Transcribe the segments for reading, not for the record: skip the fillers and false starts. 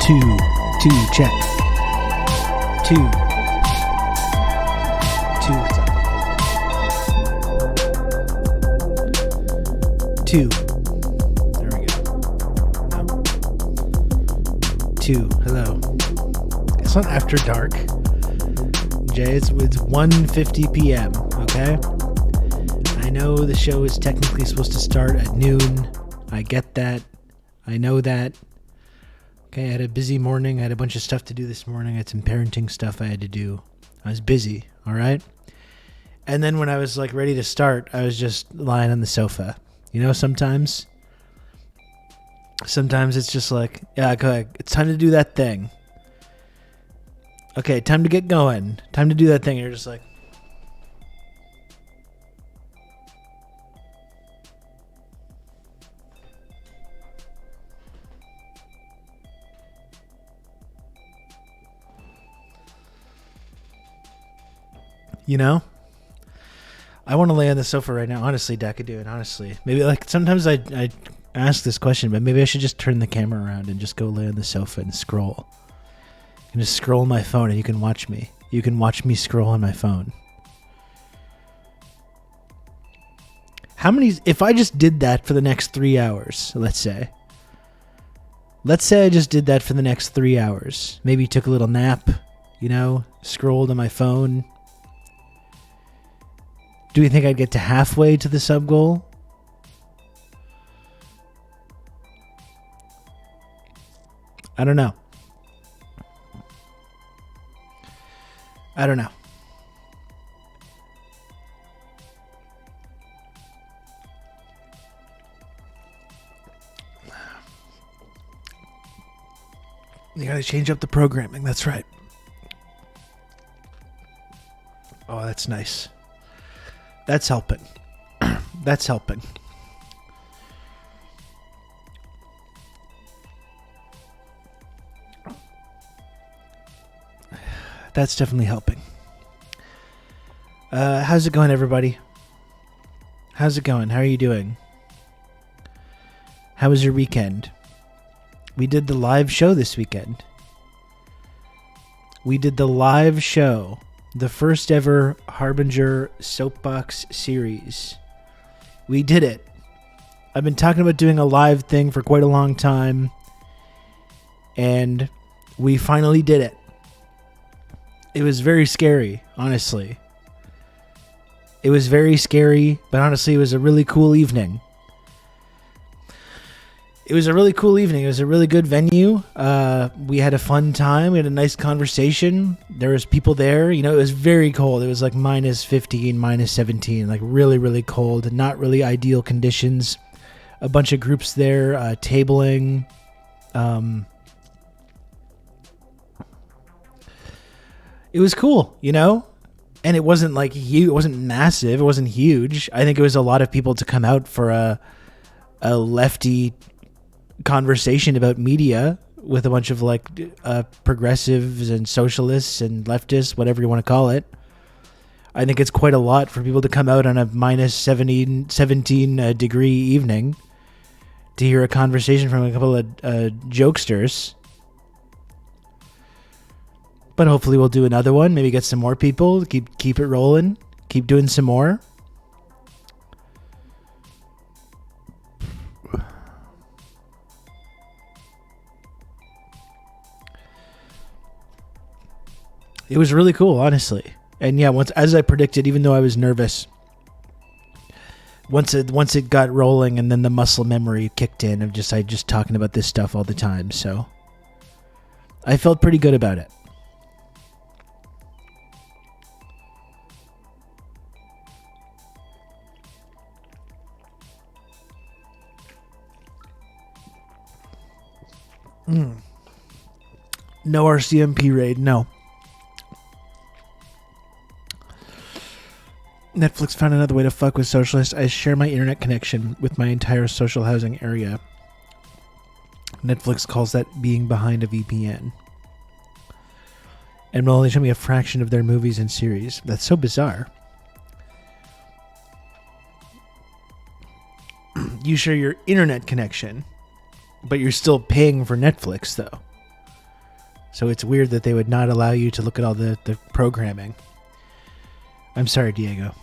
Two, check. Two, what's up? Two. There we go. No. Two, hello. It's not after dark. Jay, it's 1:50 p.m., okay? I know the show is technically supposed to start at noon. I get that. I know that. Okay, I had a busy morning. I had a bunch of stuff to do this morning. I had some parenting stuff I had to do. I was busy, all right? And then when I was like ready to start, I was just lying on the sofa. You know, sometimes it's just like, yeah, okay, it's time to do that thing. Okay, time to get going. Time to do that thing. You're just like, you know, I want to lay on the sofa right now. Honestly, Dakadoon, honestly. Maybe like sometimes I ask this question, but maybe I should just turn the camera around and just go lay on the sofa and scroll. And just scroll on my phone and you can watch me. You can watch me scroll on my phone. How many, if I just did that for the next 3 hours, let's say I just did that for the next 3 hours, maybe took a little nap, you know, scrolled on my phone. Do you think I'd get to halfway to the sub goal? I don't know. I don't know. You gotta change up the programming. That's right. Oh, that's nice. That's helping. That's helping. That's definitely helping. How's it going, everybody? How's it going? How are you doing? How was your weekend? We did the live show this weekend. We did the live show. The first ever Harbinger Soapbox series. We did it. I've been talking about doing a live thing for quite a long time. And we finally did it. It was very scary, honestly. It was very scary, but honestly, it was a really cool evening. It was a really cool evening. It was a really good venue. We had a fun time. We had a nice conversation. There was people there. You know, it was very cold. It was like minus 15, minus 17, like really, really cold. Not really ideal conditions. A bunch of groups there, tabling. It was cool, you know? And it wasn't like huge. It wasn't massive. It wasn't huge. I think it was a lot of people to come out for a lefty conversation about media with a bunch of like progressives and socialists and leftists, whatever you want to call it. I think it's quite a lot for people to come out on a minus 17 degree evening to hear a conversation from a couple of jokesters. But hopefully we'll do another one, maybe get some more people, keep it rolling, keep doing some more. It was really cool, honestly. And yeah, as I predicted, even though I was nervous, once it got rolling and then the muscle memory kicked in of I just talking about this stuff all the time. So I felt pretty good about it. No RCMP raid, no. Netflix found another way to fuck with socialists. I share my internet connection with my entire social housing area. Netflix calls that being behind a VPN. And will only show me a fraction of their movies and series. That's so bizarre. You share your internet connection, but you're still paying for Netflix, though. So it's weird that they would not allow you to look at all the programming. I'm sorry, Diego.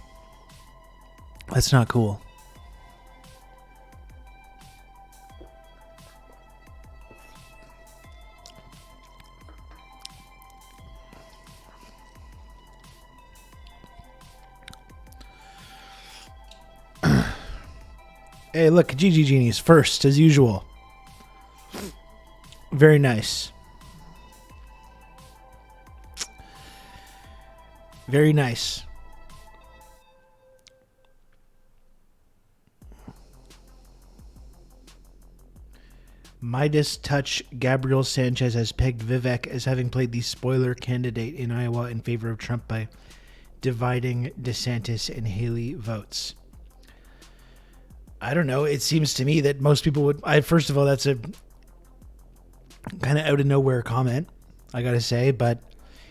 That's not cool. Hey, look, GG Genies first, as usual. Very nice. Very nice. Midas Touch Gabriel Sanchez has pegged Vivek as having played the spoiler candidate in Iowa in favor of Trump by dividing DeSantis and Haley votes. I don't know. It seems to me that most people would... first of all, that's a kind of out of nowhere comment, I gotta say, but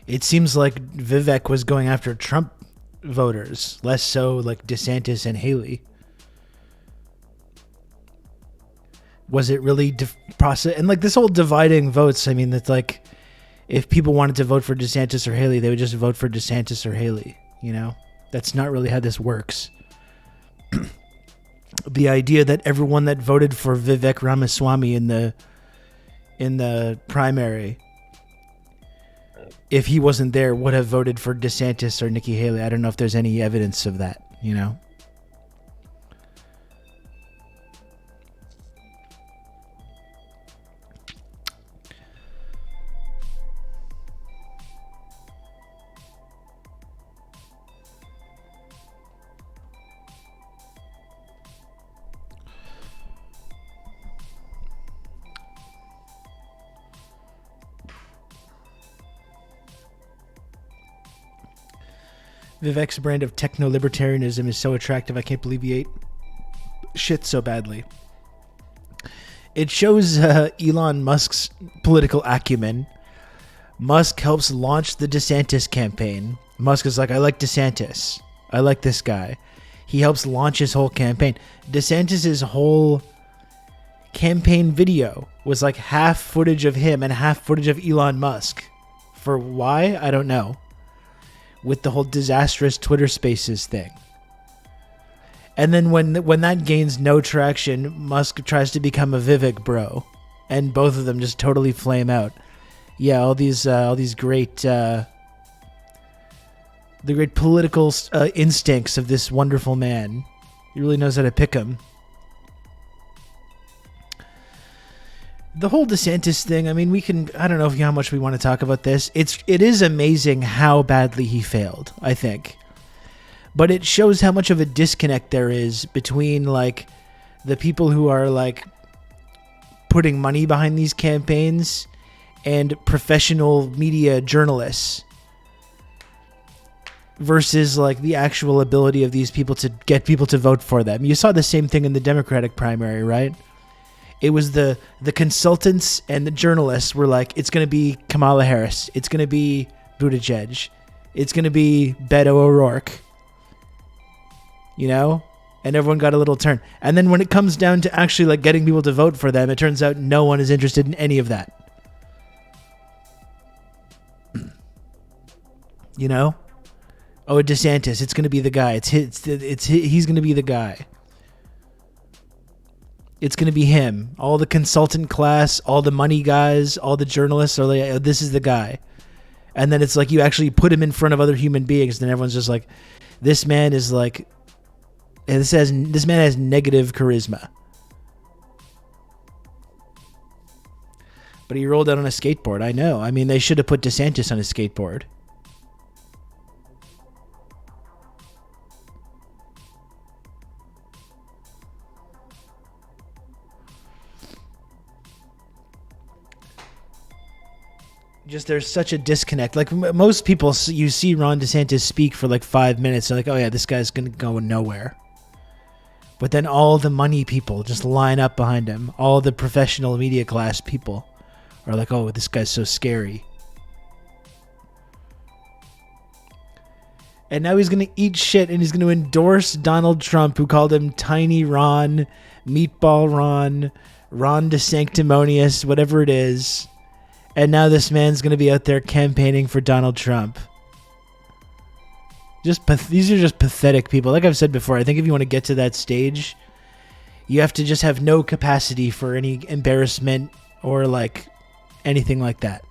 it seems like Vivek was going after Trump voters, less so like DeSantis and Haley. Was it really process? And like this whole dividing votes, I mean, that's like if people wanted to vote for DeSantis or Haley, they would just vote for DeSantis or Haley, you know? That's not really how this works. The idea that everyone that voted for Vivek Ramaswamy in the primary, if he wasn't there, would have voted for DeSantis or Nikki Haley. I don't know if there's any evidence of that, you know? Vivek's brand of techno-libertarianism is so attractive. I can't believe he ate shit so badly. It shows Elon Musk's political acumen. Musk helps launch the DeSantis campaign. Musk is like, I like DeSantis. I like this guy. He helps launch his whole campaign. DeSantis' whole campaign video was like half footage of him and half footage of Elon Musk. For why? I don't know. With the whole disastrous Twitter Spaces thing. And then when that gains no traction, Musk tries to become a Vivek bro, and both of them just totally flame out. Yeah, all these great the great political instincts of this wonderful man. He really knows how to pick them. The whole DeSantis thing, I mean, I don't know how much we want to talk about this. It is amazing how badly he failed, I think. But it shows how much of a disconnect there is between, like, the people who are, like, putting money behind these campaigns and professional media journalists versus, like, the actual ability of these people to get people to vote for them. You saw the same thing in the Democratic primary, right? It was the consultants and the journalists were like, it's going to be Kamala Harris. It's going to be Buttigieg. It's going to be Beto O'Rourke. You know? And everyone got a little turn. And then when it comes down to actually like getting people to vote for them, it turns out no one is interested in any of that. You know? Oh, DeSantis, it's going to be the guy. He's going to be the guy. It's going to be him. All the consultant class, all the money guys, all the journalists are like, oh, this is the guy. And then it's like you actually put him in front of other human beings, and then everyone's just like, this man is like, this man has negative charisma. But he rolled out on a skateboard. I know. I mean, they should have put DeSantis on a skateboard. Just there's such a disconnect. Like most people, you see Ron DeSantis speak for like 5 minutes. They're like, oh yeah, this guy's going to go nowhere. But then all the money people just line up behind him. All the professional media class people are like, oh, this guy's so scary. And now he's going to eat shit and he's going to endorse Donald Trump, who called him Tiny Ron, Meatball Ron, Ron DeSanctimonious, whatever it is. And now this man's going to be out there campaigning for Donald Trump. These are just pathetic people. Like I've said before, I think if you want to get to that stage, you have to just have no capacity for any embarrassment or like anything like that.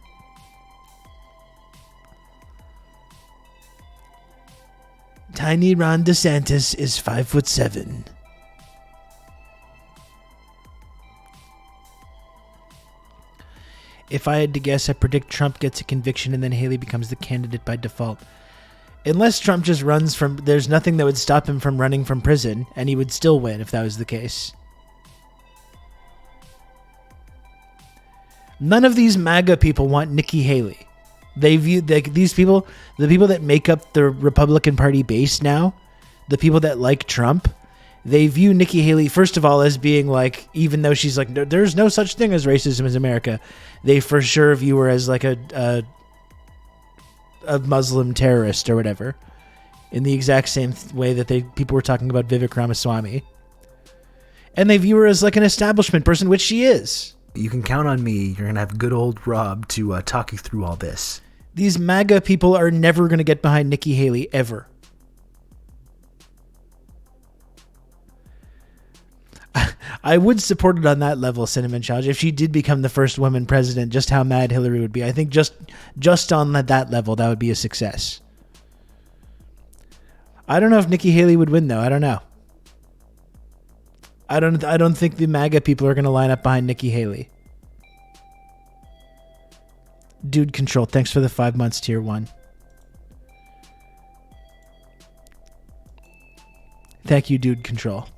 Tiny Ron DeSantis is 5'7". If I had to guess, I predict Trump gets a conviction and then Haley becomes the candidate by default. Unless Trump just runs from... There's nothing that would stop him from running from prison, and he would still win if that was the case. None of these MAGA people want Nikki Haley. They view these people, the people that make up the Republican Party base now, the people that like Trump, they view Nikki Haley, first of all, as being like, even though she's like, there's no such thing as racism in America, they for sure view her as like a Muslim terrorist or whatever, in the exact same way that people were talking about Vivek Ramaswamy. And they view her as like an establishment person, which she is. You can count on me. You're going to have good old Rob to talk you through all this. These MAGA people are never going to get behind Nikki Haley, ever. I would support it on that level, Cinnamon Challenge. If she did become the first woman president, just how mad Hillary would be. I think just on that level, that would be a success. I don't know if Nikki Haley would win, though. I don't know. I don't think the MAGA people are going to line up behind Nikki Haley. Dude Control, thanks for the 5 months, tier 1. Thank you, Dude Control.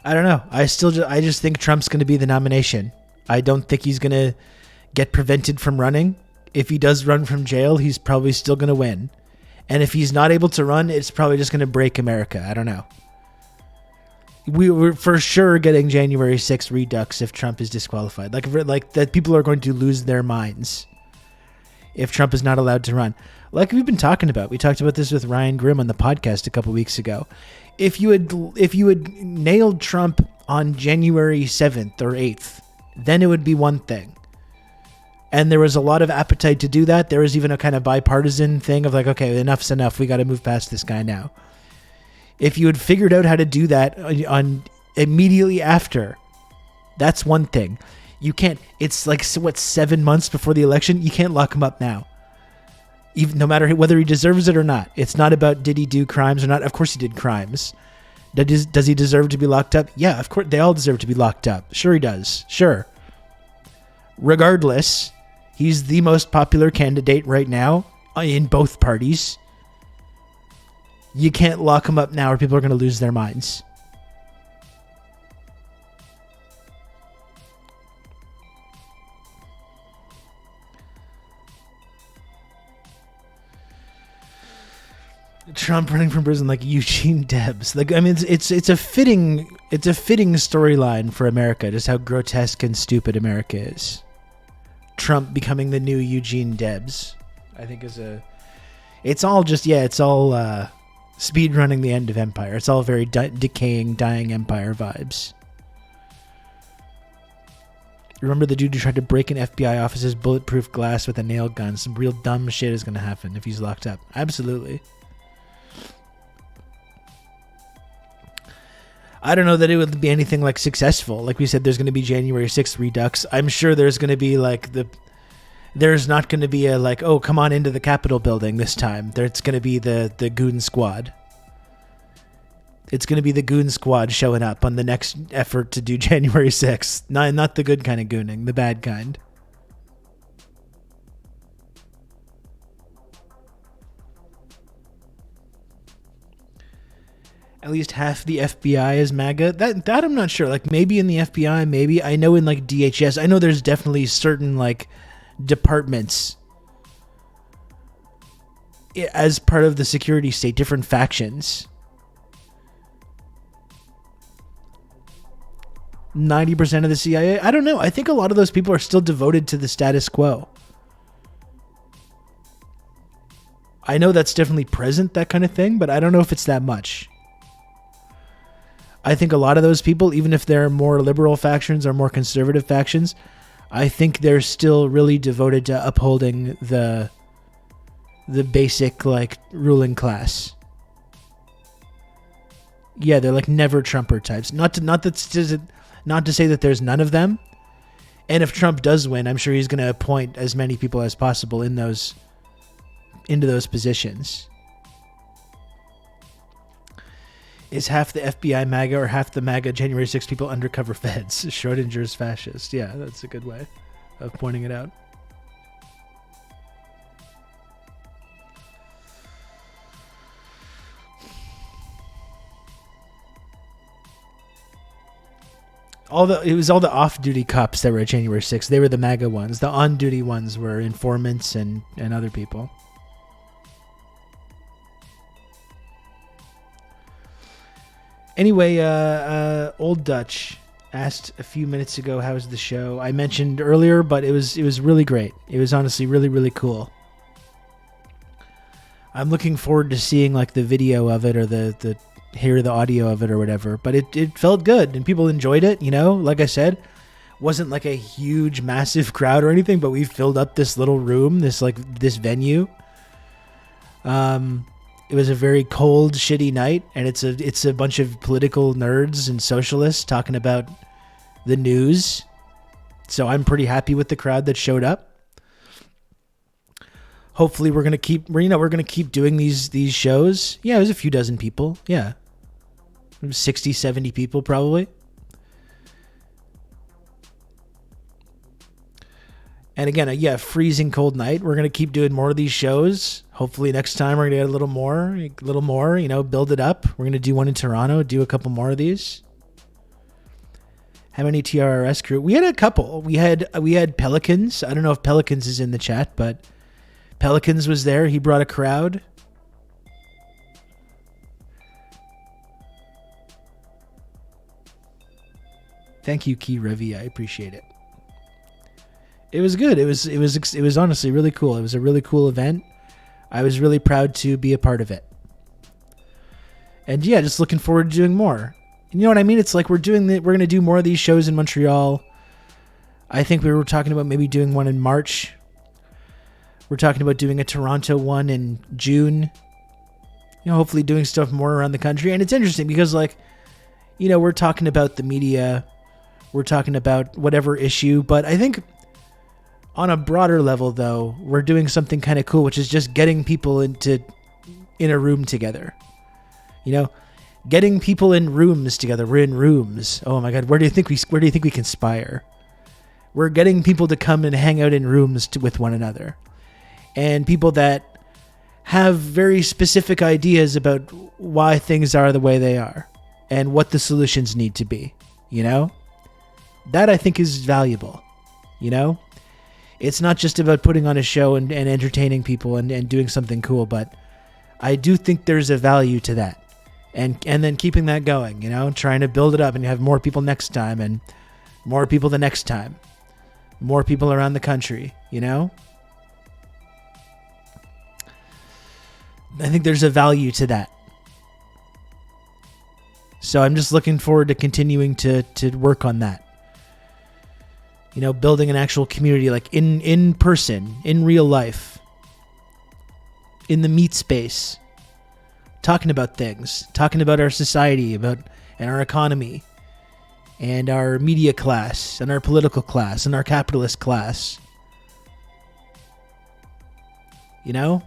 I don't know. I just think Trump's going to be the nomination. I don't think he's going to get prevented from running. If he does run from jail, he's probably still going to win. And if he's not able to run, it's probably just going to break America. I don't know. We're for sure getting January 6th redux if Trump is disqualified. Like that, people are going to lose their minds if Trump is not allowed to run. Like we've been talking about. We talked about this with Ryan Grimm on the podcast a couple weeks ago. If you had nailed Trump on January 7th or 8th, then it would be one thing. And there was a lot of appetite to do that. There was even a kind of bipartisan thing of like, okay, enough's enough. We got to move past this guy now. If you had figured out how to do that on immediately after, that's one thing. You can't, it's like, 7 months before the election? You can't lock him up now. Even no matter whether he deserves it or not. It's not about did he do crimes or not. Of course he did crimes. Does he deserve to be locked up? Yeah, of course. They all deserve to be locked up. Sure he does. Sure. Regardless, he's the most popular candidate right now in both parties. You can't lock him up now or people are going to lose their minds. Trump running from prison like Eugene Debs. Like, I mean, it's a fitting storyline for America, just how grotesque and stupid America is. Trump becoming the new Eugene Debs, I think it's all speed running the end of empire. It's all very decaying, dying empire vibes. Remember the dude who tried to break an FBI office's bulletproof glass with a nail gun? Some real dumb shit is going to happen if he's locked up. Absolutely. I don't know that it would be anything like successful. Like we said, there's going to be January 6th redux. I'm sure there's going to be there's not going to be a like, oh, come on into the Capitol building this time. There's going to be the goon squad. It's going to be the goon squad showing up on the next effort to do January 6th. Not the good kind of gooning, the bad kind. At least half the FBI is MAGA. That I'm not sure. Like maybe in the FBI, maybe. I know in like DHS, I know there's definitely certain like departments as part of the security state, different factions. 90% of the CIA. I don't know. I think a lot of those people are still devoted to the status quo. I know that's definitely present, that kind of thing, but I don't know if it's that much. I think a lot of those people, even if they're more liberal factions or more conservative factions, I think they're still really devoted to upholding the basic, like, ruling class. Yeah, they're like never Trumper types. Not to say that there's none of them. And if Trump does win, I'm sure he's going to appoint as many people as possible into those positions. Is half the FBI MAGA or half the MAGA January 6 people undercover feds? Schrodinger's fascist. Yeah, that's a good way of pointing it out. It was all the off-duty cops that were at January 6th. They were the MAGA ones. The on-duty ones were informants and other people. Anyway, Old Dutch asked a few minutes ago, how's the show? I mentioned earlier, but it was really great. It was honestly really, really cool. I'm looking forward to seeing like the video of it or the hear the audio of it or whatever, but it felt good and people enjoyed it, you know. Like I said, wasn't like a huge massive crowd or anything, but we filled up this little room, this venue. It was a very cold, shitty night, and it's a bunch of political nerds and socialists talking about the news. So I'm pretty happy with the crowd that showed up. Hopefully we're gonna keep doing these shows. Yeah, it was a few dozen people. Yeah. 60, 70 people probably. And again, yeah, freezing cold night. We're going to keep doing more of these shows. Hopefully next time we're going to get a little more, you know, build it up. We're going to do one in Toronto, do a couple more of these. How many TRRS crew? We had a couple. We had Pelicans. I don't know if Pelicans is in the chat, but Pelicans was there. He brought a crowd. Thank you, Key Revi. I appreciate it. It was good. It was honestly really cool. It was a really cool event. I was really proud to be a part of it. And yeah, just looking forward to doing more. And you know what I mean? It's like we're going to do more of these shows in Montreal. I think we were talking about maybe doing one in March. We're talking about doing a Toronto one in June. You know, hopefully doing stuff more around the country. And it's interesting because, like, you know, we're talking about the media. We're talking about whatever issue. But I think on a broader level, though, we're doing something kind of cool, which is just getting people in a room together. You know, getting people in rooms together. We're in rooms. Oh my God, where do you think we conspire? We're getting people to come and hang out in rooms with one another, and people that have very specific ideas about why things are the way they are and what the solutions need to be. You know, that I think is valuable. You know, it's not just about putting on a show and entertaining people and doing something cool, but I do think there's a value to that. And then keeping that going, you know, trying to build it up and you have more people next time and more people the next time, more people around the country, you know. I think there's a value to that. So I'm just looking forward to continuing to work on that. You know, building an actual community, like in person, in real life, in the meat space, talking about things, talking about our society, and our economy, and our media class, and our political class, and our capitalist class. You know,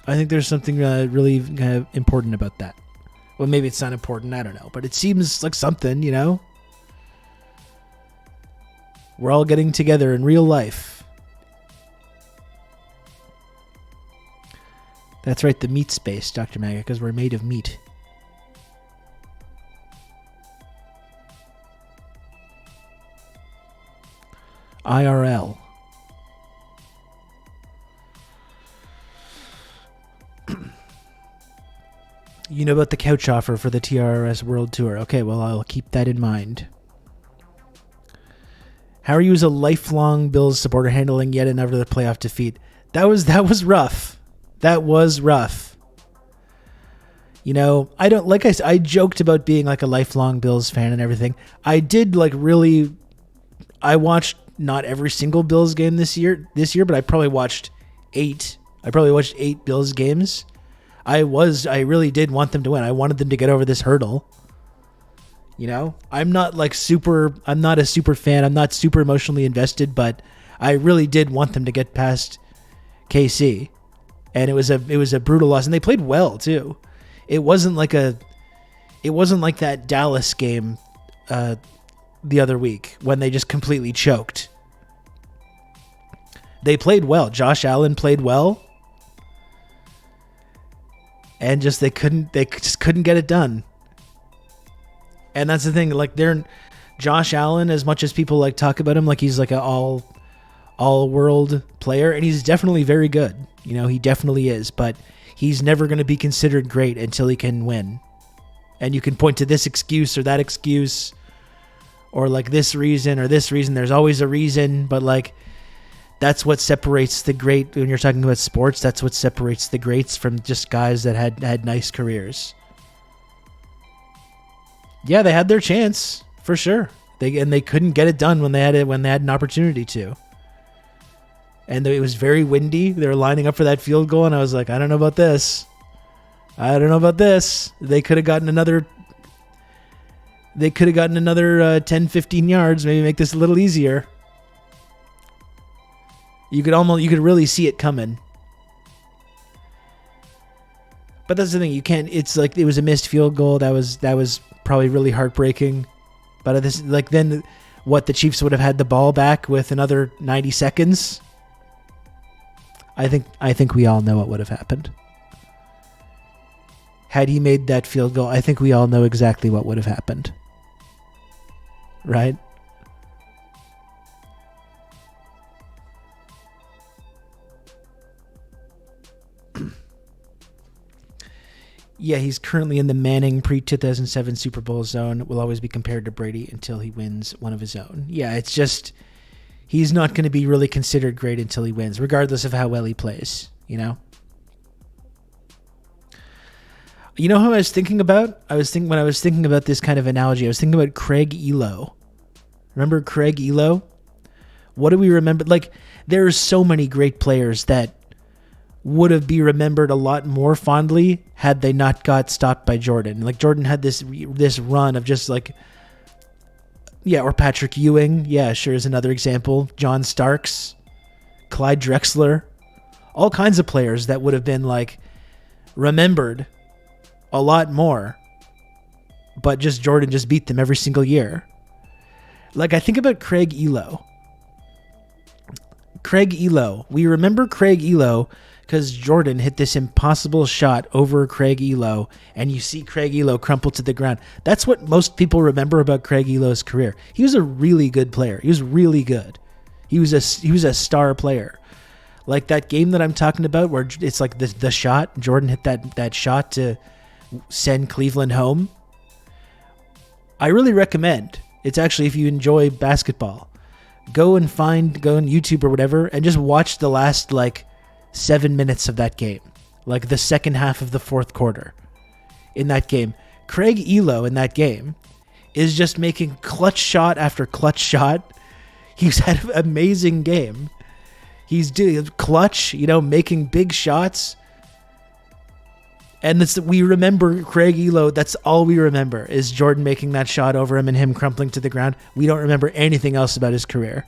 I think there's something really important about that. Well, maybe it's not important, I don't know, but it seems like something, you know. We're all getting together in real life. That's right, the meat space, Dr. Maga, because we're made of meat. IRL. You know about the couch offer for the TRRS World Tour. Okay, well, I'll keep that in mind. How are you as a lifelong Bills supporter handling yet another playoff defeat? That was rough. That was rough. You know, I don't, like I joked about being like a lifelong Bills fan and everything. I did like really, I watched not every single Bills game this year, but I probably watched 8. I probably watched 8 Bills games. I really did want them to win. I wanted them to get over this hurdle. You know, I'm not a super fan. I'm not super emotionally invested, but I really did want them to get past KC. And it was a brutal loss, and they played well too. It wasn't like that Dallas game the other week when they just completely choked. They played well. Josh Allen played well, and just they just couldn't get it done. And that's the thing. Like, Josh Allen, as much as people like talk about him like he's like an all world player, and he's definitely very good. You know, he definitely is, but he's never going to be considered great until he can win. And you can point to this excuse or that excuse, or like this reason or this reason. There's always a reason, but like, that's what separates the great, when you're talking about sports, that's what separates the greats from just guys that had nice careers. Yeah, they had their chance for sure. They couldn't get it done when they had an opportunity to. And it was very windy. They were lining up for that field goal, and I was like, I don't know about this. They could have gotten another 10, 15 yards, maybe make this a little easier. You could really see it coming. But that's the thing, you can't, it's like, it was a missed field goal. That was probably really heartbreaking. But this, like, then what, the Chiefs would have had the ball back with another 90 seconds. I think we all know what would have happened. Had he made that field goal, I think we all know exactly what would have happened. Right? Yeah, he's currently in the Manning pre-2007 Super Bowl zone. Will always be compared to Brady until he wins one of his own. Yeah, it's just, he's not going to be really considered great until he wins, regardless of how well he plays, you know? You know who I was thinking about? When I was thinking about this kind of analogy, I was thinking about Craig Elo. Remember Craig Elo? What do we remember? Like, there are so many great players that would have been remembered a lot more fondly had they not got stopped by Jordan. Like, Jordan had this run of just like, yeah, or Patrick Ewing, yeah, sure, is another example. John Starks, Clyde Drexler, all kinds of players that would have been like remembered a lot more, but just Jordan just beat them every single year. Like, I think about Craig Elo. We remember Craig Elo because Jordan hit this impossible shot over Craig Elo, and you see Craig Elo crumple to the ground. That's what most people remember about Craig Elo's career. He was a really good player. He was really good. He was a star player. Like that game that I'm talking about where it's like the shot, Jordan hit that shot to send Cleveland home. I really recommend. It's actually, if you enjoy basketball, go on YouTube or whatever and just watch the last like 7 minutes of that game, like the second half of the fourth quarter. In that game, Craig Elo in that game is just making clutch shot after clutch shot. He's had an amazing game. He's doing clutch, making big shots. And we remember Craig Elo. That's all we remember is Jordan making that shot over him and him crumpling to the ground. We don't remember anything else about his career.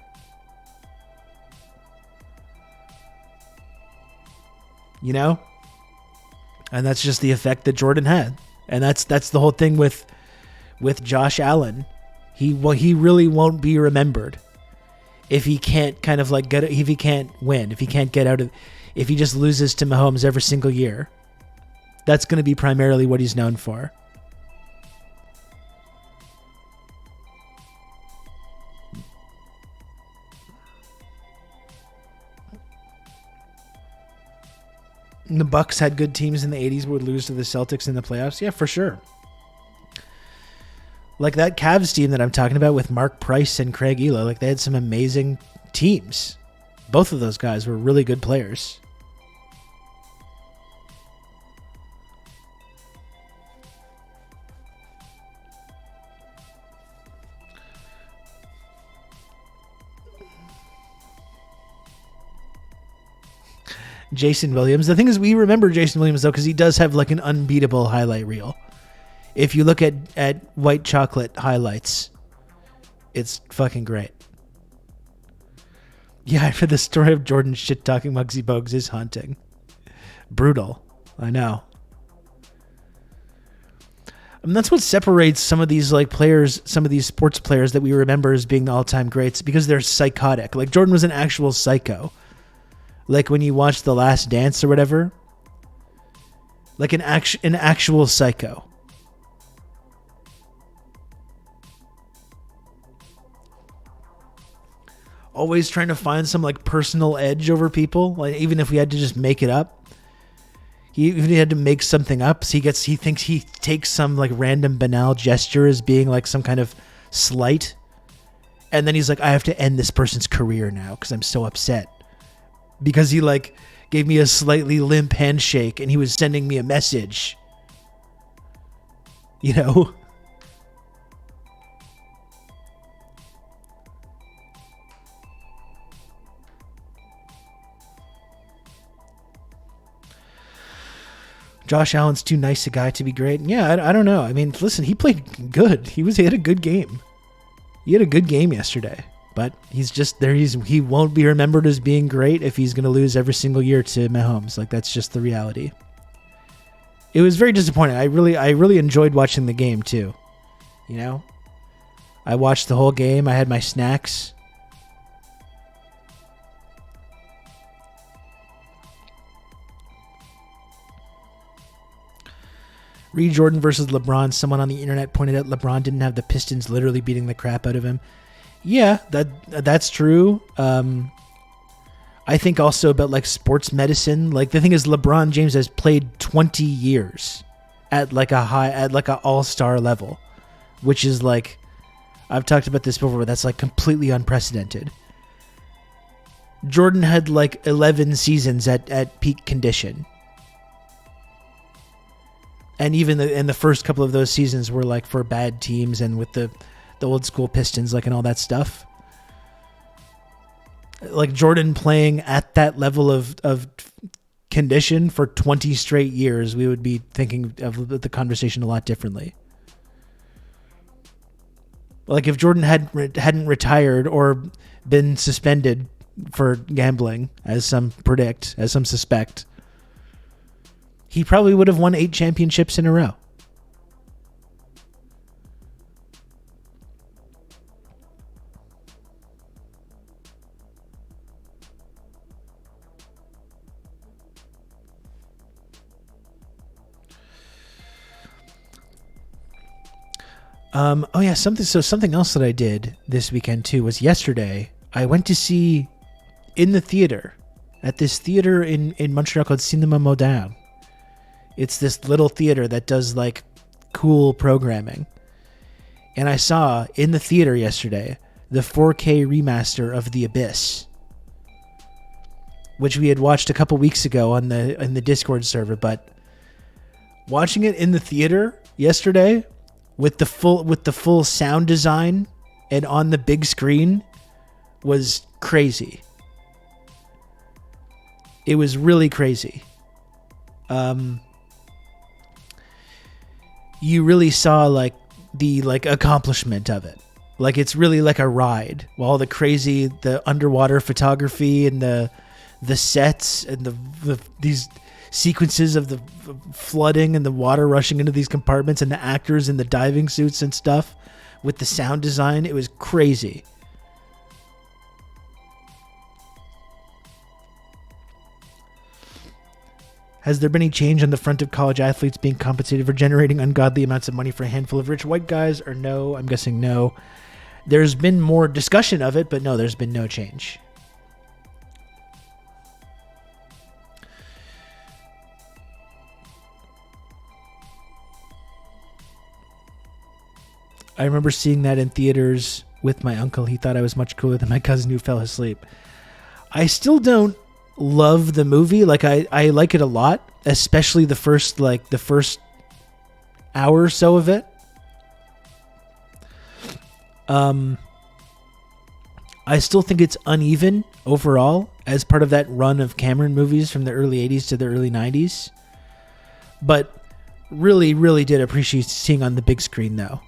And that's just the effect that Jordan had. And that's the whole thing with Josh Allen. He really won't be remembered if he can't kind of like if he can't win, if he can't get out of, if he just loses to Mahomes every single year. That's going to be primarily what he's known for. The Bucks had good teams in the 80s, would lose to the Celtics in the playoffs. Yeah, for sure. Like that Cavs team that I'm talking about with Mark Price and Craig Elo, like they had some amazing teams. Both of those guys were really good players. Jason Williams. The thing is, we remember Jason Williams, though, because he does have like an unbeatable highlight reel. If you look at white chocolate highlights, it's fucking great. Yeah, I've heard the story of Jordan shit-talking Muggsy Bogues is haunting. Brutal. I know. And that's what separates some of these like players, some of these sports players that we remember as being the all-time greats, because they're psychotic. Like Jordan was an actual psycho. Like when you watch The Last Dance or whatever, like an actual psycho. Always trying to find some like personal edge over people, like even if we had to just make it up. Even he had to make something up. So he thinks he takes some like random banal gesture as being like some kind of slight. And then he's like, I have to end this person's career now because I'm so upset. Because he like gave me a slightly limp handshake and he was sending me a message. You know? Josh Allen's too nice a guy to be great. Yeah, I don't know. I mean, listen, he played good. He had a good game. He had a good game yesterday. But he's just there. He won't be remembered as being great if he's going to lose every single year to Mahomes. Like, that's just the reality. It was very disappointing. I really enjoyed watching the game too. You know, I watched the whole game. I had my snacks. Reed Jordan versus LeBron. Someone on the internet pointed out LeBron didn't have the Pistons literally beating the crap out of him. Yeah, that's true. I think also about like sports medicine. Like the thing is, LeBron James has played 20 years at like an all-star level, which is like, I've talked about this before, but that's like completely unprecedented. Jordan had like 11 seasons at peak condition. And even in the first couple of those seasons were like for bad teams and with the old school Pistons, like, and all that stuff. Like Jordan playing at that level of condition for 20 straight years, we would be thinking of the conversation a lot differently. Like if Jordan hadn't retired or been suspended for gambling, as some predict, as some suspect, he probably would have won 8 championships in a row. Something else that I did this weekend too was yesterday. I went to see in the theater, at this theater in Montreal called Cinéma Moderne. It's this little theater that does like cool programming. And I saw in the theater yesterday the 4K remaster of The Abyss, which we had watched a couple weeks ago in the Discord server, but watching it in the theater yesterday with the full sound design and on the big screen was crazy. It was really crazy. You really saw like the accomplishment of it. Like it's really like a ride. All the underwater photography and the sets and these sequences of the flooding and the water rushing into these compartments and the actors in the diving suits and stuff with the sound design. It was crazy. Has there been any change on the front of college athletes being compensated for generating ungodly amounts of money for a handful of rich white guys, or no? I'm guessing no. There's been more discussion of it, but no, there's been no change. I remember seeing that in theaters with my uncle. He thought I was much cooler than my cousin who fell asleep. I still don't love the movie. Like I like it a lot, especially the first hour or so of it. I I still think it's uneven overall as part of that run of Cameron movies from the early 80s to the early 90s. But really, really did appreciate seeing on the big screen, though.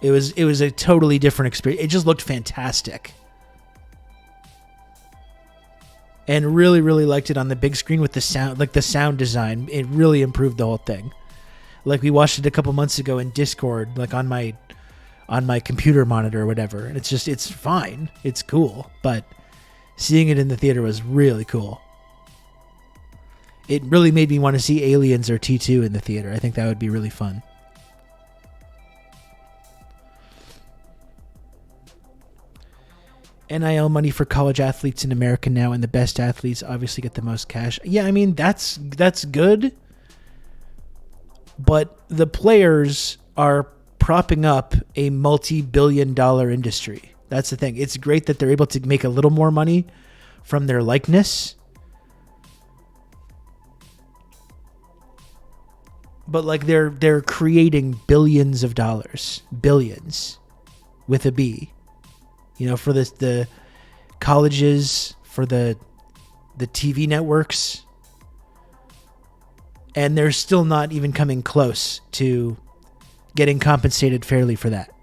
It was a totally different experience. It just looked fantastic. And really, really liked it on the big screen with the sound, like the sound design. It really improved the whole thing. Like we watched it a couple months ago in Discord, like on my computer monitor or whatever. And it's fine. It's cool. But seeing it in the theater was really cool. It really made me want to see Aliens or T2 in the theater. I think that would be really fun. NIL money for college athletes in America now, and the best athletes obviously get the most cash. Yeah, I mean, that's good. But the players are propping up a multi-billion-dollar industry. That's the thing. It's great that they're able to make a little more money from their likeness. But like they're creating billions of dollars. Billions. With a B. You know, for the colleges, for the TV networks. And they're still not even coming close to getting compensated fairly for that.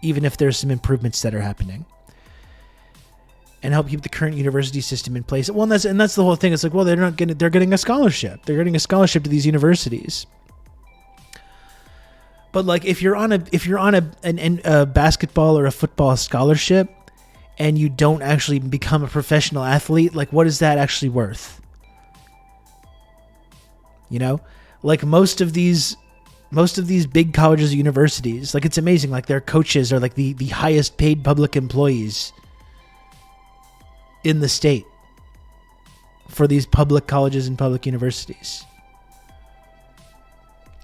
Even if there's some improvements that are happening. And help keep the current university system in place. Well, and that's the whole thing. It's like, well, they're getting a scholarship. They're getting a scholarship to these universities. But like if you're on a basketball or a football scholarship and you don't actually become a professional athlete, like what is that actually worth? You know, like most of these big colleges or universities, like it's amazing. Like their coaches are like the highest paid public employees in the state for these public colleges and public universities.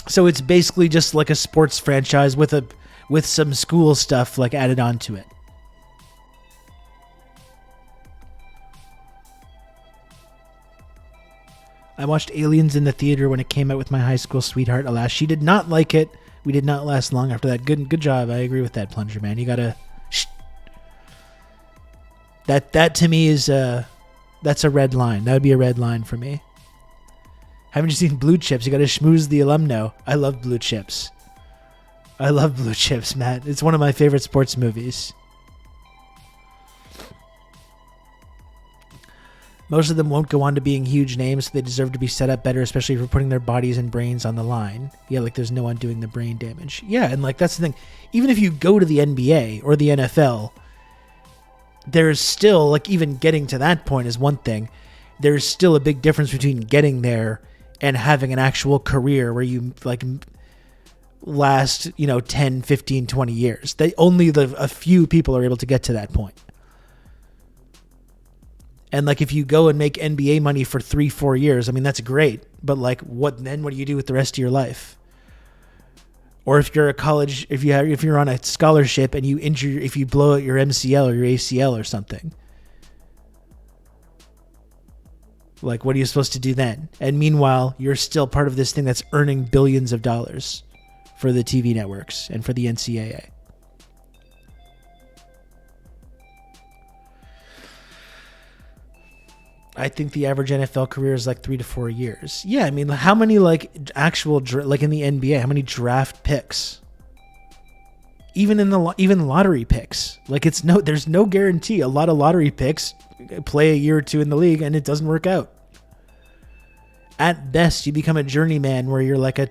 So it's basically just like a sports franchise with some school stuff like added onto it. I watched Aliens in the theater when it came out with my high school sweetheart. Alas, she did not like it. We did not last long after that. Good job. I agree with that, Plunger Man. You gotta. That to me is that's a red line. That would be a red line for me. Haven't you seen Blue Chips? You got to schmooze the alumno. I love Blue Chips. I love Blue Chips, Matt. It's one of my favorite sports movies. Most of them won't go on to being huge names, so they deserve to be set up better, especially for putting their bodies and brains on the line. Yeah, like there's no undoing the brain damage. Yeah, and like that's the thing. Even if you go to the NBA or the NFL, there's still, like even getting to that point is one thing. There's still a big difference between getting there and having an actual career where you like last, 10, 15, 20 years. A few people are able to get to that point. And like if you go and make NBA money for 3-4 years, I mean that's great. But like what do you do with the rest of your life? Or if you're if you're on a scholarship and if you blow out your MCL or your ACL or something. Like, what are you supposed to do then? And meanwhile, you're still part of this thing that's earning billions of dollars for the TV networks and for the NCAA. I think the average NFL career is like 3 to 4 years. Yeah, I mean, how many like actual like in the NBA? How many draft picks? Even lottery picks. Like there's no guarantee. A lot of lottery picks play a year or two in the league and it doesn't work out. At best, you become a journeyman where you're like a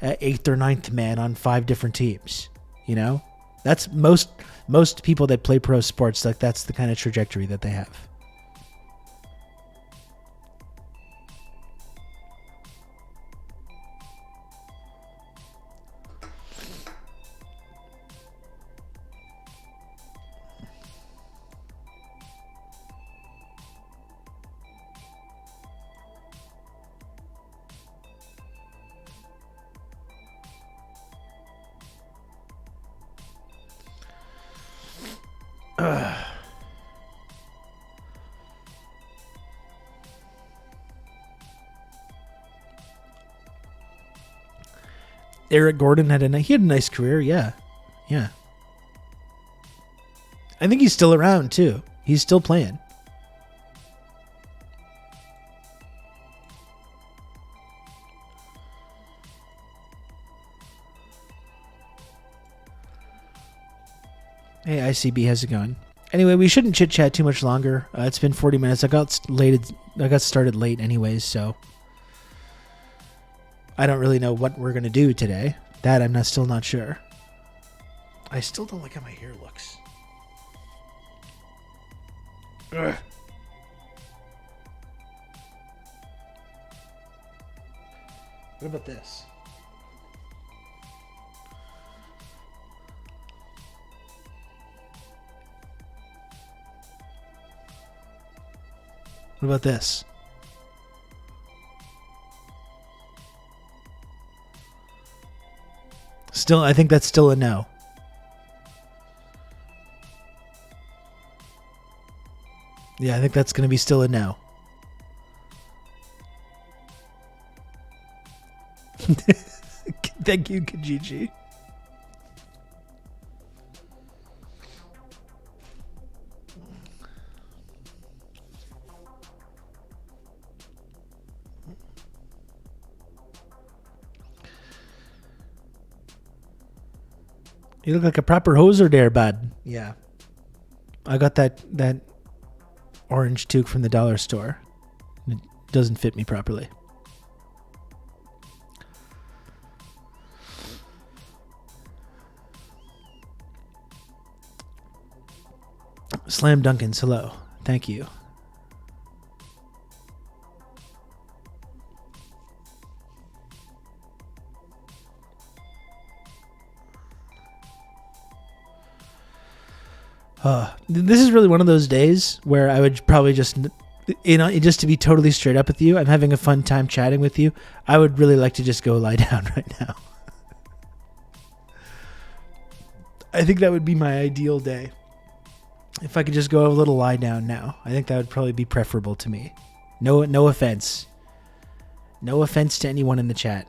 8th or 9th man on 5 different teams. You know, that's most people that play pro sports. Like that's the kind of trajectory that they have. Eric Gordon had a nice career. Yeah. I think he's still around too. He's still playing. Hey, ICB, how's it going? Anyway, we shouldn't chit chat too much longer. It's been 40 minutes. I got started late anyways, so I don't really know what we're gonna do today. That I'm still not sure. I still don't like how my hair looks. Ugh. What about this? What about this? Still, I think that's still a no. Yeah, I think that's going to be still a no. Thank you, Kijiji. You look like a proper hoser there, bud. Yeah. I got that orange toque from the dollar store. It doesn't fit me properly. Slam Dunkins, hello. Thank you. This is really one of those days where I would probably just to be totally straight up with you, I'm having a fun time chatting with you. I would really like to just go lie down right now. I think that would be my ideal day. If I could just go have a little lie down now, I think that would probably be preferable to me. No offense. No offense to anyone in the chat.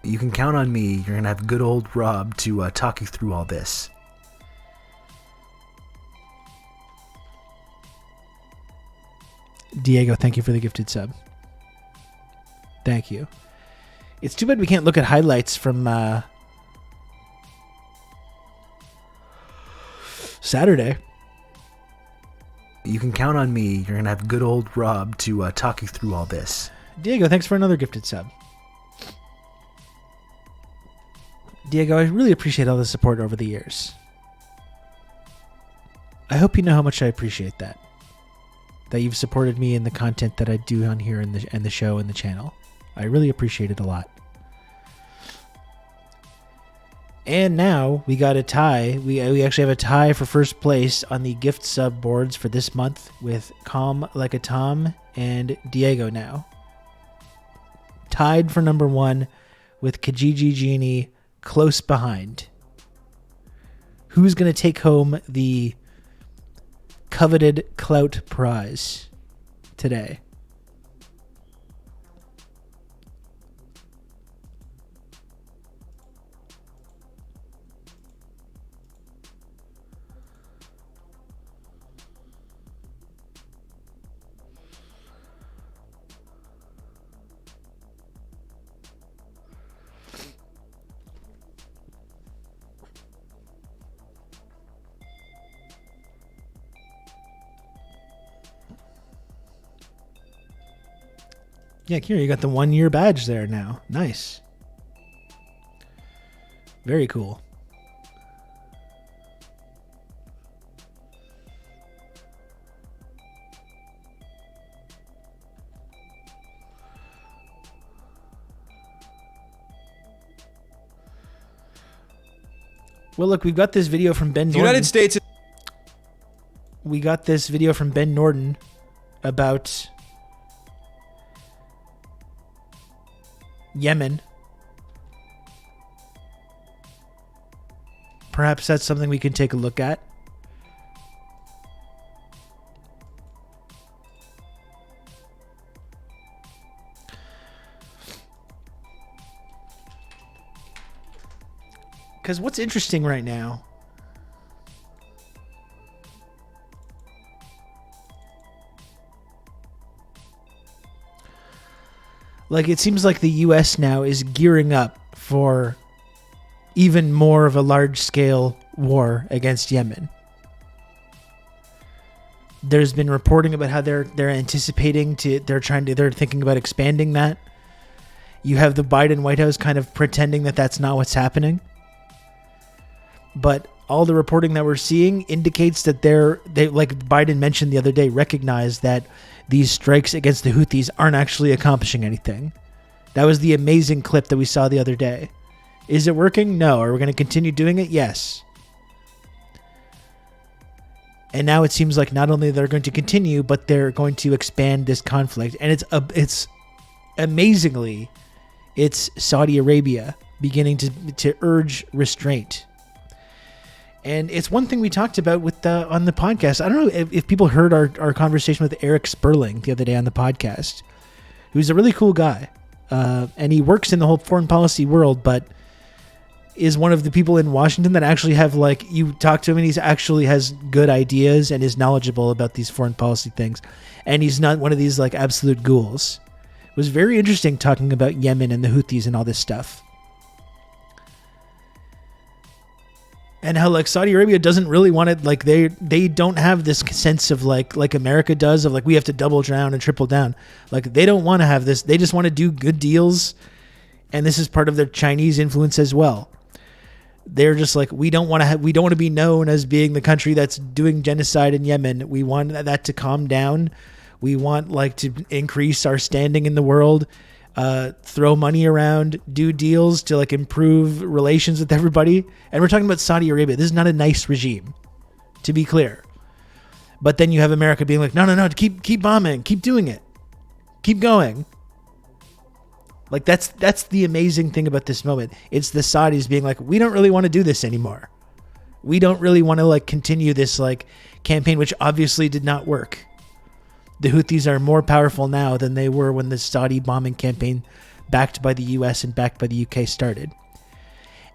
You can count on me. You're going to have good old Rob to talk you through all this. Diego, thank you for the gifted sub. Thank you. It's too bad we can't look at highlights from Saturday. You can count on me. You're going to have good old Rob to talk you through all this. Diego, thanks for another gifted sub. Diego, I really appreciate all the support over the years. I hope you know how much I appreciate that. That you've supported me in the content that I do on here and the show and the channel. I really appreciate it a lot. And now we got a tie. We actually have a tie for first place on the gift sub boards for this month with Calm Like a Tom and Diego now. Tied for number one with Kijiji Genie close behind. Who's going to take home the coveted clout prize today? Yeah, Kira, you got the 1 year badge there now. Nice. Very cool. Well, look, we've got this video from Ben Norton. United States. We got this video from Ben Norton about Yemen. Perhaps that's something we can take a look at. Because what's interesting right now, like it seems like the U.S. now is gearing up for even more of a large-scale war against Yemen. There's been reporting about how they're anticipating they're thinking about expanding that. You have the Biden White House kind of pretending that that's not what's happening. But all the reporting that we're seeing indicates that they like Biden mentioned the other day, recognize that these strikes against the Houthis aren't actually accomplishing anything. That was the amazing clip that we saw the other day. Is it working? No. Are we going to continue doing it? Yes. And now it seems like not only they're going to continue, but they're going to expand this conflict. And it's amazingly, it's Saudi Arabia beginning to urge restraint. And it's one thing we talked about with on the podcast. I don't know if people heard our conversation with Eric Sperling the other day on the podcast, who's a really cool guy. And he works in the whole foreign policy world, but is one of the people in Washington that actually have, like, you talk to him and he's actually has good ideas and is knowledgeable about these foreign policy things. And he's not one of these like absolute ghouls. It was very interesting talking about Yemen and the Houthis and all this stuff. And how like Saudi Arabia doesn't really want it, like they don't have this sense of like America does of like we have to double down and triple down. Like they don't want to have this. They just want to do good deals, and this is part of their Chinese influence as well. They're just like we don't want to be known as being the country that's doing genocide in Yemen. We want that to calm down. We want like to increase our standing in the world. Throw money around, do deals to like improve relations with everybody. And we're talking about Saudi Arabia. This is not a nice regime, to be clear. But then you have America being like, no, keep bombing, keep doing it, keep going. Like that's the amazing thing about this moment. It's the Saudis being like, we don't really want to do this anymore. We don't really want to like continue this like campaign, which obviously did not work. The Houthis are more powerful now than they were when the Saudi bombing campaign backed by the US and backed by the UK started.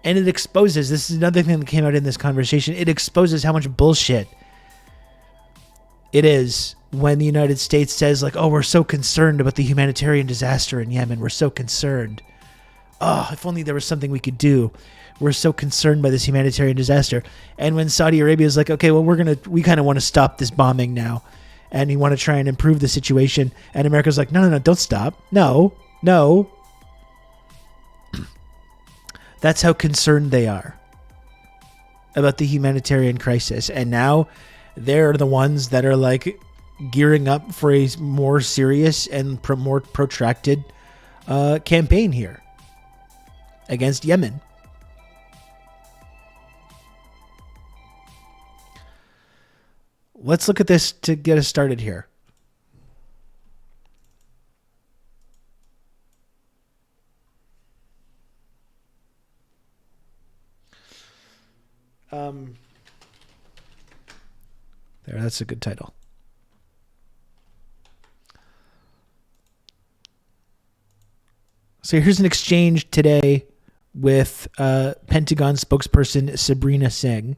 And it exposes, this is another thing that came out in this conversation, it exposes how much bullshit it is when the United States says like, oh, we're so concerned about the humanitarian disaster in Yemen. We're so concerned. Oh, if only there was something we could do. We're so concerned by this humanitarian disaster. And when Saudi Arabia is like, okay, well, we kind of want to stop this bombing now. And you want to try and improve the situation. And America's like, no, don't stop. No. That's how concerned they are about the humanitarian crisis. And now they're the ones that are like gearing up for a more serious and more protracted campaign here against Yemen. Let's look at this to get us started here. There, that's a good title. So here's an exchange today with Pentagon spokesperson Sabrina Singh.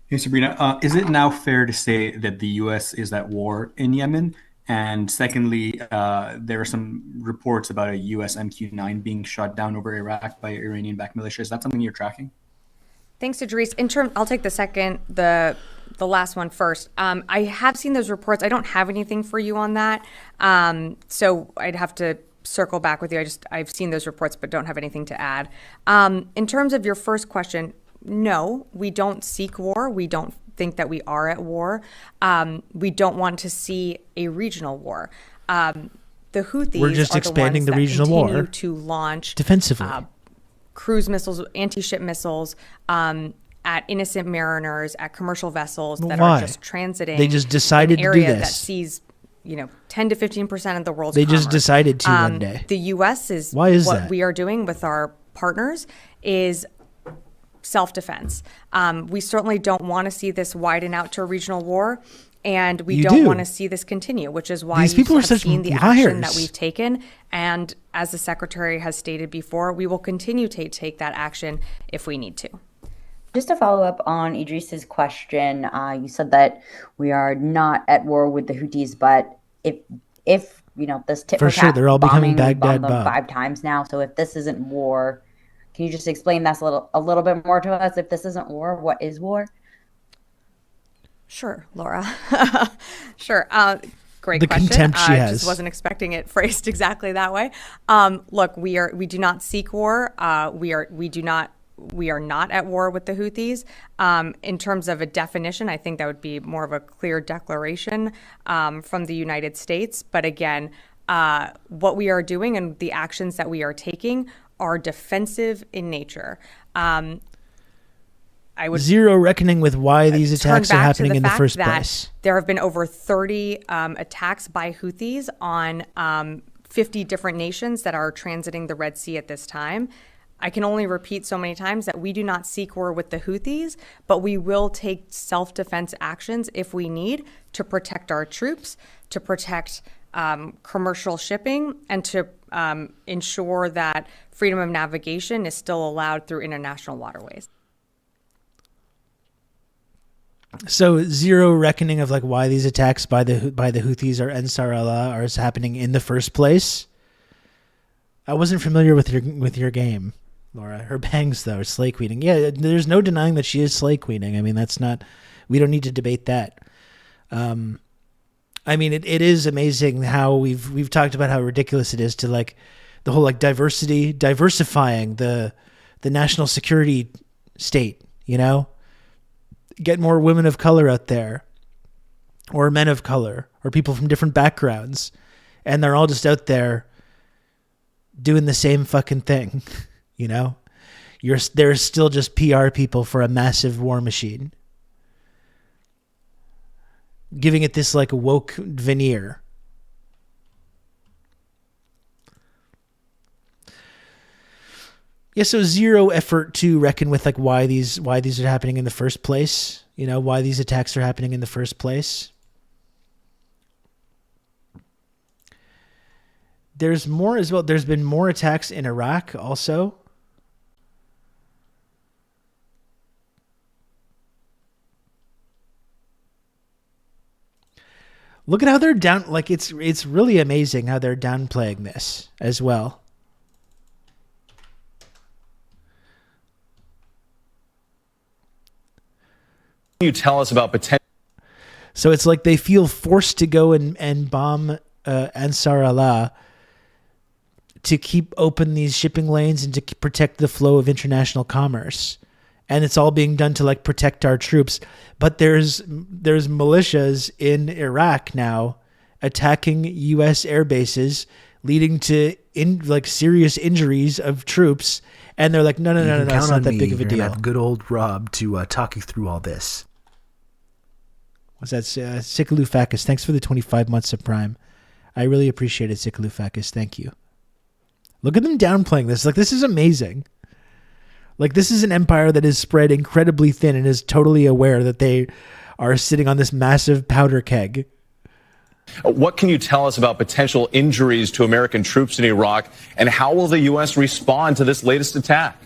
Hey, Sabrina, is it now fair to say that the U.S. is at war in Yemen? And secondly, there are some reports about a U.S. MQ-9 being shot down over Iraq by Iranian-backed militia. Is that something you're tracking? Thanks, Idris. I'll take the last one first. I have seen those reports. I don't have anything for you on that, so I'd have to circle back with you. I've seen those reports, but don't have anything to add. In terms of your first question, no, we don't seek war. We don't think that we are at war. We don't want to see a regional war. The Houthis We're just are expanding the the ones regional that continue war to launch defensively. Cruise missiles, anti-ship missiles at innocent mariners, at commercial vessels that Why? are just transiting. They just decided an to do area this. that sees 10 to 15% of the world's They commerce. just decided to one day. The U.S. is Why is what that? we are doing with our partners is self-defense. We certainly don't want to see this widen out to a regional war. And we You don't do. want to see this continue, which is why These people are have such seen the action that liars. we've taken. And as the secretary has stated before, we will continue to take that action if we need to. Just to follow up on Idris's question, you said that we are not at war with the Houthis, but if this tit For for sure, tat they're all becoming bombing, we've Baghdad bombed them Bob. 5 times now. So if this isn't war, can you just explain that a little bit more to us? If this isn't war, what is war? Sure, Laura. Sure. Great The question. contempt she I has. just wasn't expecting it phrased exactly that way. Look, we do not seek war. We are not at war with the Houthis. In terms of a definition, I think that would be more of a clear declaration from the United States. But again, what we are doing and the actions that we are taking are defensive in nature. I would Zero reckoning with why these turn attacks are back to happening in the fact first that place. There have been over 30 attacks by Houthis on 50 different nations that are transiting the Red Sea at this time. I can only repeat so many times that we do not seek war with the Houthis, but we will take self-defense actions if we need to protect our troops, to protect commercial shipping, and to ensure that freedom of navigation is still allowed through international waterways. So zero reckoning of like why these attacks by the Houthis or Ansar Allah are happening in the first place. I wasn't familiar with your game, Laura. Her bangs though, slay queening. Yeah, there's no denying that she is slay queening. I mean, that's not. We don't need to debate that. I mean, it is amazing how we've talked about how ridiculous it is to like the whole like diversifying the national security state. You know. Get more women of color out there, or men of color, or people from different backgrounds, and they're all just out there doing the same fucking thing. You know, there's still just PR people for a massive war machine, giving it this like woke veneer. Yeah, so zero effort to reckon with like why these are happening in the first place. You know, why these attacks are happening in the first place. There's more as well. There's been more attacks in Iraq also. Look at how they're down. Like it's really amazing how they're downplaying this as well. Can you tell us about potential? So it's like they feel forced to go and bomb Ansar Allah to keep open these shipping lanes and to protect the flow of international commerce. And it's all being done to like protect our troops. But there's militias in Iraq now attacking U.S. air bases, leading to serious injuries of troops. And they're like, no, it's not that big of a deal. Have good old Rob to talk you through all this. What's that? Sikalufakis, thanks for the 25 months of Prime. I really appreciate it, Sikalufakis. Thank you. Look at them downplaying this. Like, this is amazing. Like, this is an empire that is spread incredibly thin and is totally aware that they are sitting on this massive powder keg. What can you tell us about potential injuries to American troops in Iraq, and how will the U.S. respond to this latest attack?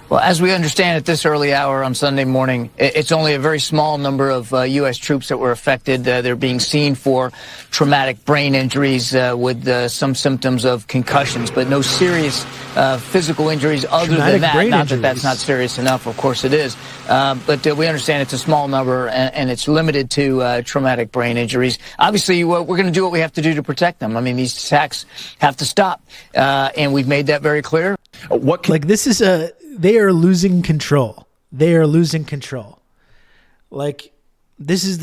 Well, as we understand at this early hour on Sunday morning, it's only a very small number of U.S. troops that were affected. They're being seen for traumatic brain injuries with some symptoms of concussions, but no serious physical injuries other than that. Not that that's not serious enough. Of course it is. But we understand it's a small number, and it's limited to traumatic brain injuries. Obviously, we're going to do what we have to do to protect them. I mean, these attacks have to stop, and we've made that very clear. They are losing control. They are losing control. Like, this is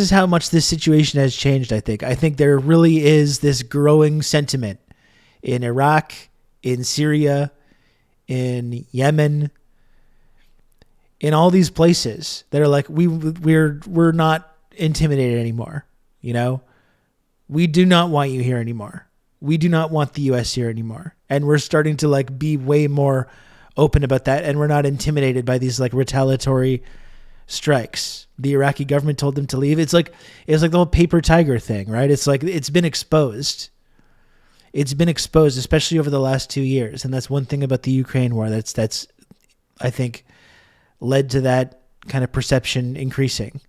how much this situation has changed, I think. I think there really is this growing sentiment in Iraq, in Syria, in Yemen, in all these places that are like, we're not intimidated anymore. You know, we do not want you here anymore. We do not want the U.S. here anymore. And we're starting to like be way more open about that. And we're not intimidated by these like retaliatory strikes. The Iraqi government told them to leave. It's like the whole paper tiger thing, right? It's like it's been exposed. It's been exposed, especially over the last 2 years, and that's one thing about the Ukraine war that's I think led to that kind of perception increasing.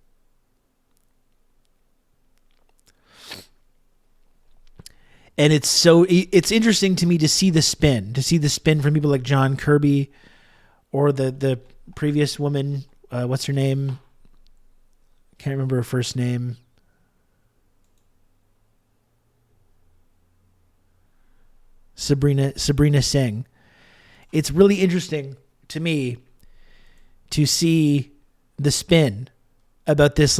And it's interesting to me to see the spin from people like John Kirby or the previous woman, what's her name? Can't remember her first name. Sabrina Singh. It's really interesting to me to see the spin about this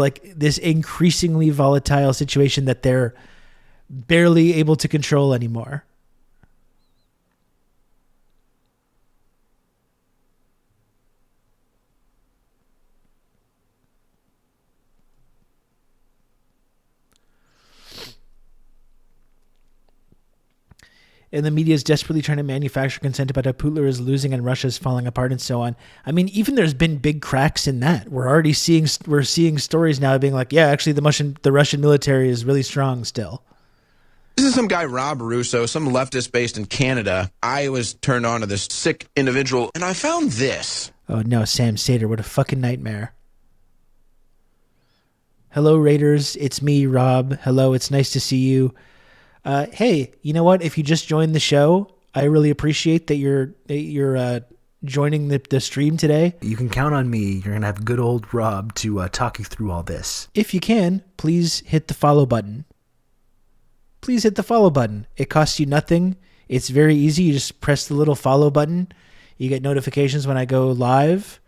increasingly volatile situation that they're barely able to control anymore. And the media is desperately trying to manufacture consent about how Putin is losing and Russia is falling apart and so on. I mean, even there's been big cracks in that. We're seeing stories now being like, yeah, actually the Russian military is really strong still. This is some guy, Rob Russo, some leftist based in Canada. I was turned on to this sick individual, and I found this. Oh no, Sam Sater, what a fucking nightmare. Hello, Raiders. It's me, Rob. Hello, it's nice to see you. Hey, you know what? If you just joined the show, I really appreciate that you're joining the stream today. You can count on me. You're going to have good old Rob to talk you through all this. If you can, please hit the follow button. Please hit the follow button. It costs you nothing. It's very easy. You just press the little follow button. You get notifications when I go live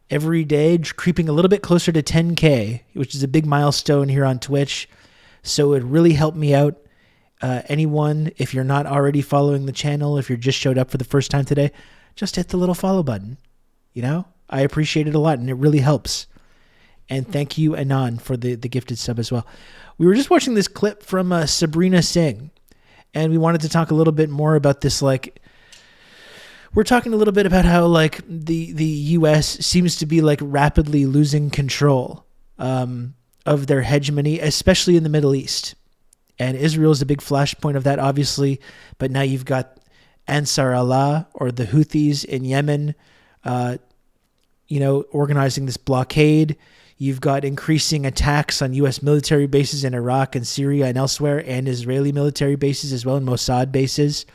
every day, creeping a little bit closer to 10K, which is a big milestone here on Twitch. So it really helped me out. Anyone, if you're not already following the channel, if you're just showed up for the first time today, just hit the little follow button. You know, I appreciate it a lot and it really helps. And thank you, Anon, for the gifted sub as well. We were just watching this clip from Sabrina Singh, and we wanted to talk a little bit more about this. We're talking a little bit about how the U.S. seems to be rapidly losing control of their hegemony, especially in the Middle East. And Israel is a big flashpoint of that, obviously. But now you've got Ansar Allah, or the Houthis in Yemen, organizing this blockade. You've got increasing attacks on U.S. military bases in Iraq and Syria and elsewhere, and Israeli military bases as well, and Mossad bases.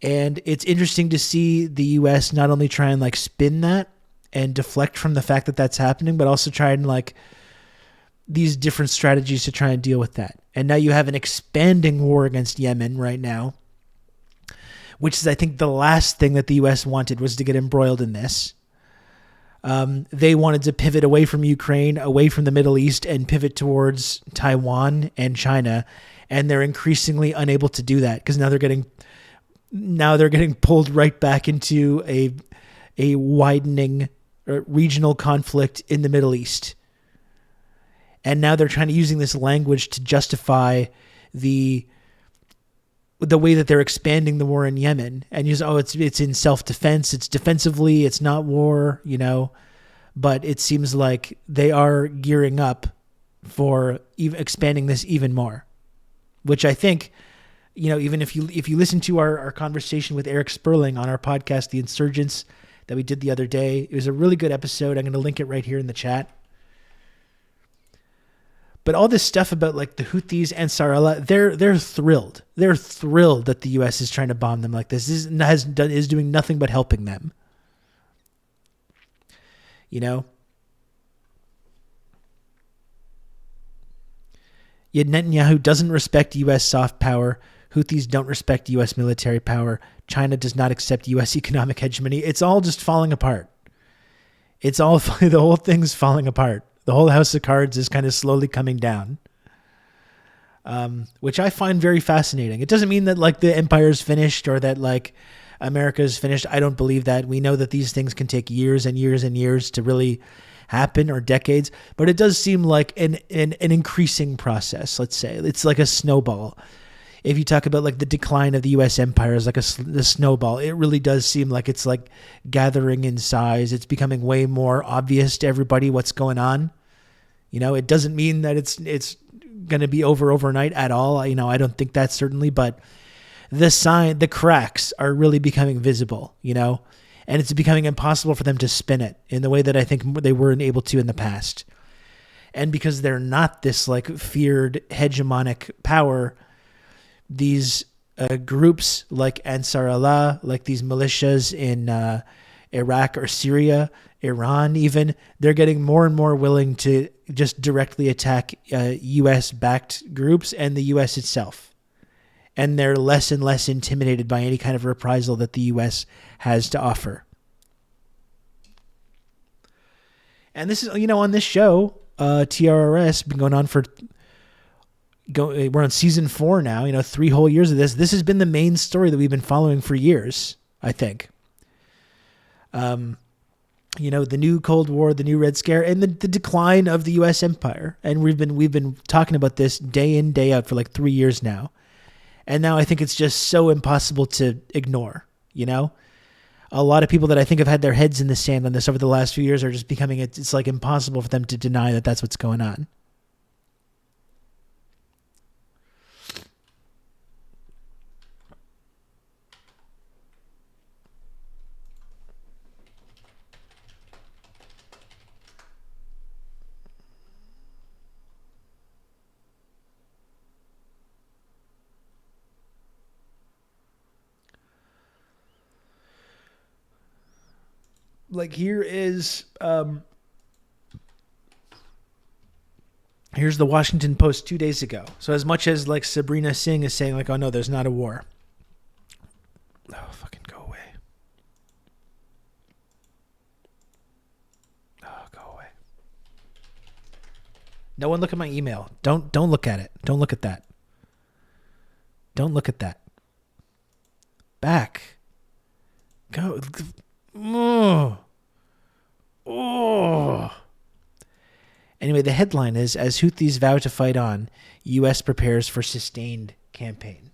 And it's interesting to see the U.S. not only try and spin that and deflect from the fact that that's happening, but also try and these different strategies to try and deal with that. And now you have an expanding war against Yemen right now, which is, I think, the last thing that the U.S. wanted was to get embroiled in this. They wanted to pivot away from Ukraine, away from the Middle East, and pivot towards Taiwan and China, and they're increasingly unable to do that because now they're getting pulled right back into a widening regional conflict in the Middle East. And now they're trying to using this language to justify the way that they're expanding the war in Yemen, and use, it's in self-defense, it's defensively, it's not war, but it seems like they are gearing up for expanding this even more, which I think, even if you listen to our conversation with Eric Sperling on our podcast, The Insurgents, that we did the other day, it was a really good episode. I'm going to link it right here in the chat. But all this stuff about the Houthis and Ansar Allah, they're thrilled. They're thrilled that the U.S. is trying to bomb them like this. This is doing nothing but helping them. Yet Netanyahu doesn't respect U.S. soft power. Houthis don't respect U.S. military power. China does not accept U.S. economic hegemony. It's all just falling apart. The whole thing's falling apart. The whole house of cards is kind of slowly coming down, which I find very fascinating. It doesn't mean that the empire's finished or that America's finished. I don't believe that. We know that these things can take years and years and years to really happen, or decades, but it does seem like an increasing process. Let's say it's like a snowball. if you talk about like the decline of the U.S. empire as like the snowball, it really does seem like it's like gathering in size. It's becoming way more obvious to everybody what's going on. You know, it doesn't mean that it's going to be over overnight at all. You know, I don't think that certainly, but the cracks are really becoming visible, you know, and it's becoming impossible for them to spin it in the way that I think they weren't able to in the past. And because they're not this like feared hegemonic power, these groups like Ansar Allah, like these militias in Iraq or Syria, Iran even, they're getting more and more willing to just directly attack U.S.-backed groups and the U.S. itself. And they're less and less intimidated by any kind of reprisal that the U.S. has to offer. And this is, you know, on this show, TRRS, been going on for... we're on season 4 now, you know, 3 whole years of this. This has been the main story that we've been following for years, I think. You know, the new Cold War, the new Red Scare, and the decline of the U.S. empire. And we've been talking about this day in, day out for like 3 years now. And now I think it's just so impossible to ignore, you know? A lot of people that I think have had their heads in the sand on this over the last few years are just becoming, it's like impossible for them to deny that that's what's going on. Like here's the Washington Post 2 days ago. So as much as like Sabrina Singh is saying like, oh no, there's not a war. Oh, fucking go away. Oh, go away. No one look at my email. Don't look at it. Don't look at that. Don't look at that. Back. Go. Oh. Anyway, the headline is, as Houthis vow to fight on, U.S. prepares for sustained campaign.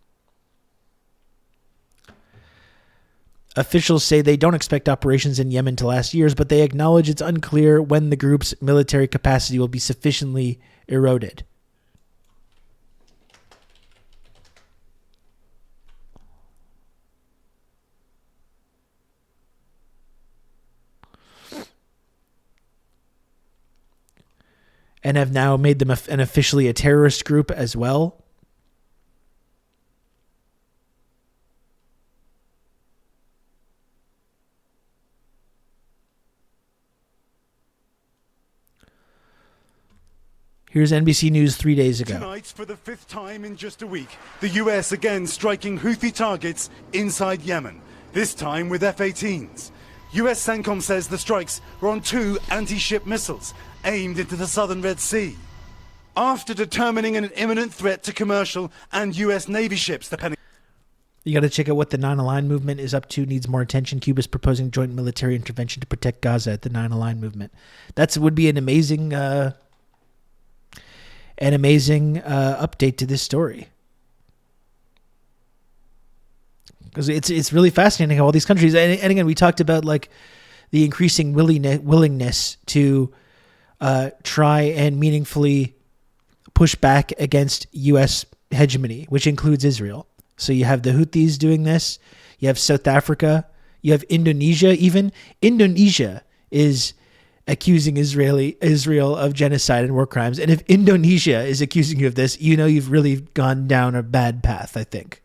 Officials say they don't expect operations in Yemen to last years, but they acknowledge it's unclear when the group's military capacity will be sufficiently eroded. And have now made them an officially a terrorist group as well. Here's NBC News 3 days ago. Tonight, for the 5th time in just a week, the US again striking Houthi targets inside Yemen, this time with F-18s. US CENTCOM says the strikes were on 2 anti-ship missiles aimed into the southern Red Sea. After determining an imminent threat to commercial and US Navy ships, the Pentagon... You got to check out what the Non-Aligned Movement is up to. Needs more attention. Cuba's proposing joint military intervention to protect Gaza at the Non-Aligned Movement. That would be an amazing update to this story. Because it's really fascinating how all these countries, and again, we talked about like the increasing willingness to try and meaningfully push back against U.S. hegemony, which includes Israel. So you have the Houthis doing this. You have South Africa. You have Indonesia even. Indonesia is accusing Israel of genocide and war crimes. And if Indonesia is accusing you of this, you know you've really gone down a bad path, I think.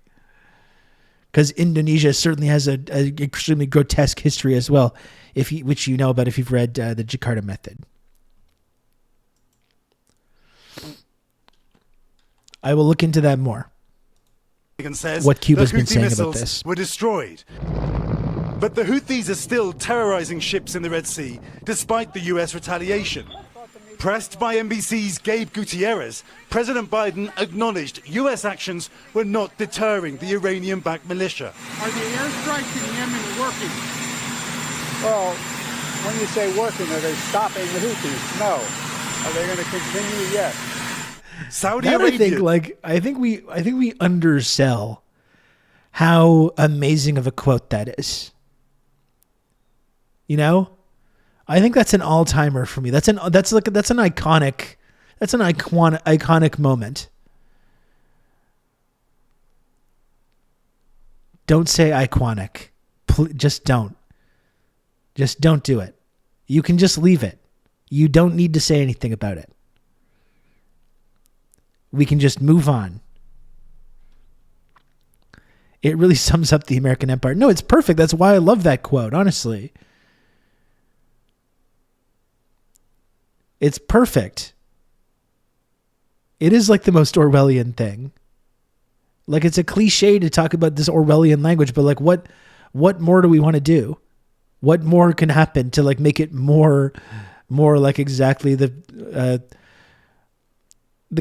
Because Indonesia certainly has an extremely grotesque history as well, which you know about if you've read the Jakarta Method. I will look into that more. Says what Cuba's been Houthi saying missiles about this. Were destroyed. But the Houthis are still terrorizing ships in the Red Sea, despite the US retaliation. Pressed by NBC's Gabe Gutierrez, President Biden acknowledged US actions were not deterring the Iranian-backed militia. Are the airstrikes in Yemen working? Well, when you say working, are they stopping the Houthis? No. Are they going to continue? Yes. Saudi That Arabia. I think we undersell how amazing of a quote that is. You know? I think that's an all-timer for me. That's an iconic moment. Don't say iconic. Just don't. Just don't do it. You can just leave it. You don't need to say anything about it. We can just move on. It really sums up the American Empire. No, it's perfect. That's why I love that quote, honestly. It's perfect. It is like the most Orwellian thing. Like, it's a cliche to talk about this Orwellian language, but like what more do we want to do? What more can happen to like make it more like exactly the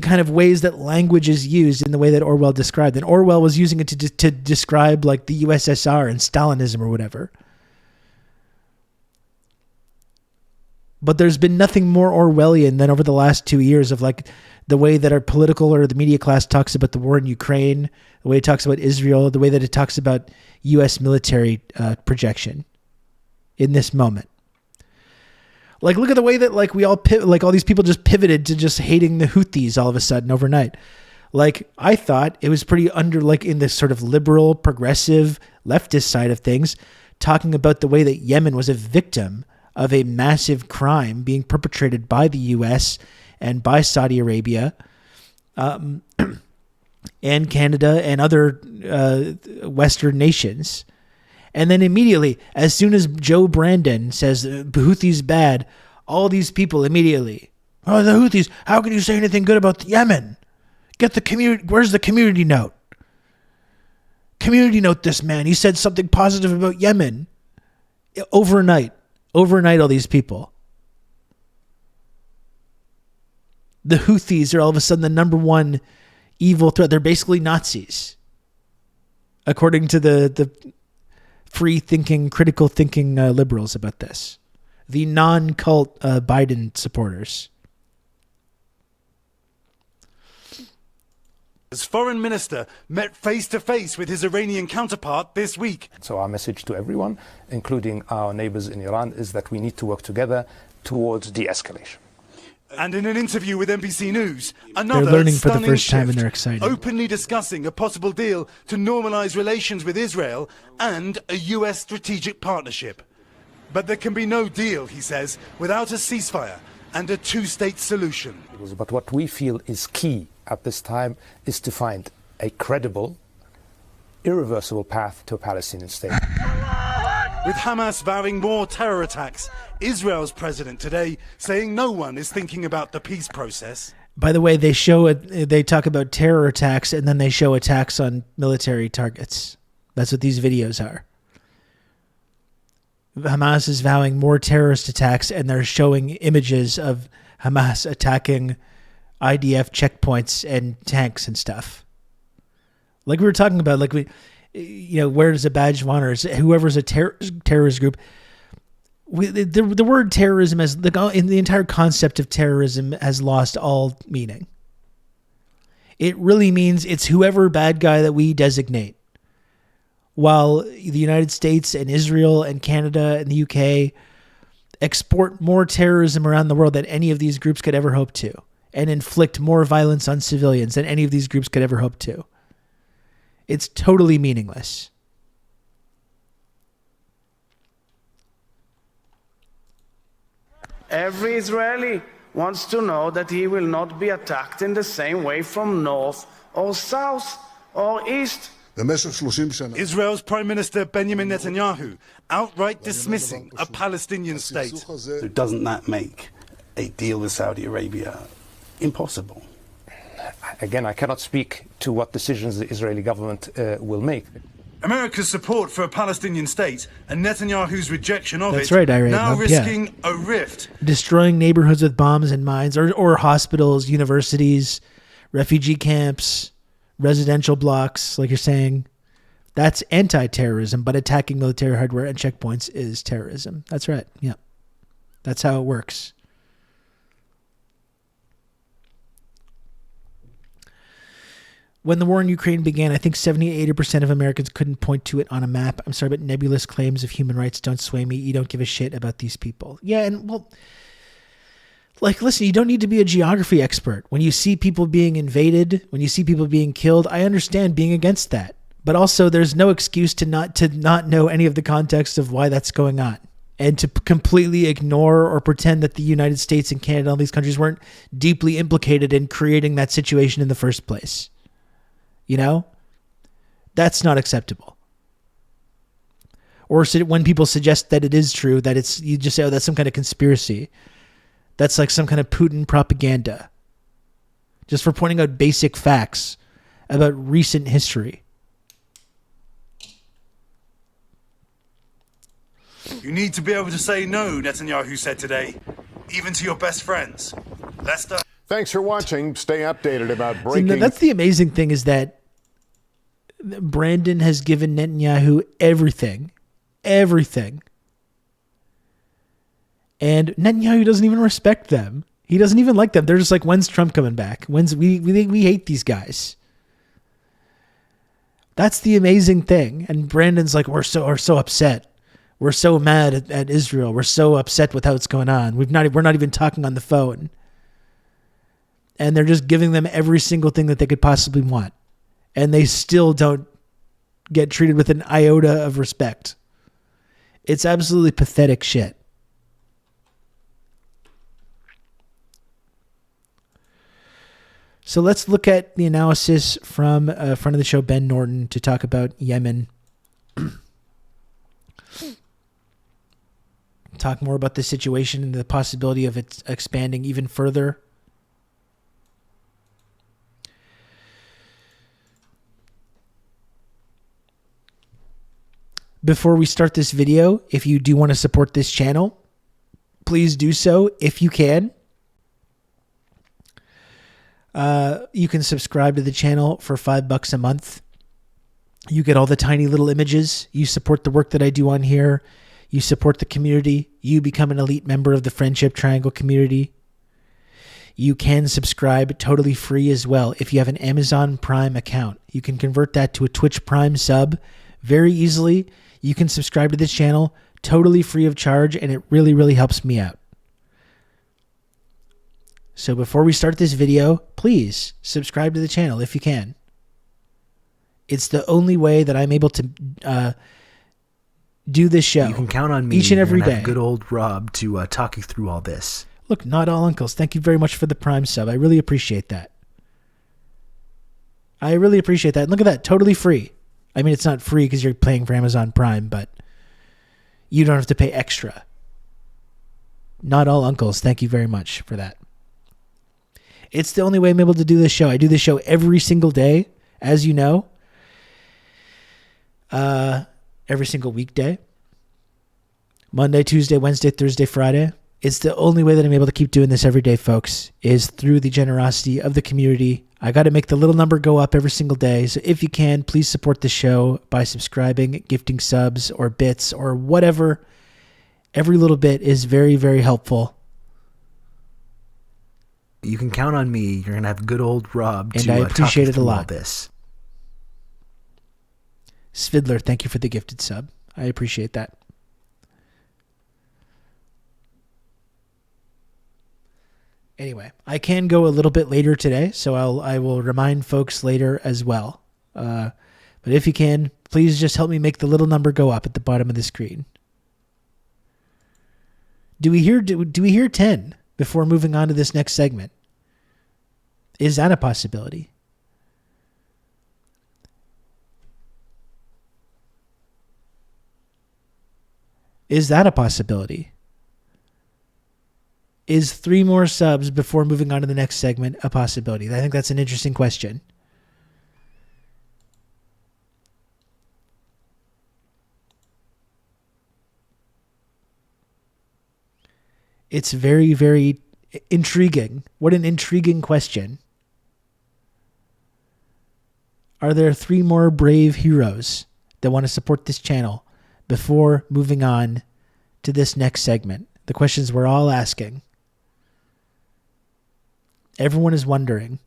kind of ways that language is used in the way that Orwell described. And Orwell was using it to describe like the USSR and Stalinism or whatever. But there's been nothing more Orwellian than over the last 2 years of like the way that our political or the media class talks about the war in Ukraine, the way it talks about Israel, the way that it talks about U.S. military projection in this moment. Like, look at the way that like we all like all these people just pivoted to just hating the Houthis all of a sudden overnight. Like, I thought it was pretty like in this sort of liberal, progressive, leftist side of things, talking about the way that Yemen was a victim of a massive crime being perpetrated by the U.S. and by Saudi Arabia, and Canada and other Western nations. And then immediately, as soon as Joe Brandon says Houthis bad, all these people immediately, oh, the Houthis, how can you say anything good about Yemen? Get the community, where's the community note? Community note this man. He said something positive about Yemen. Overnight, all these people. The Houthis are all of a sudden the number one evil threat. They're basically Nazis, according to the free-thinking, critical thinking liberals about this. The non-cult Biden supporters. As foreign minister met face-to-face with his Iranian counterpart this week. So our message to everyone, including our neighbors in Iran, is that we need to work together towards de-escalation. And in an interview with NBC News, They're another learning for the stunning first time and shift, they're excited. openly discussing a possible deal to normalize relations with Israel and a U.S. strategic partnership. But there can be no deal, he says, without a ceasefire and a two-state solution. But what we feel is key at this time is to find a credible, irreversible path to a Palestinian state. With Hamas vowing more terror attacks, Israel's president today saying no one is thinking about the peace process. By the way, they talk about terror attacks and then they show attacks on military targets. That's what these videos are. Hamas is vowing more terrorist attacks and they're showing images of Hamas attacking IDF checkpoints and tanks and stuff. Like we were talking about, like where does a badge of honor? Whoever's a terrorist group. The word terrorism in the entire concept of terrorism has lost all meaning. It really means it's whoever bad guy that we designate. While the United States and Israel and Canada and the UK export more terrorism around the world than any of these groups could ever hope to, and inflict more violence on civilians than any of these groups could ever hope to. It's totally meaningless. Every Israeli wants to know that he will not be attacked in the same way from north or south or east. Israel's Prime Minister Benjamin Netanyahu outright dismissing a Palestinian state. So doesn't that make a deal with Saudi Arabia impossible? Again, I cannot speak to what decisions the Israeli government will make. America's support for a Palestinian state and Netanyahu's rejection of That's it right, Irene. now Yeah. risking a rift. Destroying neighborhoods with bombs and mines, or hospitals, universities, refugee camps, residential blocks, like you're saying. That's anti-terrorism, but attacking military hardware and checkpoints is terrorism. That's right. Yeah. That's how it works. When the war in Ukraine began, I think 70 to 80% of Americans couldn't point to it on a map. I'm sorry, but nebulous claims of human rights don't sway me. You don't give a shit about these people. Yeah, and well, like, listen, you don't need to be a geography expert. When you see people being invaded, when you see people being killed, I understand being against that. But also, there's no excuse to not know any of the context of why that's going on, and to completely ignore or pretend that the United States and Canada and all these countries weren't deeply implicated in creating that situation in the first place. You know, that's not acceptable. Or when people suggest that it is true, that you just say, oh, that's some kind of conspiracy. That's like some kind of Putin propaganda. Just for pointing out basic facts about recent history. You need to be able to say no, Netanyahu said today, even to your best friends. Lester. Thanks for watching. Stay updated about breaking. So that's the amazing thing, is that Brandon has given Netanyahu everything. And Netanyahu doesn't even respect them. He doesn't even like them. They're just like, when's Trump coming back? We hate these guys. That's the amazing thing. And Brandon's like, we're so upset. We're so mad at Israel. We're so upset with how it's going on. We're not even talking on the phone. And they're just giving them every single thing that they could possibly want. And they still don't get treated with an iota of respect. It's absolutely pathetic shit. So let's look at the analysis from friend of the show, Ben Norton, to talk about Yemen. Talk more about the situation and the possibility of it expanding even further. Before we start this video, if you do want to support this channel, please do so if you can. You can subscribe to the channel for $5 a month. You get all the tiny little images. You support the work that I do on here. You support the community. You become an elite member of the Friendship Triangle community. You can subscribe totally free as well. If you have an Amazon Prime account, you can convert that to a Twitch Prime sub very easily. You can subscribe to this channel totally free of charge, and it really, really helps me out. So before we start this video, please subscribe to the channel if you can. It's the only way that I'm able to do this show. You can count on me each and every day. Good old Rob to talk you through all this. Look, not all uncles. Thank you very much for the Prime sub. I really appreciate that. I really appreciate that. And look at that, totally free. I mean, it's not free because you're paying for Amazon Prime, but you don't have to pay extra. Not all uncles. Thank you very much for that. It's the only way I'm able to do this show. I do this show every single day, as you know. Every single weekday. Monday, Tuesday, Wednesday, Thursday, Friday. It's the only way that I'm able to keep doing this every day, folks, is through the generosity of the community. I got to make the little number go up every single day. So if you can, please support the show by subscribing, gifting subs or bits or whatever. Every little bit is very, very helpful. You can count on me. You're going to have good old Rob and to I appreciate it a lot. This. Svidler, thank you for the gifted sub. I appreciate that. Anyway, I can go a little bit later today, so I will remind folks later as well. But if you can, please just help me make the little number go up at the bottom of the screen. Do we hear 10 before moving on to this next segment? Is that a possibility? Is that a possibility? Is 3 more subs before moving on to the next segment a possibility? I think that's an interesting question. It's very, very intriguing. What an intriguing question. Are there 3 more brave heroes that want to support this channel before moving on to this next segment? The questions we're all asking. Everyone is wondering.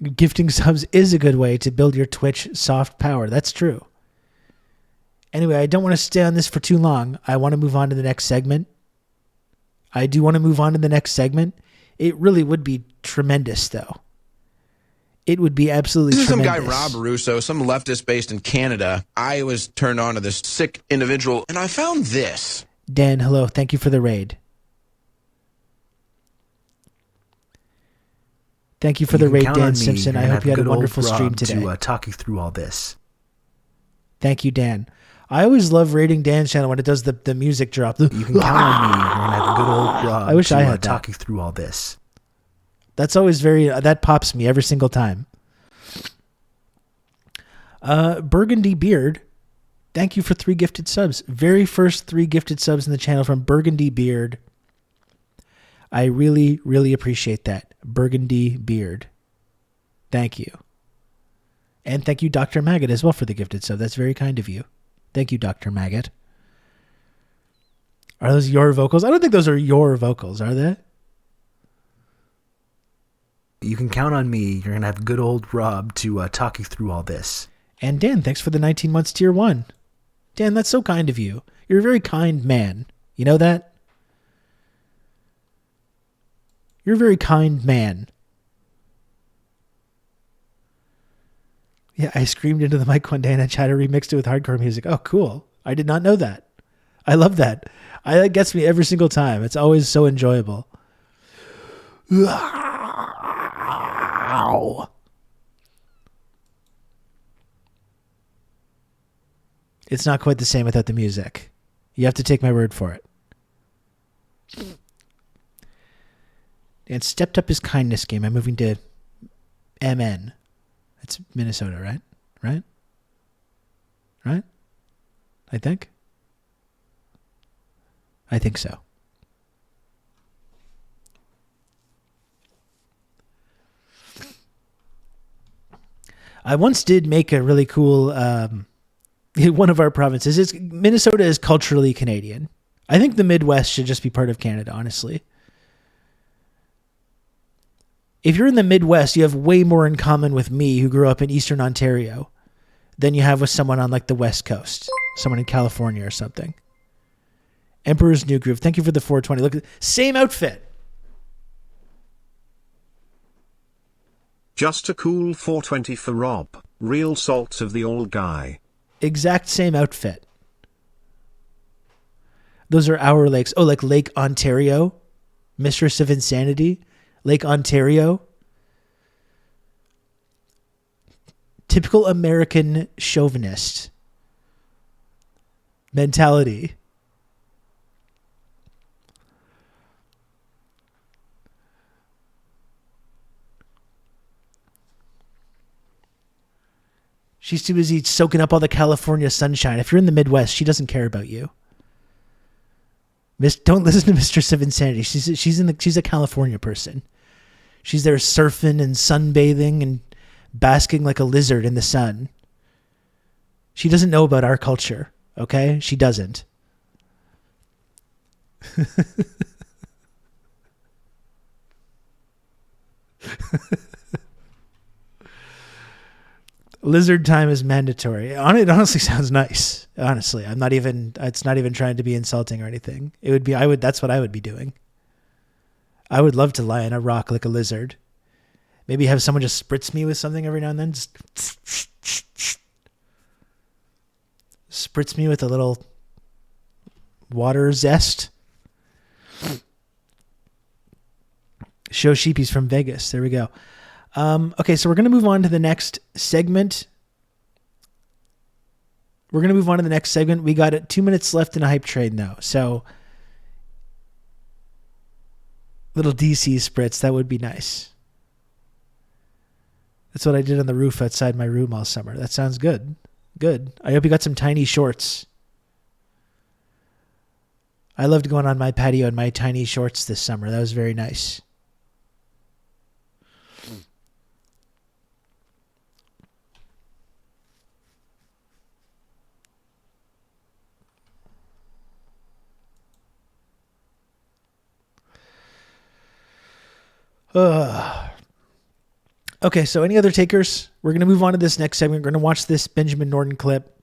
gifting subs is a good way to build your Twitch soft power. That's true. Anyway, I don't want to stay on this for too long. I want to move on to the next segment. I do want to move on to the next segment. It really would be tremendous, though. It would be absolutely This is tremendous. some guy, Rob Russo, some leftist based in Canada. I was turned on to this sick individual, and I found this. Dan, hello. Thank you for the raid. Thank you for the raid, Dan Simpson. I hope you had a wonderful stream today. To talk you through all this. Thank you, Dan. I always love raiding Dan's channel when it does the music drop. You can count on me. You're gonna have a good old Rob. I wish I had talk that. you through all this. That's always that pops me every single time. Burgundy Beard, thank you for 3 gifted subs. Very first 3 gifted subs in the channel from Burgundy Beard. I really, really appreciate that. Burgundy Beard. Thank you. And thank you, Dr. Maggot, as well for the gifted sub. That's very kind of you. Thank you, Dr. Maggot. Are those your vocals? I don't think those are your vocals, are they? You can count on me. You're going to have good old Rob to talk you through all this. And Dan, thanks for the 19 months tier 1. Dan, that's so kind of you. You're a very kind man. You know that? You're a very kind man. Yeah, I screamed into the mic one day and I tried to remix it with hardcore music. Oh, cool. I did not know that. I love that. That gets me every single time. It's always so enjoyable. Ow. It's not quite the same without the music. You have to take my word for it. And stepped up his kindness game. I'm moving to MN. That's Minnesota, right? Right? Right? I think so. I once did make a really cool, one of our provinces. Minnesota is culturally Canadian. I think the Midwest should just be part of Canada, honestly. If you're in the Midwest, you have way more in common with me, who grew up in Eastern Ontario, than you have with someone on like the West Coast, someone in California or something. Emperor's New Groove. Thank you for the 420. Look, same outfit. Just a cool 420 for Rob. Real salt of the old guy. Exact same outfit. Those are our lakes. Oh, like Lake Ontario, Mistress of Insanity, Lake Ontario. Typical American chauvinist mentality. She's too busy soaking up all the California sunshine. If you're in the Midwest, she doesn't care about you. Don't listen to Mistress of Insanity. She's a California person. She's there surfing and sunbathing and basking like a lizard in the sun. She doesn't know about our culture, okay? She doesn't. Lizard time is mandatory. It honestly sounds nice. Honestly, it's not even trying to be insulting or anything. That's what I would be doing. I would love to lie in a rock like a lizard. Maybe have someone just spritz me with something every now and then. Just spritz me with a little water zest. Show sheepies from Vegas. There we go. Okay, so we're going to move on to the next segment. We got 2 minutes left in a hype train, though. So, little DC spritz, that would be nice. That's what I did on the roof outside my room all summer. That sounds good. Good. I hope you got some tiny shorts. I loved going on my patio in my tiny shorts this summer. That was very nice. Okay, so any other takers? We're going to move on to this next segment. We're going to watch this Benjamin Norton clip.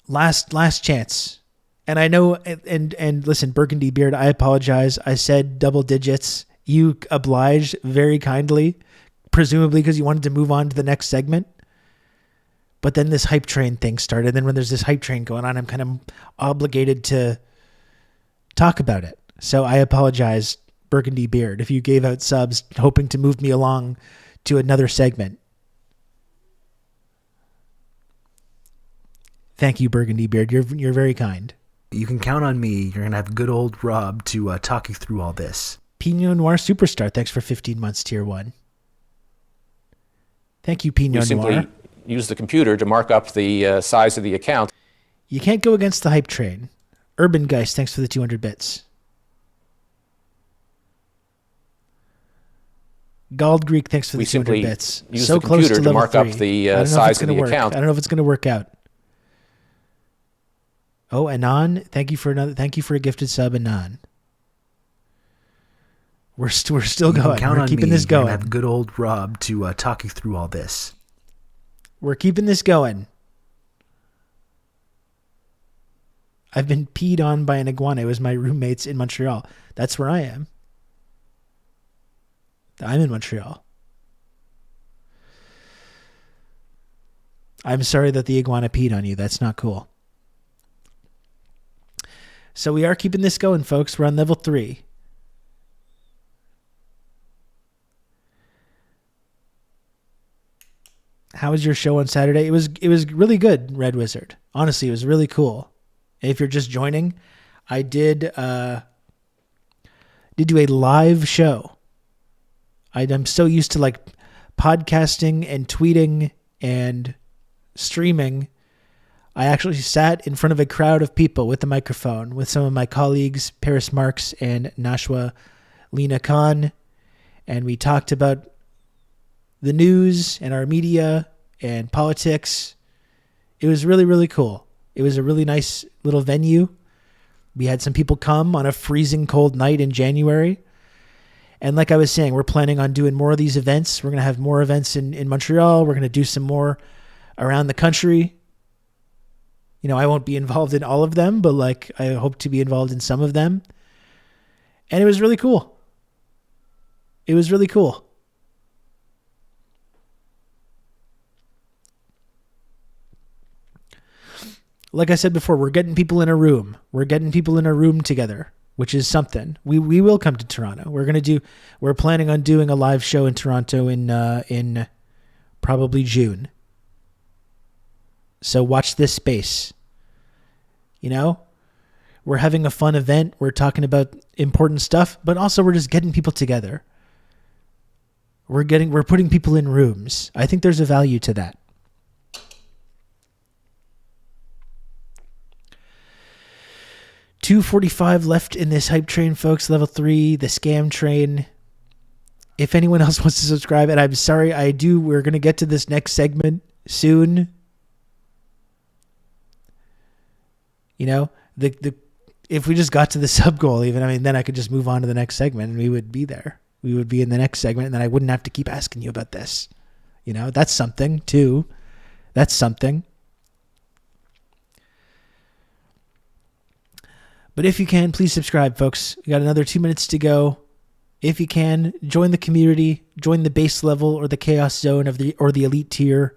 Last chance. And I know, and listen, Burgundy Beard, I apologize. I said double digits. You obliged very kindly, presumably because you wanted to move on to the next segment. But then this hype train thing started. Then when there's this hype train going on, I'm kind of obligated to talk about it. So I apologize, Burgundy Beard, if you gave out subs hoping to move me along to another segment. Thank you, Burgundy Beard. You're very kind. You can count on me. You're going to have good old Rob to talk you through all this. Pinot Noir Superstar, thanks for 15 months, Tier 1. Thank you, Pinot Noir. We simply use the computer to mark up the size of the account. You can't go against the hype train. Urban Geist, thanks for the 200 bits. Gald Greek, thanks for the 200 bits. Use so the computer close to mark 3. Up the size of the account. I don't know if it's going to work out. Oh, Anon, thank you for a gifted sub, Anon. We're still going. Count We're on keeping me. this going. You're gonna have good old Rob to talk you through all this. We're keeping this going. I've been peed on by an iguana. It was my roommates in Montreal. That's where I am. I'm in Montreal. I'm sorry that the iguana peed on you. That's not cool. So we are keeping this going, folks. We're on level 3. How was your show on Saturday? It was really good, Red Wizard. Honestly, it was really cool. And if you're just joining, I did do a live show. I'm so used to like podcasting and tweeting and streaming. I actually sat in front of a crowd of people with a microphone with some of my colleagues, Paris Marks and Nashwa Lena Khan, and we talked about the news and our media and politics. It was really, really cool. It was a really nice little venue. We had some people come on a freezing cold night in January. And like I was saying, we're planning on doing more of these events. We're going to have more events in Montreal. We're going to do some more around the country. You know, I won't be involved in all of them, but like I hope to be involved in some of them. And it was really cool. It was really cool. Like I said before, we're getting people in a room. We're getting people in a room together, which is something. We will come to Toronto. We're planning on doing a live show in Toronto in probably June. So watch this space. You know, we're having a fun event. We're talking about important stuff, but also we're just getting people together. We're putting people in rooms. I think there's a value to that. $245 left in this hype train, folks. Level 3, the scam train. If anyone else wants to subscribe, and I'm sorry, we're going to get to this next segment soon. You know, if we just got to the sub goal, even, I mean, then I could just move on to the next segment and we would be there. We would be in the next segment, and then I wouldn't have to keep asking you about this. You know, that's something too. That's something. But if you can, please subscribe, folks. We got another 2 minutes to go. If you can, join the community, join the base level or the chaos zone or the elite tier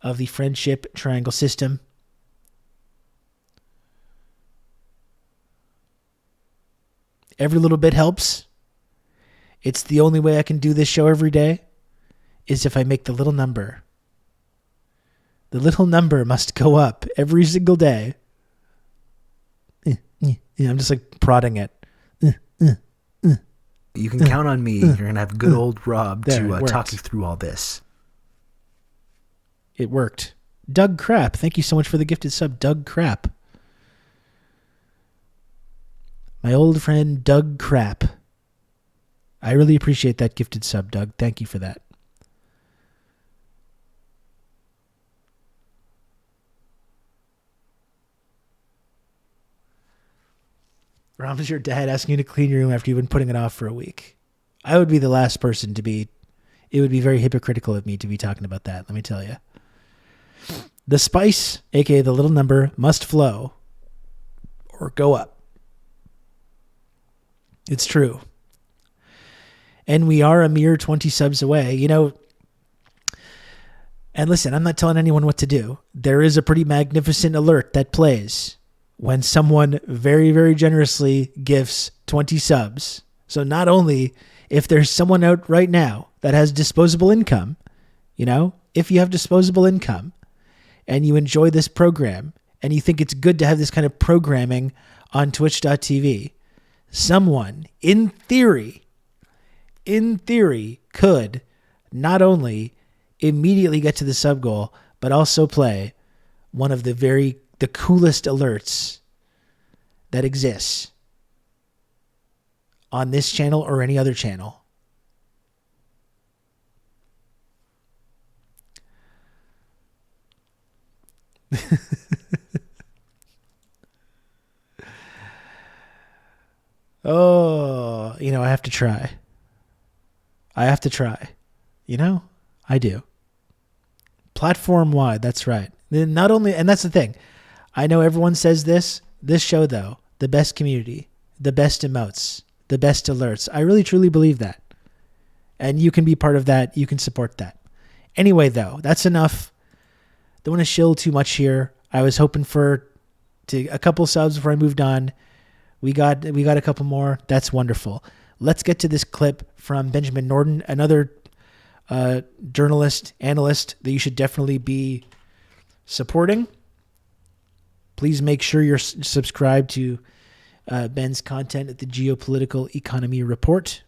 of the friendship triangle system. Every little bit helps. It's the only way I can do this show every day is if I make the little number. The little number must go up every single day. I'm just like prodding it. You can count on me. You're going to have good old Rob to talk you through all this. It worked. Doug Crap. Thank you so much for the gifted sub, Doug Crap. My old friend, Doug Crap. I really appreciate that gifted sub, Doug. Thank you for that. Rom, is your dad asking you to clean your room after you've been putting it off for a week? I would be the last person to be it would be very hypocritical of me to be talking about that, let me tell you. The spice, aka the little number, must flow or go up. It's true. And we are a mere 20 subs away. You know, and listen, I'm not telling anyone what to do. There is a pretty magnificent alert that plays when someone very, very generously gifts 20 subs. So not only if there's someone out right now that has disposable income, you know, if you have disposable income and you enjoy this program and you think it's good to have this kind of programming on twitch.tv, someone in theory could not only immediately get to the sub goal, but also play one of the coolest alerts that exists on this channel or any other channel. Oh, you know, I have to try. You know, I do. Platform wide, that's right. Not only, and that's the thing. I know everyone says this show though, the best community, the best emotes, the best alerts. I really truly believe that. And you can be part of that. You can support that. Anyway, though, that's enough. Don't want to shill too much here. I was hoping for a couple subs before I moved on. We got a couple more. That's wonderful. Let's get to this clip from Benjamin Norton, another journalist, analyst that you should definitely be supporting. Please make sure you're subscribed to Ben's content at the Geopolitical Economy Report.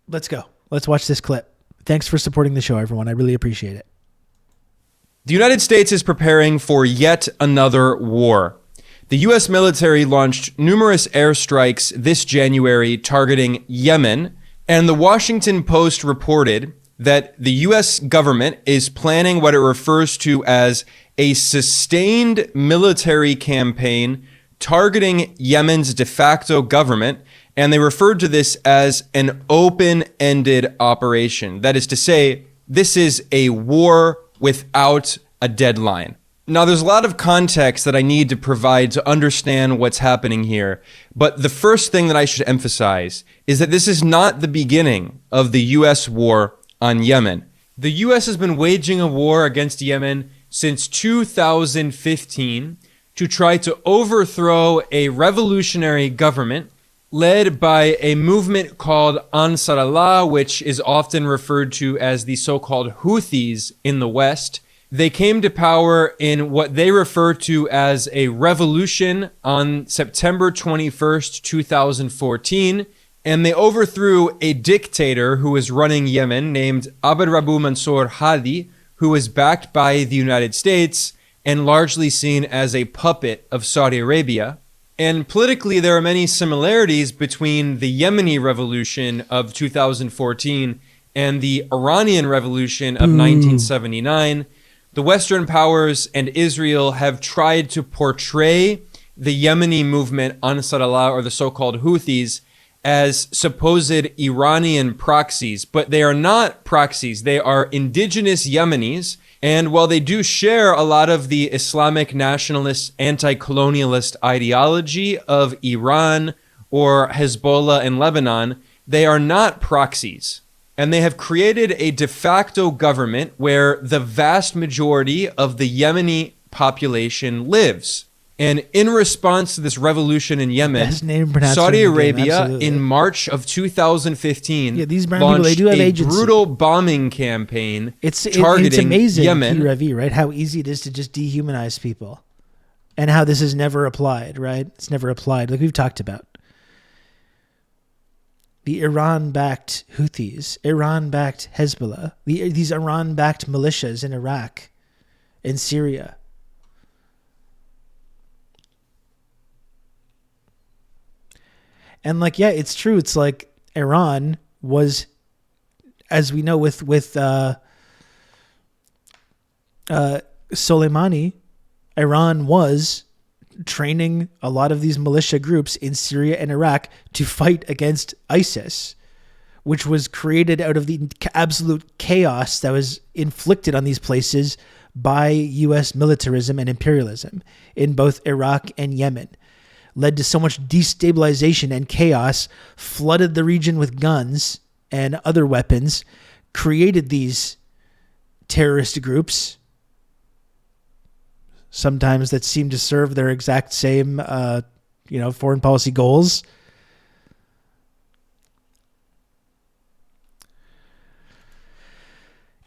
Let's go. Let's watch this clip. Thanks for supporting the show, everyone. I really appreciate it. The United States is preparing for yet another war. The U.S. military launched numerous airstrikes this January targeting Yemen, and the Washington Post reported that the U.S. government is planning what it refers to as a sustained military campaign targeting Yemen's de facto government, and they referred to this as an open-ended operation. That is to say, this is a war without a deadline. Now, there's a lot of context that I need to provide to understand what's happening here, but the first thing that I should emphasize is that this is not the beginning of the U.S. war on Yemen. The U.S. has been waging a war against Yemen since 2015 to try to overthrow a revolutionary government led by a movement called Ansar Allah, which is often referred to as the so-called Houthis in the West. They came to power in what they refer to as a revolution on September 21st, 2014, and they overthrew a dictator who was running Yemen named Abd Rabbu Mansour Hadi, who was backed by the United States and largely seen as a puppet of Saudi Arabia. And politically, there are many similarities between the Yemeni revolution of 2014 and the Iranian revolution of 1979. The Western powers and Israel have tried to portray the Yemeni movement, Ansar Allah, or the so-called Houthis, as supposed Iranian proxies, but they are not proxies. They are indigenous Yemenis. And while they do share a lot of the Islamic nationalist, anti-colonialist ideology of Iran or Hezbollah in Lebanon, they are not proxies. And they have created a de facto government where the vast majority of the Yemeni population lives. And in response to this revolution in Yemen, Saudi Arabia in March of 2015 these brown launched people, they do have a agency. Brutal bombing campaign It's targeting amazing, Yemen. Ravi, right? How easy it is to just dehumanize people, and how this is never applied, right? It's never applied, like we've talked about. The Iran-backed Houthis, Iran-backed Hezbollah, these Iran-backed militias in Iraq, in Syria. And like, yeah, it's true. It's like Iran was, as we know, with Soleimani, Iran was training a lot of these militia groups in Syria and Iraq to fight against ISIS, which was created out of the absolute chaos that was inflicted on these places by U.S. militarism and imperialism in both Iraq and Yemen. Led to so much destabilization and chaos, flooded the region with guns and other weapons, created these terrorist groups, sometimes that seem to serve their exact same, foreign policy goals.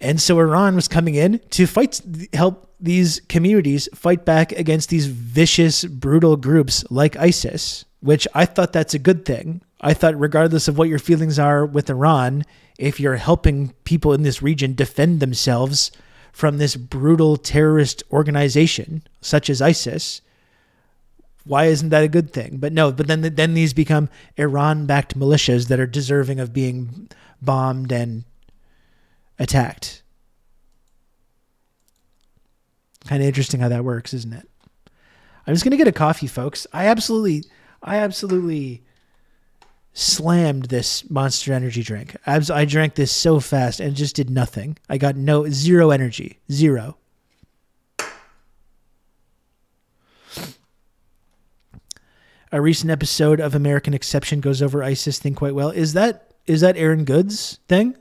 And so Iran was coming in to help these communities fight back against these vicious, brutal groups like ISIS, which I thought that's a good thing. I thought regardless of what your feelings are with Iran, if you're helping people in this region defend themselves from this brutal terrorist organization such as ISIS, why isn't that a good thing? But no, but then these become Iran-backed militias that are deserving of being bombed and attacked. Kind of interesting how that works, isn't it? I'm just going to get a coffee, folks. I absolutely slammed this Monster Energy drink. I drank this so fast and just did nothing. I got zero energy. Zero. A recent episode of American Exception goes over ISIS thing quite well. Is that Aaron Good's thing?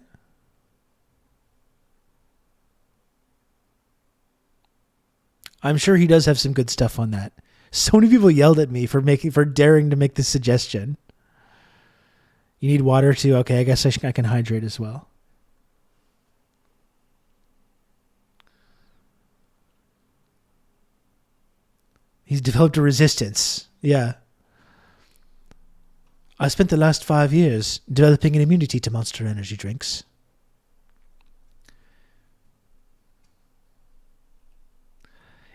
I'm sure he does have some good stuff on that. So many people yelled at me for daring to make this suggestion. You need water too? Okay, I guess I can hydrate as well. He's developed a resistance. Yeah. I spent the last 5 years developing an immunity to Monster Energy drinks.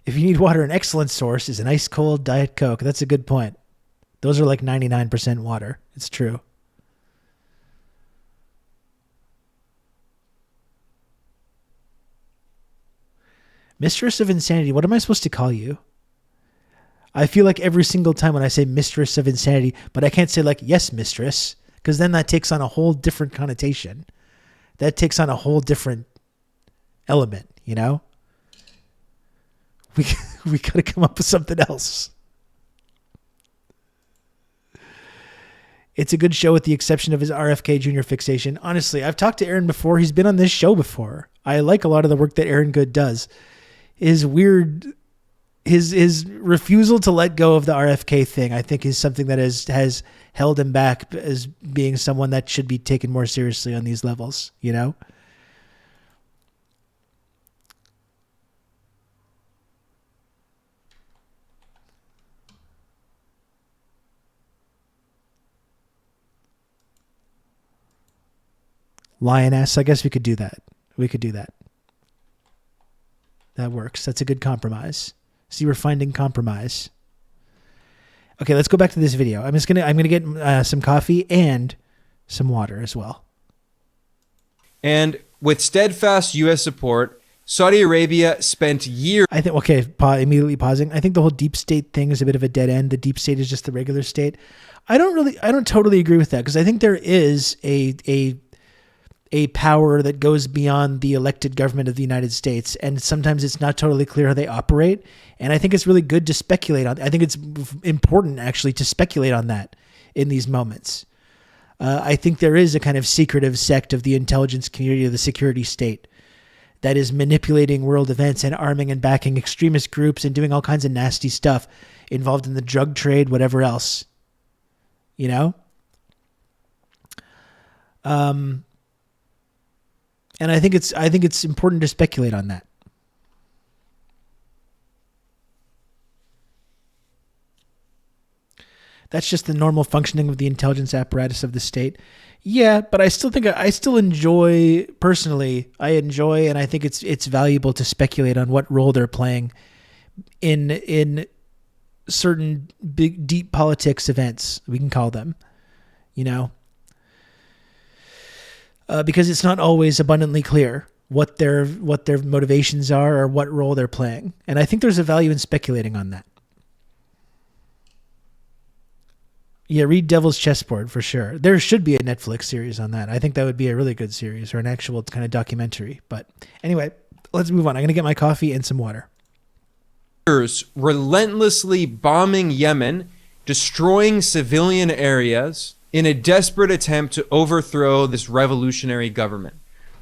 If you need water, an excellent source is an ice cold Diet Coke. That's a good point. Those are like 99% water. It's true. Mistress of Insanity. What am I supposed to call you? I feel like every single time when I say Mistress of Insanity, but I can't say like, yes, mistress, because then that takes on a whole different connotation. That takes on a whole different element, you know? We got to come up with something else. It's a good show with the exception of his RFK Jr. fixation. Honestly, I've talked to Aaron before. He's been on this show before. I like a lot of the work that Aaron Good does. His refusal to let go of the RFK thing, I think, is something that has held him back as being someone that should be taken more seriously on these levels, you know? Lioness, I guess we could do that. That works. That's a good compromise. See, we're finding compromise. Okay, let's go back to this video. I'm gonna get some coffee and some water as well. And with steadfast U.S. support, Saudi Arabia spent years... I think, okay, immediately pausing. I think the whole deep state thing is a bit of a dead end. The deep state is just the regular state. I don't totally agree with that, because I think there is a power that goes beyond the elected government of the United States. And sometimes it's not totally clear how they operate. And I think it's really good to speculate on. I think it's important actually to speculate on that in these moments. I think there is a kind of secretive sect of the intelligence community of the security state that is manipulating world events and arming and backing extremist groups and doing all kinds of nasty stuff involved in the drug trade, whatever else, you know? And I think it's important to speculate on that. That's just the normal functioning of the intelligence apparatus of the state. Yeah, but I still enjoy, personally, and I think it's valuable to speculate on what role they're playing in certain big, deep politics events, we can call them, you know? Because it's not always abundantly clear what their motivations are or what role they're playing. And I think there's a value in speculating on that. Yeah, read Devil's Chessboard for sure. There should be a Netflix series on that. I think that would be a really good series or an actual kind of documentary. But anyway, let's move on. I'm going to get my coffee and some water. Relentlessly bombing Yemen, destroying civilian areas in a desperate attempt to overthrow this revolutionary government.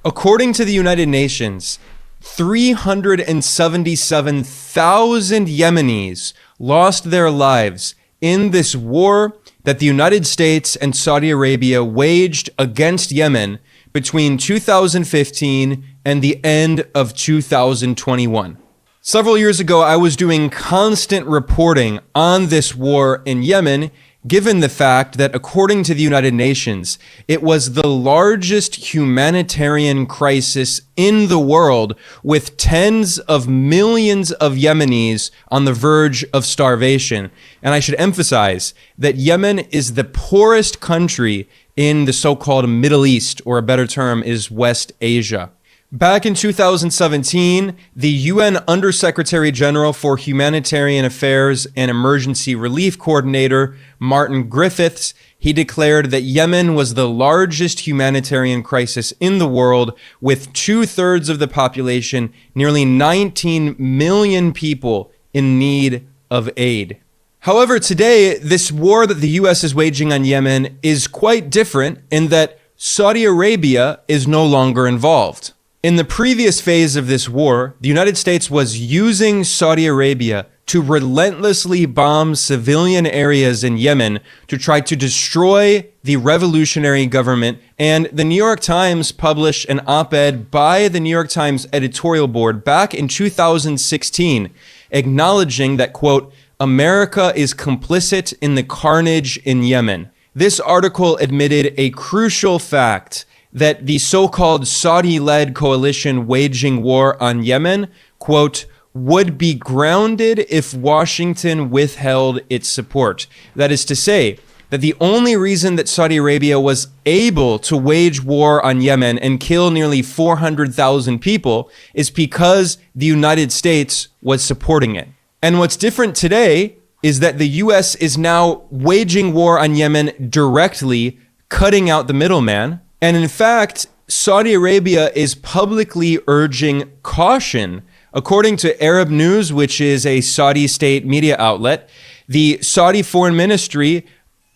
According to the United Nations, 377,000 Yemenis lost their lives in this war that the United States and Saudi Arabia waged against Yemen between 2015 and the end of 2021. Several years ago, I was doing constant reporting on this war in Yemen, given the fact that, according to the United Nations, it was the largest humanitarian crisis in the world, with tens of millions of Yemenis on the verge of starvation. And I should emphasize that Yemen is the poorest country in the so-called Middle East, or a better term is West Asia. Back in 2017, the UN Undersecretary General for Humanitarian Affairs and Emergency Relief Coordinator, Martin Griffiths, he declared that Yemen was the largest humanitarian crisis in the world, with 2/3 of the population, nearly 19 million people, in need of aid. However, today, this war that the US is waging on Yemen is quite different in that Saudi Arabia is no longer involved. In the previous phase of this war, the United States was using Saudi Arabia to relentlessly bomb civilian areas in Yemen to try to destroy the revolutionary government. And the New York Times published an op-ed by the New York Times editorial board back in 2016, acknowledging that, quote, America is complicit in the carnage in Yemen. This article admitted a crucial fact, that the so-called Saudi-led coalition waging war on Yemen, quote, would be grounded if Washington withheld its support. That is to say, that the only reason that Saudi Arabia was able to wage war on Yemen and kill nearly 400,000 people is because the United States was supporting it. And what's different today is that the US is now waging war on Yemen directly, cutting out the middleman. And in fact, Saudi Arabia is publicly urging caution. According to Arab News, which is a Saudi state media outlet, the Saudi Foreign Ministry,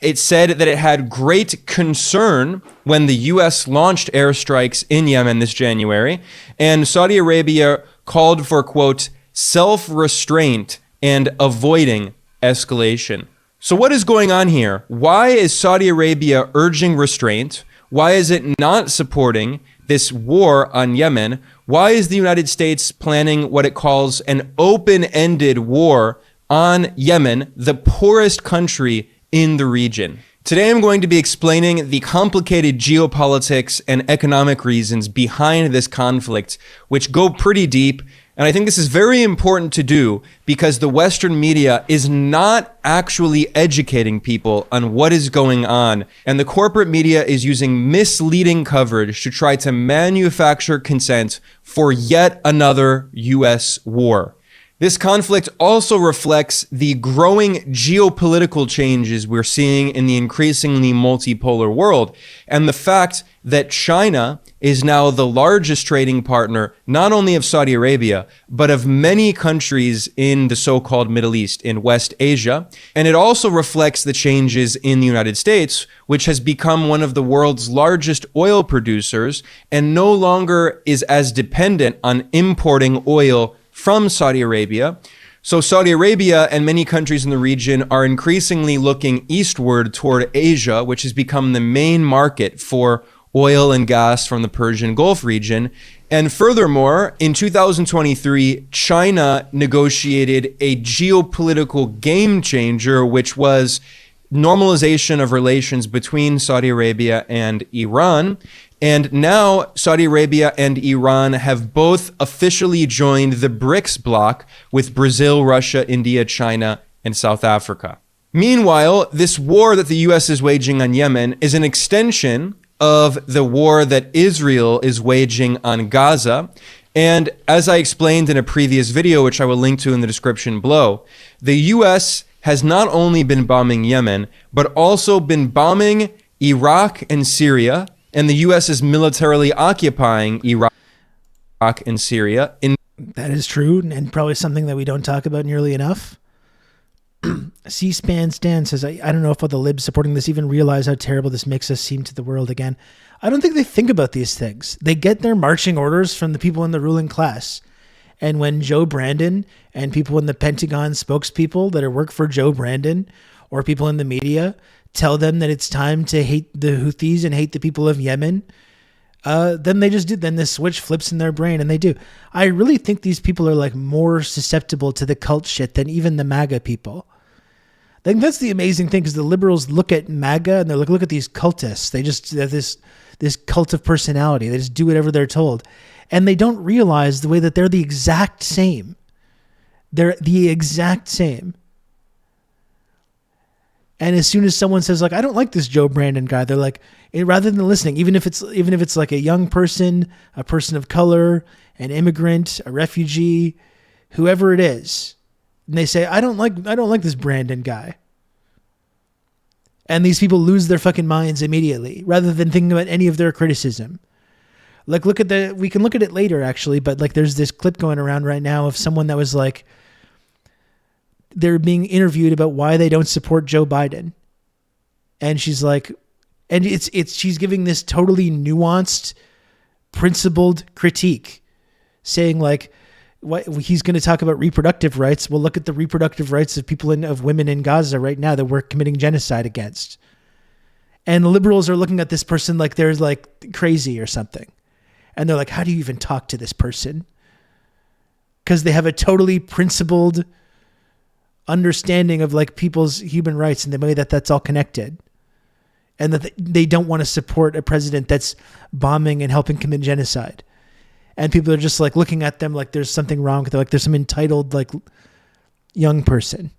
it said that it had great concern when the U.S. launched airstrikes in Yemen this January. And Saudi Arabia called for, quote, self-restraint and avoiding escalation. So what is going on here? Why is Saudi Arabia urging restraint? Why is it not supporting this war on Yemen? Why is the United States planning what it calls an open-ended war on Yemen, the poorest country in the region? Today I'm going to be explaining the complicated geopolitics and economic reasons behind this conflict, which go pretty deep. And I think this is very important to do because the Western media is not actually educating people on what is going on. And the corporate media is using misleading coverage to try to manufacture consent for yet another U.S. war. This conflict also reflects the growing geopolitical changes we're seeing in the increasingly multipolar world, and the fact that China is now the largest trading partner, not only of Saudi Arabia, but of many countries in the so-called Middle East, in West Asia. And it also reflects the changes in the United States, which has become one of the world's largest oil producers and no longer is as dependent on importing oil from Saudi Arabia. So Saudi Arabia and many countries in the region are increasingly looking eastward toward Asia, which has become the main market for oil and gas from the Persian Gulf region. And furthermore, in 2023, China negotiated a geopolitical game changer, which was normalization of relations between Saudi Arabia and Iran. And now Saudi Arabia and Iran have both officially joined the BRICS bloc with Brazil, Russia, India, China, and South Africa. Meanwhile, this war that the US is waging on Yemen is an extension of the war that Israel is waging on Gaza. And as I explained in a previous video, which I will link to in the description below, the U.S. has not only been bombing Yemen, but also been bombing Iraq and Syria, and the U.S. is militarily occupying Iraq and Syria. That is true, and probably something that we don't talk about nearly enough. C-SPAN Stan says, I don't know if all the libs supporting this even realize how terrible this makes us seem to the world again. I don't think they think about these things. They get their marching orders from the people in the ruling class. And when Joe Brandon and people in the Pentagon spokespeople that are work for Joe Brandon or people in the media tell them that it's time to hate the Houthis and hate the people of Yemen, then they just do. Then the switch flips in their brain and they do. I really think these people are like more susceptible to the cult shit than even the MAGA people. I think that's the amazing thing, because the liberals look at MAGA and they're like, look at these cultists. They just have this cult of personality. They just do whatever they're told. And they don't realize the way that they're the exact same. They're the exact same. And as soon as someone says, like, I don't like this Joe Brandon guy, they're like, rather than listening, even if it's like a young person, a person of color, an immigrant, a refugee, whoever it is, and they say, I don't like this Brandon guy. And these people lose their fucking minds immediately, rather than thinking about any of their criticism. Like, we can look at it later actually, but like there's this clip going around right now of someone that was like, they're being interviewed about why they don't support Joe Biden. And she's like, and she's giving this totally nuanced, principled critique, saying like, what he's going to talk about reproductive rights. Well, look at the reproductive rights of of women in Gaza right now that we're committing genocide against. And liberals are looking at this person like they're like crazy or something. And they're like, how do you even talk to this person? Because they have a totally principled understanding of like people's human rights and the way that that's all connected. And that they don't want to support a president that's bombing and helping commit genocide. And people are just like looking at them like there's something wrong with them, like there's some entitled like young person.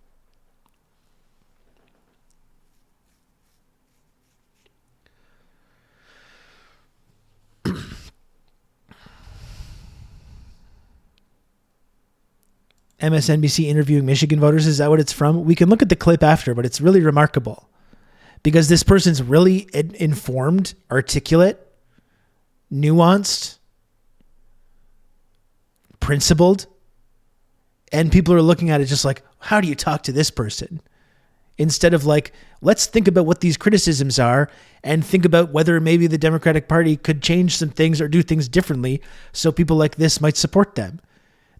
MSNBC interviewing Michigan voters. Is that what it's from? We can look at the clip after, but it's really remarkable because this person's really informed, articulate, nuanced, principled, and people are looking at it just like, how do you talk to this person? Instead of like, let's think about what these criticisms are and think about whether maybe the Democratic Party could change some things or do things differently so people like this might support them.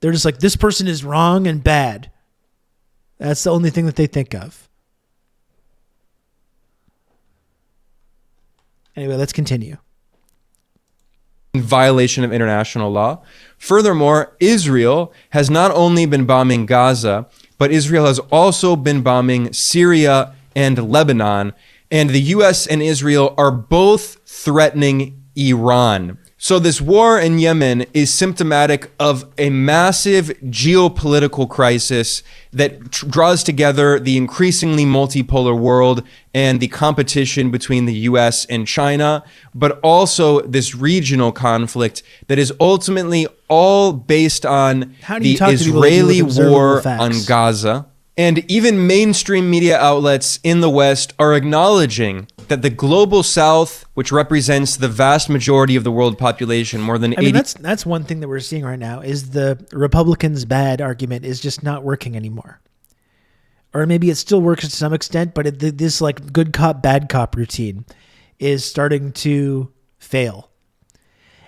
They're just like, this person is wrong and bad. That's the only thing that they think of. Anyway, let's continue. In violation of international law. Furthermore, Israel has not only been bombing Gaza, but Israel has also been bombing Syria and Lebanon. And the U.S. and Israel are both threatening Iran. So this war in Yemen is symptomatic of a massive geopolitical crisis that draws together the increasingly multipolar world and the competition between the US and China, but also this regional conflict that is ultimately all based on the Israeli war on Gaza. And even mainstream media outlets in the West are acknowledging that the global South, which represents the vast majority of the world population, more than 80... I mean, that's one thing that we're seeing right now is the Republicans' bad argument is just not working anymore. Or maybe it still works to some extent, but this like good cop, bad cop routine is starting to fail.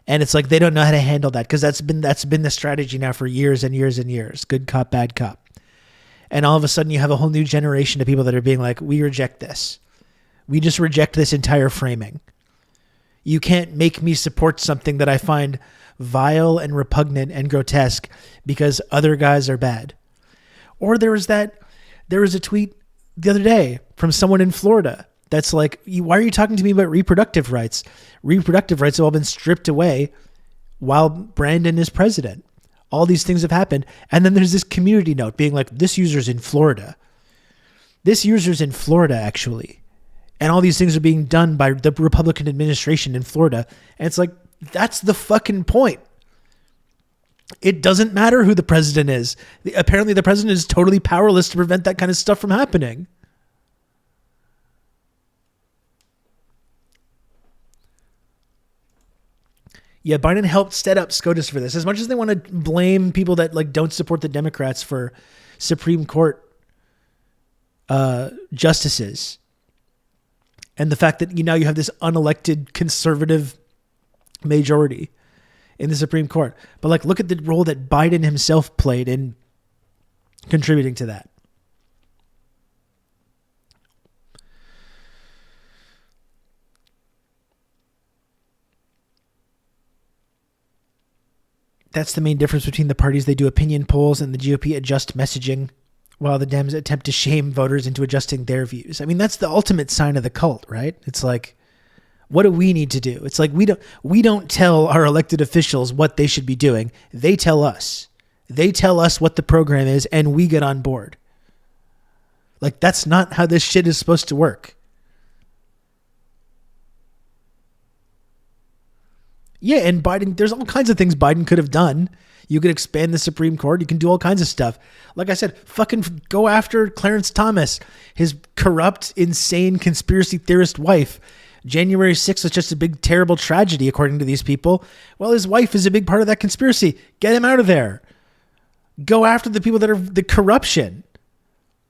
And it's like they don't know how to handle that because that's been the strategy now for years and years and years. Good cop, bad cop. And all of a sudden you have a whole new generation of people that are being like, we reject this. We just reject this entire framing. You can't make me support something that I find vile and repugnant and grotesque because other guys are bad. Or there was a tweet the other day from someone in Florida that's like, why are you talking to me about reproductive rights? Reproductive rights have all been stripped away while Brandon is president. All these things have happened. And then there's this community note being like, this user's in Florida. This user's in Florida, actually. And all these things are being done by the Republican administration in Florida. And it's like, that's the fucking point. It doesn't matter who the president is. Apparently the president is totally powerless to prevent that kind of stuff from happening. Yeah, Biden helped set up SCOTUS for this. As much as they want to blame people that like don't support the Democrats for Supreme Court justices, and the fact that you have this unelected conservative majority in the Supreme Court. But like, look at the role that Biden himself played in contributing to that. That's the main difference between the parties. They do opinion polls and the GOP adjust messaging while the Dems attempt to shame voters into adjusting their views. I mean, that's the ultimate sign of the cult, right? It's like, what do we need to do? It's like, we don't tell our elected officials what they should be doing. They tell us. They tell us what the program is and we get on board. Like, that's not how this shit is supposed to work. Yeah, and Biden, there's all kinds of things Biden could have done. You could expand the Supreme Court. You can do all kinds of stuff. Like I said, fucking go after Clarence Thomas, his corrupt, insane conspiracy theorist wife. January 6th was just a big, terrible tragedy, according to these people. Well, his wife is a big part of that conspiracy. Get him out of there. Go after the people that are the corruption.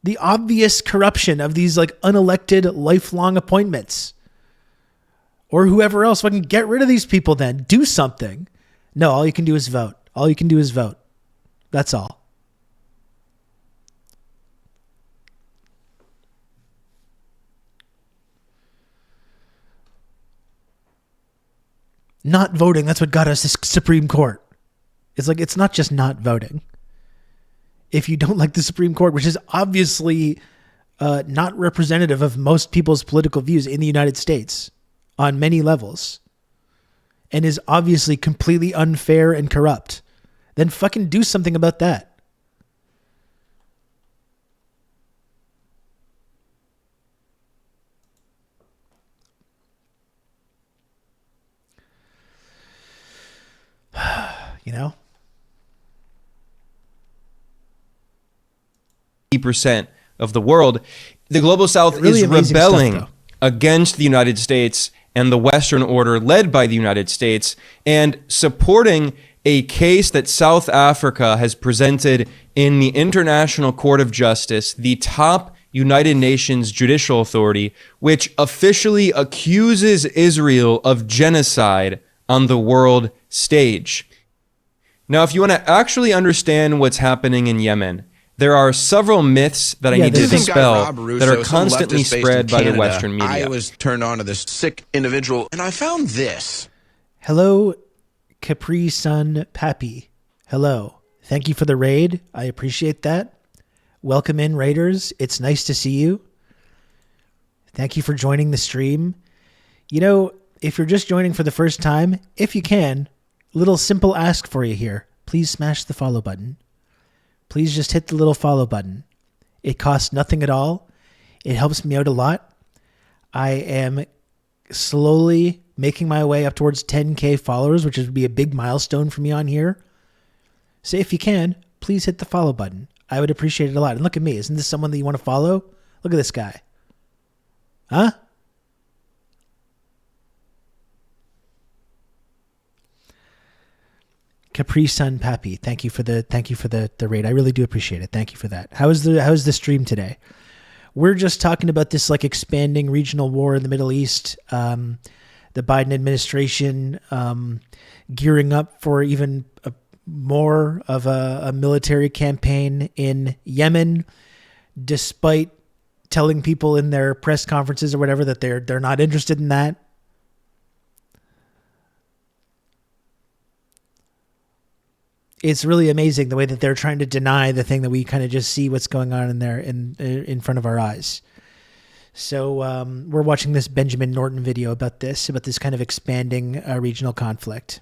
The obvious corruption of these like unelected lifelong appointments. Or whoever else. Fucking get rid of these people then. Do something. No, all you can do is vote. All you can do is vote. That's all. Not voting, that's what got us this Supreme Court. It's like, it's not just not voting. If you don't like the Supreme Court, which is obviously not representative of most people's political views in the United States on many levels, and is obviously completely unfair and corrupt, then fucking do something about that. You know? 80% of the world. The Global South Really is amazing rebelling stuff, against the United States and the Western order led by the United States, and supporting a case that South Africa has presented in the International Court of Justice, the top United Nations judicial authority, which officially accuses Israel of genocide on the world stage. Now, if you want to actually understand what's happening in Yemen, there are several myths that I need to dispel that are constantly spread by the Western media. I was turned on to this sick individual, and I found this. Hello, Capri Sun Pappy. Hello. Thank you for the raid. I appreciate that. Welcome in, raiders. It's nice to see you. Thank you for joining the stream. You know, if you're just joining for the first time, if you can, little simple ask for you here. Please smash the follow button. Please just hit the little follow button. It costs nothing at all. It helps me out a lot. I am slowly making my way up towards 10K followers, which would be a big milestone for me on here. So if you can, please hit the follow button. I would appreciate it a lot. And look at me. Isn't this someone that you want to follow? Look at this guy. Huh? Capri Sun Pappy, thank you for the raid. I really do appreciate it. Thank you for that. How's the stream today? We're just talking about this like expanding regional war in the Middle East. The Biden administration gearing up for even more of a military campaign in Yemen, despite telling people in their press conferences or whatever that they're not interested in that. It's really amazing the way that they're trying to deny the thing that we kind of just see what's going on in there in front of our eyes. So we're watching this Benjamin Norton video about this kind of expanding regional conflict.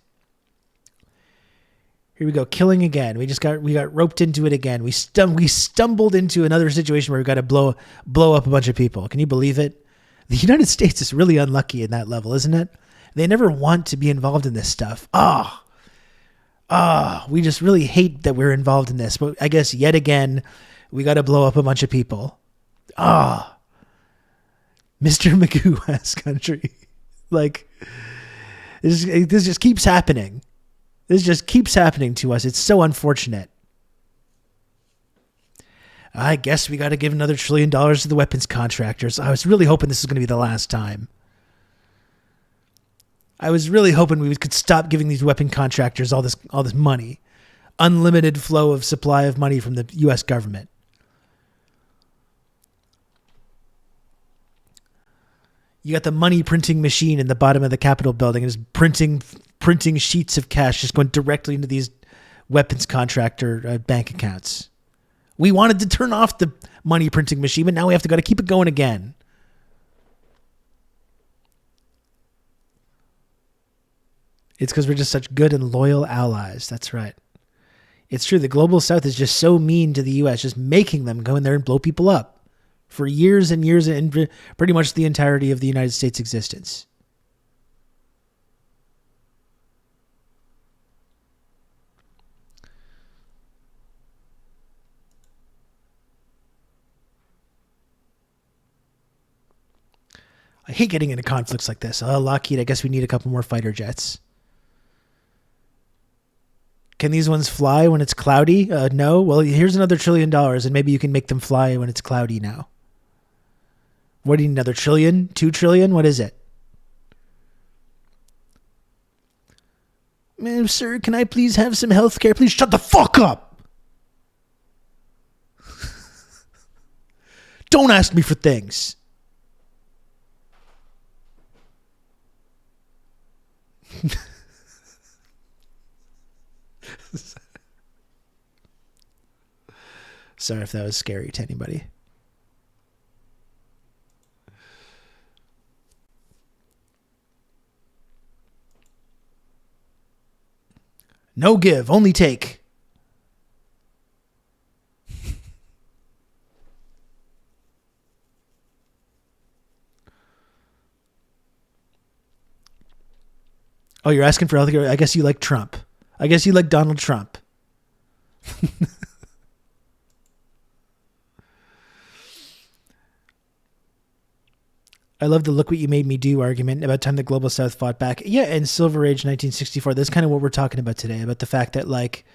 Here we go, killing again. We got roped into it again. We stumbled into another situation where we got to blow up a bunch of people. Can you believe it? The United States is really unlucky in that level, isn't it? They never want to be involved in this stuff. We just really hate that we're involved in this. But I guess yet again, we got to blow up a bunch of people. Mr. Magoo ass country. Like, this just keeps happening. This just keeps happening to us. It's so unfortunate. I guess we got to give another $1 trillion to the weapons contractors. I was really hoping this was going to be the last time. I was really hoping we could stop giving these weapon contractors all this money. Unlimited flow of supply of money from the U.S. government. You got the money printing machine in the bottom of the Capitol building. It's printing sheets of cash just going directly into these weapons contractor bank accounts. We wanted to turn off the money printing machine, but now we have to got to keep it going again. It's because we're just such good and loyal allies. That's right. It's true. The global south is just so mean to the U.S., just making them go in there and blow people up for years and years and pretty much the entirety of the United States' existence. I hate getting into conflicts like this. Lockheed, I guess we need a couple more fighter jets. Can these ones fly when it's cloudy? No. Well, here's another $1 trillion, and maybe you can make them fly when it's cloudy now. What do you need, another trillion? 2 trillion? What is it? Ma'am, sir, can I please have some health care? Please shut the fuck up. Don't ask me for things. Sorry if that was scary to anybody. No give, only take. Oh, you're asking for healthcare? I guess you like Trump. I guess you like Donald Trump. I love the look what you made me do argument about time the global south fought back. Yeah, and Silver Age 1964. That's kind of what we're talking about today, about the fact that, like,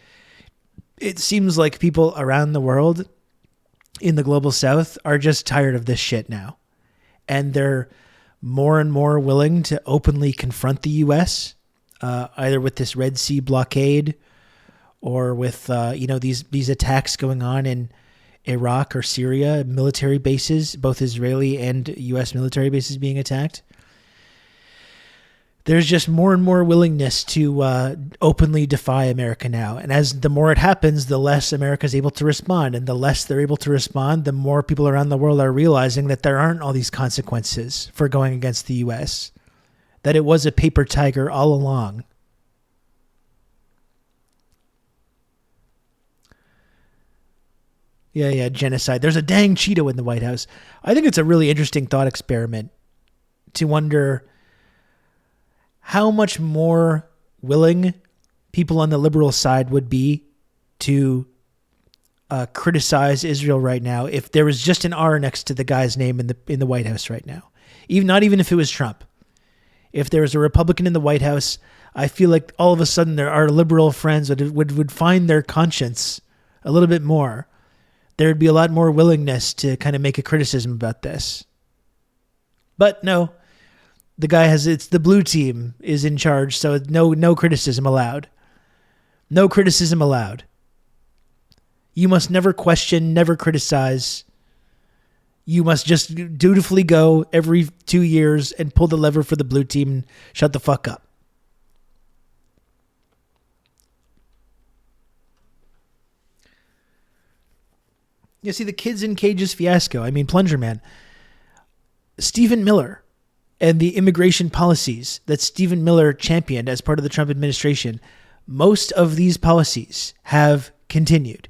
it seems like people around the world in the global south are just tired of this shit now. And they're more and more willing to openly confront the U.S., either with this Red Sea blockade or with, these attacks going on in Iraq or Syria, military bases, both Israeli and U.S. military bases being attacked. There's just more and more willingness to openly defy America now. And as the more it happens, the less America is able to respond. And the less they're able to respond, the more people around the world are realizing that there aren't all these consequences for going against the U.S., that it was a paper tiger all along. Yeah, genocide. There's a dang Cheeto in the White House. I think it's a really interesting thought experiment to wonder how much more willing people on the liberal side would be to criticize Israel right now if there was just an R next to the guy's name in the White House right now. Not even if it was Trump. If there was a Republican in the White House, I feel like all of a sudden our liberal friends would find their conscience a little bit more. There'd be a lot more willingness to kind of make a criticism about this. But no, it's the blue team is in charge, so no criticism allowed. No criticism allowed. You must never question, never criticize. You must just dutifully go every 2 years and pull the lever for the blue team and shut the fuck up. You see, the kids in cages fiasco. I mean, Plunger Man. Stephen Miller and the immigration policies that Stephen Miller championed as part of the Trump administration, most of these policies have continued.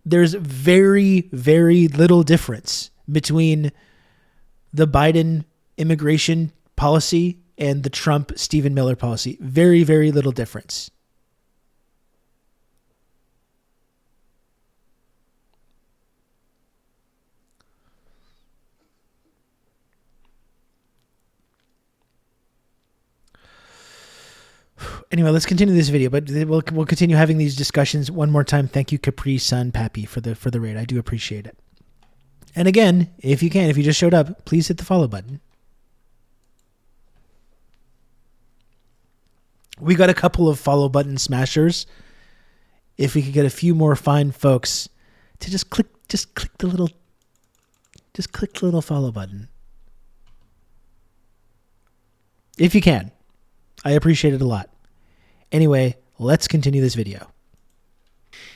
there's very, very little difference between the Biden immigration policy and the Trump Stephen Miller policy. Very, very little difference. Anyway, let's continue this video, but we'll continue having these discussions one more time. Thank you, Capri Sun Pappy, for the raid. I do appreciate it. And again, if you just showed up, please hit the follow button. We got a couple of follow button smashers. If we could get a few more fine folks to just click the little follow button. If you can. I appreciate it a lot. Anyway, let's continue this video.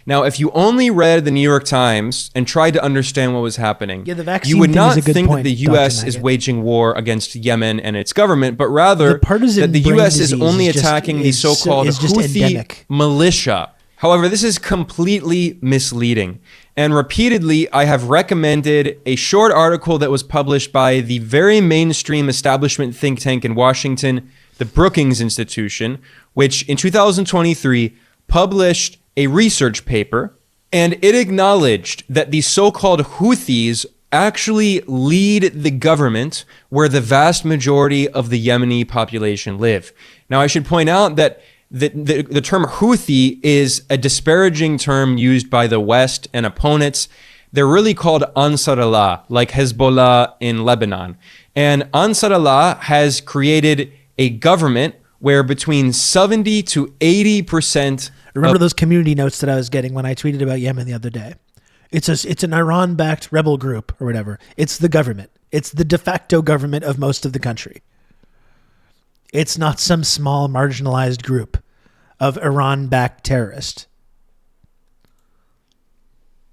Now, if you only read the New York Times and tried to understand what was happening, the vaccine you would thing not is a good think point, that the U.S. is waging war against Yemen and its government, but rather that the brain U.S. is disease only is just- attacking the is- so-called is just Houthi endemic. militia. However, this is completely misleading. And repeatedly, I have recommended a short article that was published by the very mainstream establishment think tank in Washington, the Brookings Institution, which in 2023 published a research paper, and it acknowledged that the so-called Houthis actually lead the government where the vast majority of the Yemeni population live. Now, I should point out that the term Houthi is a disparaging term used by the West and opponents. They're really called Ansar Allah, like Hezbollah in Lebanon. And Ansar Allah has created a government where between 70 to 80%. Remember those community notes that I was getting when I tweeted about Yemen the other day? It's an Iran-backed rebel group or whatever. It's the government. It's the de facto government of most of the country. It's not some small marginalized group of Iran-backed terrorists.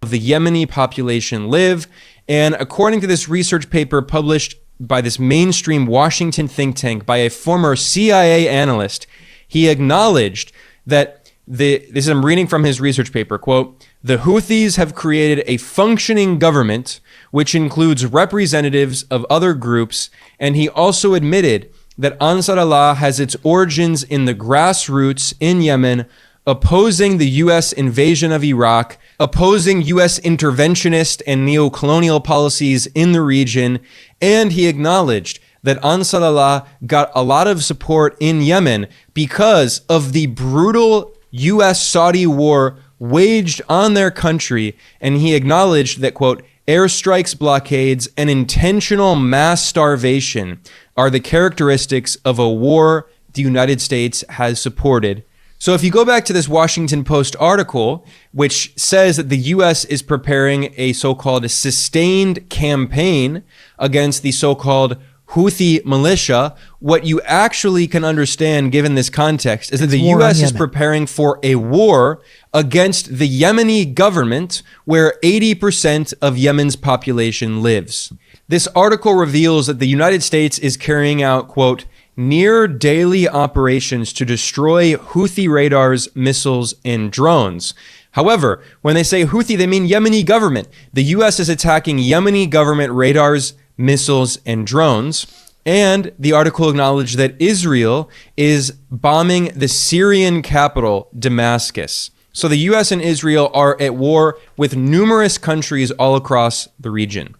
The Yemeni population live. And according to this research paper published by this mainstream Washington think tank by a former CIA analyst, he acknowledged that I'm reading from his research paper, quote, "The Houthis have created a functioning government which includes representatives of other groups," and he also admitted that Ansar Allah has its origins in the grassroots in Yemen, opposing the U.S. invasion of Iraq, opposing U.S. interventionist and neo-colonial policies in the region, and he acknowledged that Ansar Allah got a lot of support in Yemen because of the brutal U.S.-Saudi war waged on their country, and he acknowledged that, quote, "airstrikes, blockades, and intentional mass starvation are the characteristics of a war the United States has supported." So if you go back to this Washington Post article, which says that the U.S. is preparing a so-called sustained campaign against the so-called Houthi militia, what you actually can understand given this context is that the U.S. is preparing for a war against the Yemeni government where 80% of Yemen's population lives. This article reveals that the United States is carrying out, quote, "near daily operations to destroy Houthi radars, missiles, and drones." However, when they say Houthi, they mean Yemeni government. The U.S. is attacking Yemeni government radars, missiles, and drones. And the article acknowledged that Israel is bombing the Syrian capital, Damascus. So the U.S. and Israel are at war with numerous countries all across the region.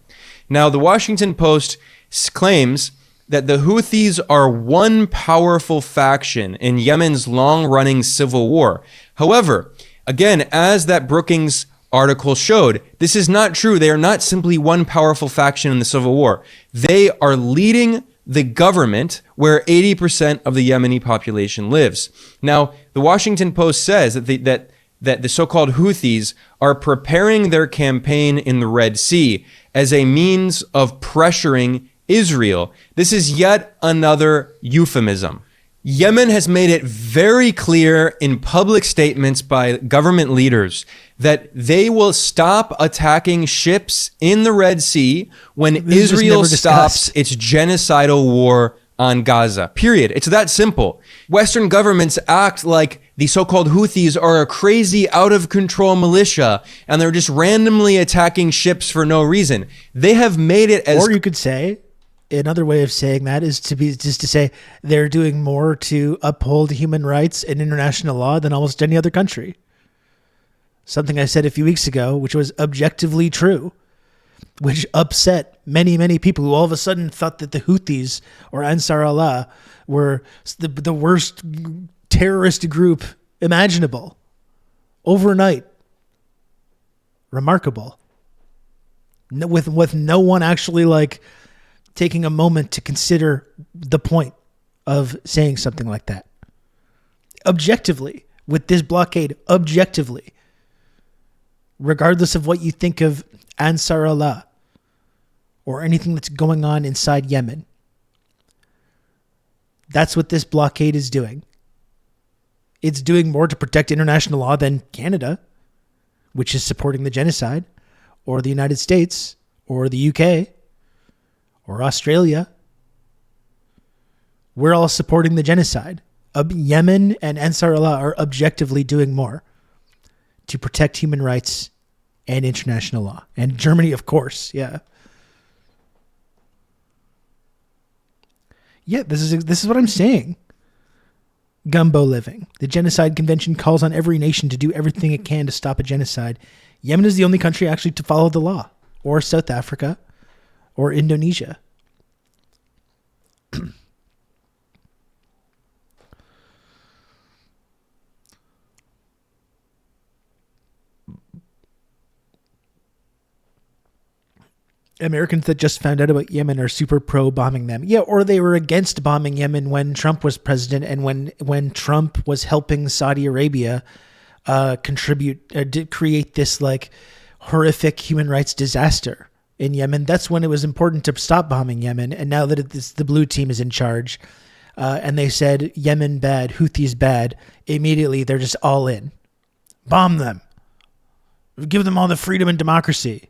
Now, the Washington Post claims that the Houthis are one powerful faction in Yemen's long-running civil war. However, again, as that Brookings article showed, this is not true. They are not simply one powerful faction in the civil war. They are leading the government where 80% of the Yemeni population lives. Now, the Washington Post says that the so-called Houthis are preparing their campaign in the Red Sea as a means of pressuring Israel. This is yet another euphemism. Yemen has made it very clear in public statements by government leaders that they will stop attacking ships in the Red Sea when Israel stops its genocidal war on Gaza. Period. It's that simple. Western governments act like the so-called Houthis are a crazy, out-of-control militia, and they're just randomly attacking ships for no reason. They have made it as... Or you could say, another way of saying that is to say they're doing more to uphold human rights and international law than almost any other country. Something I said a few weeks ago, which was objectively true, which upset many, many people who all of a sudden thought that the Houthis or Ansar Allah were the worst terrorist group imaginable. Overnight. Remarkable. With no one actually like taking a moment to consider the point of saying something like that. Objectively, with this blockade, objectively, regardless of what you think of Ansar Allah or anything that's going on inside Yemen. That's what this blockade is doing. It's doing more to protect international law than Canada, which is supporting the genocide, or the United States, or the UK, or Australia. We're all supporting the genocide. Yemen and Ansar Allah are objectively doing more to protect human rights and international law. And Germany, of course, yeah. Yeah, this is what I'm saying. Gumbo living. The Genocide Convention calls on every nation to do everything it can to stop a genocide. Yemen is the only country actually to follow the law, or South Africa, or Indonesia. Americans that just found out about Yemen are super pro bombing them. Yeah, or they were against bombing Yemen when Trump was president and when Trump was helping Saudi Arabia create this like horrific human rights disaster in Yemen. That's when it was important to stop bombing Yemen. And now that the blue team is in charge and they said Yemen bad, Houthis bad, immediately they're just all in. Bomb them. Give them all the freedom and democracy.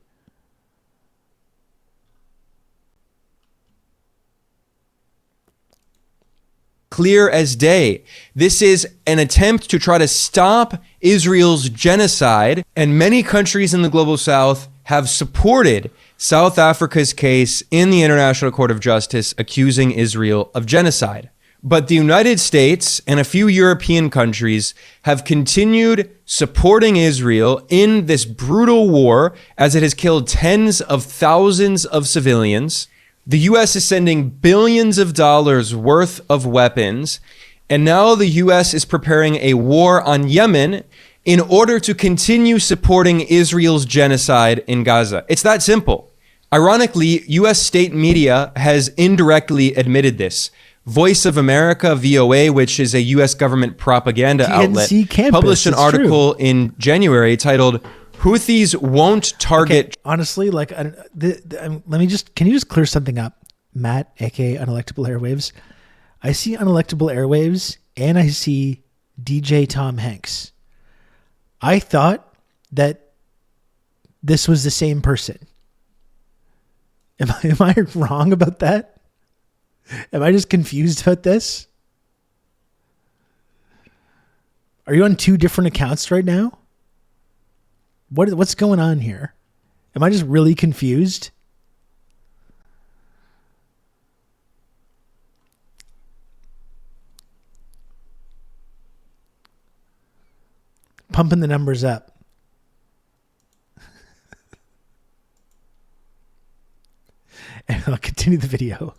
Clear as day. This is an attempt to try to stop Israel's genocide, and many countries in the global south have supported South Africa's case in the International Court of Justice accusing Israel of genocide. But the United States and a few European countries have continued supporting Israel in this brutal war as it has killed tens of thousands of civilians. The U.S. is sending billions of dollars worth of weapons, and now the U.S. is preparing a war on Yemen in order to continue supporting Israel's genocide in Gaza. It's that simple. Ironically, U.S. state media has indirectly admitted this. Voice of America, VOA, which is a U.S. government propaganda outlet, published an article in January titled, Houthis won't target... Okay, honestly, like, can you just clear something up? Matt, aka Unelectable Airwaves. I see Unelectable Airwaves and I see DJ Tom Hanks. I thought that this was the same person. Am I wrong about that? Am I just confused about this? Are you on two different accounts right now? What's going on here? Am I just really confused? Pumping the numbers up. And I'll continue the video.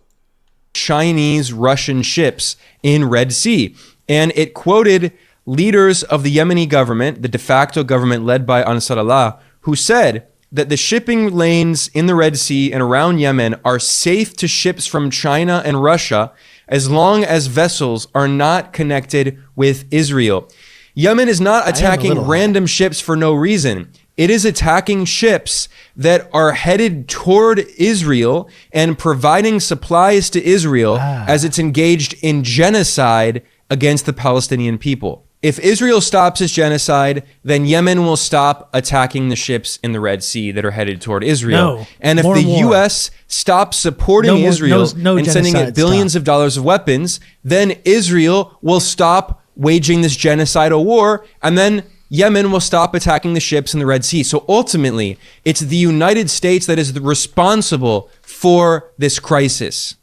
Chinese Russian ships in Red Sea. And it quoted leaders of the Yemeni government, the de facto government led by Ansar Allah, who said that the shipping lanes in the Red Sea and around Yemen are safe to ships from China and Russia as long as vessels are not connected with Israel. Yemen is not attacking random ships for no reason. It is attacking ships that are headed toward Israel and providing supplies to Israel as it's engaged in genocide against the Palestinian people. If Israel stops its genocide, then Yemen will stop attacking the ships in the Red Sea that are headed toward Israel. No, and if more the and more. U.S. stops supporting No more- Israel no and sending it genocide, billions stop. of dollars of weapons, then Israel will stop waging this genocidal war, and then Yemen will stop attacking the ships in the Red Sea. So ultimately, it's the United States that is responsible for this crisis.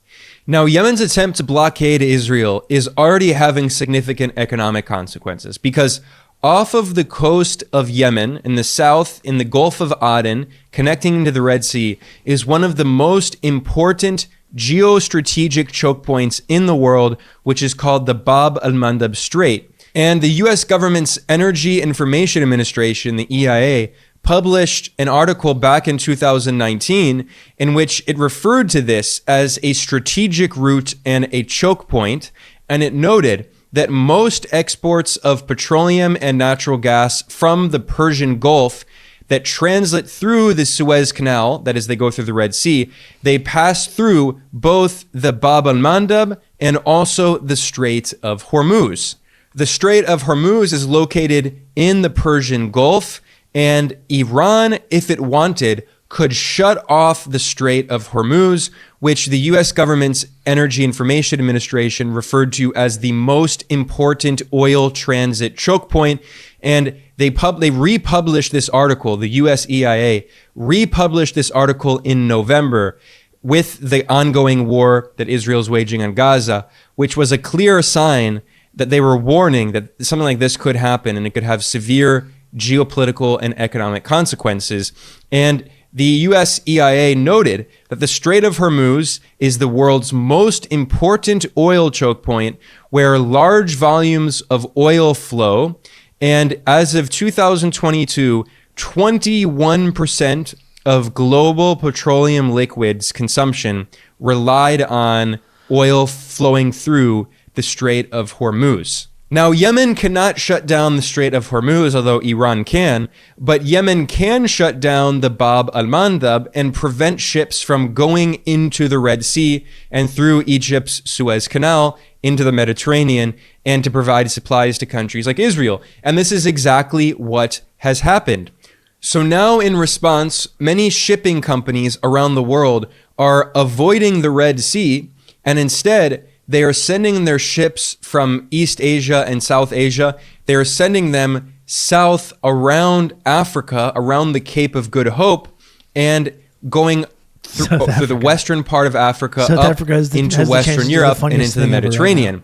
Now, Yemen's attempt to blockade Israel is already having significant economic consequences because off of the coast of Yemen in the south, in the Gulf of Aden, connecting to the Red Sea, is one of the most important geostrategic choke points in the world, which is called the Bab al-Mandab Strait. And the U.S. government's Energy Information Administration, the EIA, published an article back in 2019 in which it referred to this as a strategic route and a choke point, and it noted that most exports of petroleum and natural gas from the Persian Gulf that transit through the Suez Canal, that is, they go through the Red Sea, they pass through both the Bab al-Mandab and also the Strait of Hormuz. The Strait of Hormuz is located in the Persian Gulf, and Iran, if it wanted, could shut off the Strait of Hormuz, which the U.S. government's Energy Information Administration referred to as the most important oil transit choke point. And they republished this article, the U.S. EIA republished this article in November with the ongoing war that Israel's waging on Gaza, which was a clear sign that they were warning that something like this could happen and it could have severe geopolitical and economic consequences. And the US EIA noted that the Strait of Hormuz is the world's most important oil choke point where large volumes of oil flow. And as of 2022, 21% of global petroleum liquids consumption relied on oil flowing through the Strait of Hormuz. Now, Yemen cannot shut down the Strait of Hormuz, although Iran can, but Yemen can shut down the Bab al-Mandab and prevent ships from going into the Red Sea and through Egypt's Suez Canal into the Mediterranean and to provide supplies to countries like Israel. And this is exactly what has happened. So now, in response, many shipping companies around the world are avoiding the Red Sea, and instead they are sending their ships from East Asia and South Asia. They are sending them south around Africa, around the Cape of Good Hope, and going through the western part of Africa up into Western Europe and into the Mediterranean.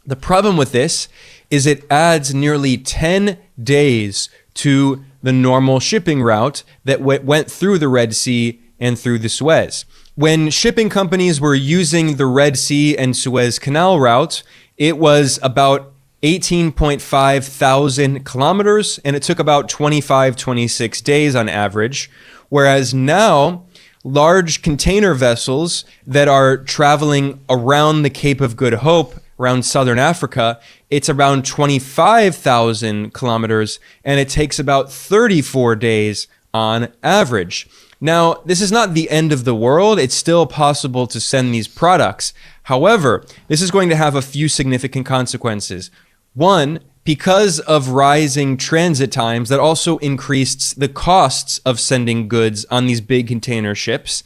The problem with this is it adds nearly 10 days to the normal shipping route that went through the Red Sea and through the Suez. When shipping companies were using the Red Sea and Suez Canal route, it was about 18.5 thousand kilometers, and it took about 26 days on average. Whereas now, large container vessels that are traveling around the Cape of Good Hope, around southern Africa, it's around 25,000 kilometers, and it takes about 34 days on average. Now, this is not the end of the world. It's still possible to send these products. However, this is going to have a few significant consequences. One, because of rising transit times, that also increased the costs of sending goods on these big container ships.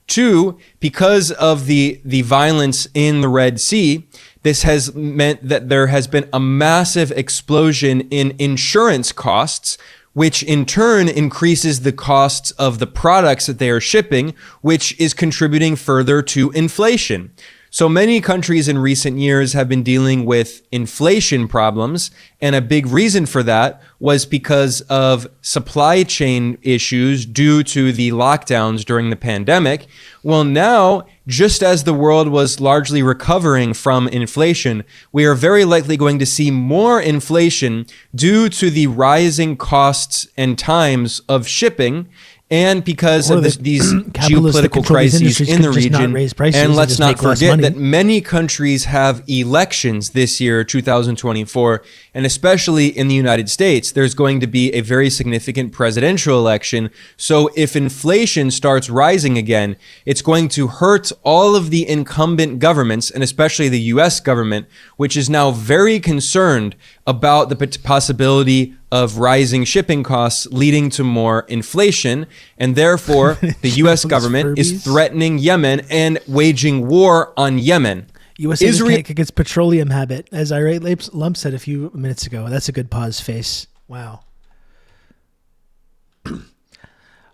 Two, because of the violence in the Red Sea, this has meant that there has been a massive explosion in insurance costs, which in turn increases the costs of the products that they are shipping, which is contributing further to inflation. So many countries in recent years have been dealing with inflation problems, and a big reason for that was because of supply chain issues due to the lockdowns during the pandemic. Well, now, just as the world was largely recovering from inflation, we are very likely going to see more inflation due to the rising costs and times of shipping. and because Or of these capitalists that geopolitical control these crises industries in the could just not region. raise prices And and let's just not make less forget money. that many countries have elections this year, 2024, and especially in the United States, there's going to be a very significant presidential election. So if inflation starts rising again, it's going to hurt all of the incumbent governments, and especially the US government, which is now very concerned about the possibility of rising shipping costs leading to more inflation. And therefore, the US government is threatening Yemen and waging war on Yemen. USA Israel can't kick its petroleum habit, as Irate Lump said a few minutes ago. That's a good pause face. Wow.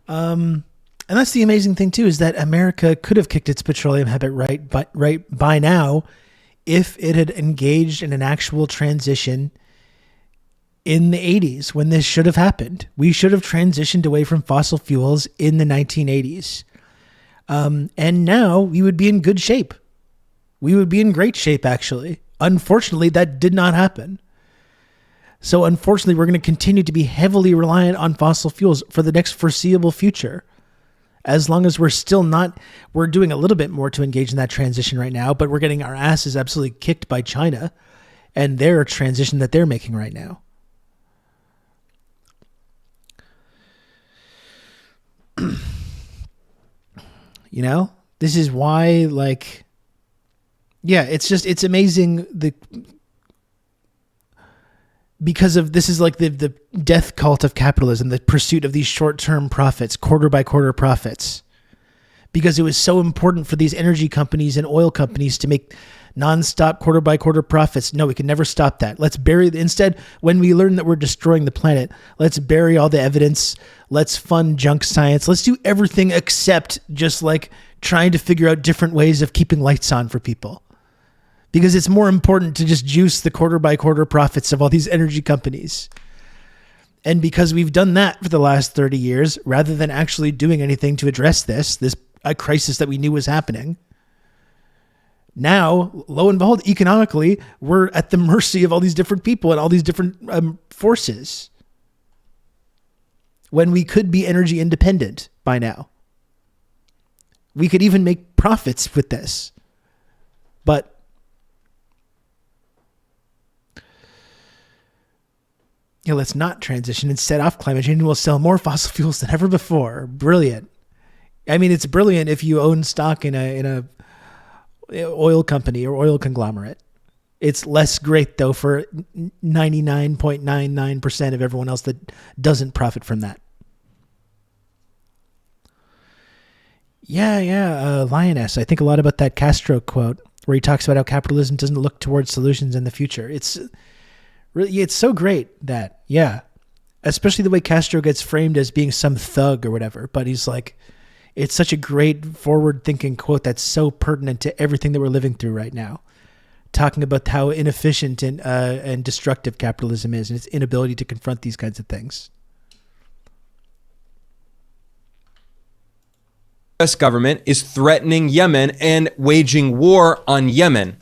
And that's the amazing thing too, is that America could have kicked its petroleum habit right by now if it had engaged in an actual transition in the 80s when this should have happened. We should have transitioned away from fossil fuels in the 1980s. And now we would be in good shape. We would be in great shape, actually. Unfortunately, that did not happen. So unfortunately, we're going to continue to be heavily reliant on fossil fuels for the next foreseeable future. As long as we're doing a little bit more to engage in that transition right now, but we're getting our asses absolutely kicked by China and their transition that they're making right now. You know, this is why, like, yeah, it's amazing because of this is like the death cult of capitalism, the pursuit of these short-term profits, quarter by quarter profits, because it was so important for these energy companies and oil companies to make nonstop quarter by quarter profits. No, we can never stop that. Let's instead, when we learn that we're destroying the planet, let's bury all the evidence. Let's fund junk science. Let's do everything except just like trying to figure out different ways of keeping lights on for people. Because it's more important to just juice the quarter by quarter profits of all these energy companies. And because we've done that for the last 30 years, rather than actually doing anything to address this a crisis that we knew was happening, now, lo and behold, economically, we're at the mercy of all these different people and all these different forces when we could be energy independent by now. We could even make profits with this. But let's not transition and set off climate change, and we'll sell more fossil fuels than ever before. Brilliant. I mean, it's brilliant if you own stock in a oil company or oil conglomerate. It's less great though for 99.99% of everyone else that doesn't profit from that. Yeah. Lioness. I think a lot about that Castro quote where he talks about how capitalism doesn't look towards solutions in the future. It's so great that, yeah, especially the way Castro gets framed as being some thug or whatever, but he's like, it's such a great forward-thinking quote that's so pertinent to everything that we're living through right now. Talking about how inefficient and destructive capitalism is and its inability to confront these kinds of things. The US government is threatening Yemen and waging war on Yemen.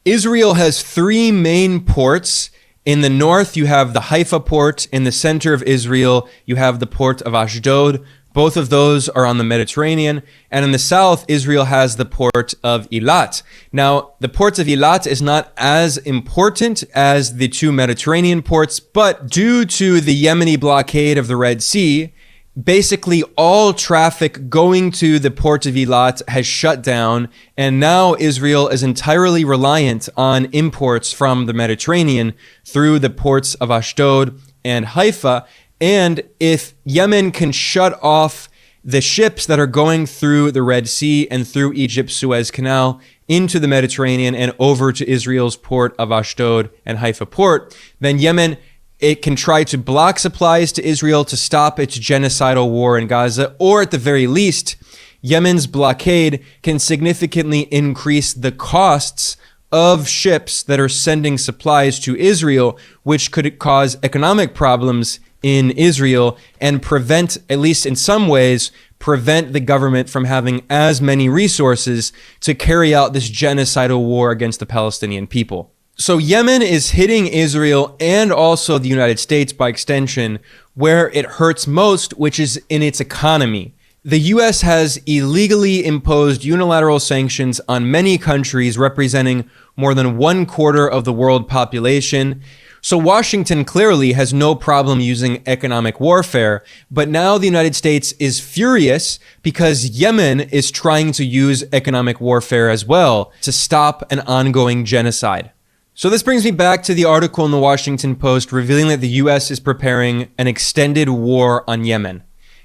Israel has three main ports. In the north, you have the Haifa port. In the center of Israel, you have the port of Ashdod. Both of those are on the Mediterranean. And in the south, Israel has the port of Eilat. Now, the port of Eilat is not as important as the two Mediterranean ports, but due to the Yemeni blockade of the Red Sea, basically all traffic going to the port of Eilat has shut down. And now Israel is entirely reliant on imports from the Mediterranean through the ports of Ashdod and Haifa. And if Yemen can shut off the ships that are going through the Red Sea and through Egypt's Suez Canal into the Mediterranean and over to Israel's port of Ashdod and Haifa port, then Yemen, it can try to block supplies to Israel to stop its genocidal war in Gaza, or at the very least, Yemen's blockade can significantly increase the costs of ships that are sending supplies to Israel, which could cause economic problems in Israel and prevent, at least in some ways, prevent the government from having as many resources to carry out this genocidal war against the Palestinian people. So Yemen is hitting Israel and also the United States by extension where it hurts most, which is in its economy. The U.S. has illegally imposed unilateral sanctions on many countries representing more than 1/4 of the world population. So Washington clearly has no problem using economic warfare, but now the United States is furious because Yemen is trying to use economic warfare as well to stop an ongoing genocide. So this brings me back to the article in the Washington Post revealing that the U.S. is preparing an extended war on Yemen.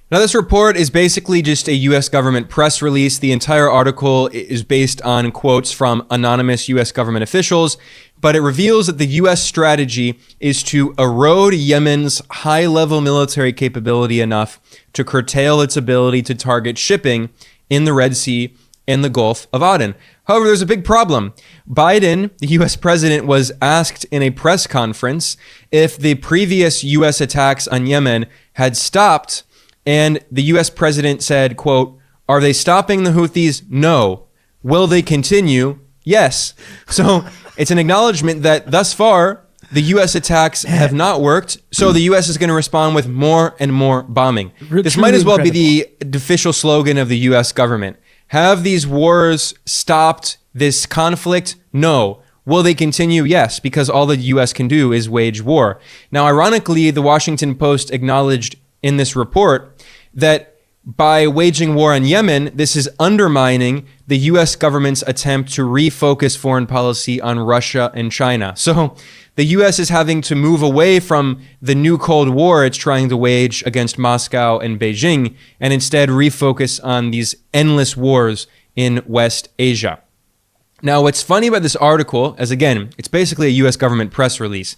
Now, this report is basically just a U.S. government press release. The entire article is based on quotes from anonymous U.S. government officials, but it reveals that the U.S. strategy is to erode Yemen's high-level military capability enough to curtail its ability to target shipping in the Red Sea and the Gulf of Aden. However, there's a big problem. Biden, the U.S. president, was asked in a press conference if the previous U.S. attacks on Yemen had stopped, and the U.S. president said, quote, "Are they stopping the Houthis? No. Will they continue? Yes." So it's an acknowledgement that thus far, the U.S. attacks have not worked, so the U.S. is going to respond with more and more bombing. This might as well be the official slogan of the U.S. government. Have these wars stopped this conflict? No. Will they continue? Yes, because all the U.S. can do is wage war. Now, ironically, the Washington Post acknowledged in this report that by waging war on Yemen, this is undermining the U.S. government's attempt to refocus foreign policy on Russia and China. So the U.S. is having to move away from the new Cold War it's trying to wage against Moscow and Beijing, and instead refocus on these endless wars in West Asia. Now, what's funny about this article, as again, it's basically a U.S. government press release,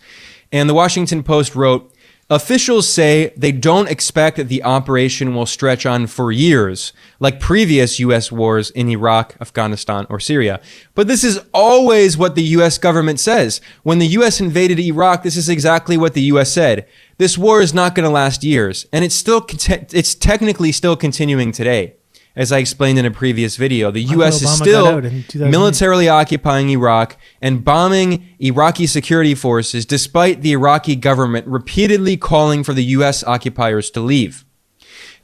and the Washington Post wrote, "Officials say they don't expect that the operation will stretch on for years, like previous U.S. wars in Iraq, Afghanistan, or Syria. But this is always what the U.S. government says. When the U.S. invaded Iraq, this is exactly what the U.S. said. This war is not going to last years, and it's technically still continuing today. As I explained in a previous video, the U.S. is still militarily occupying Iraq and bombing Iraqi security forces despite the Iraqi government repeatedly calling for the U.S. occupiers to leave."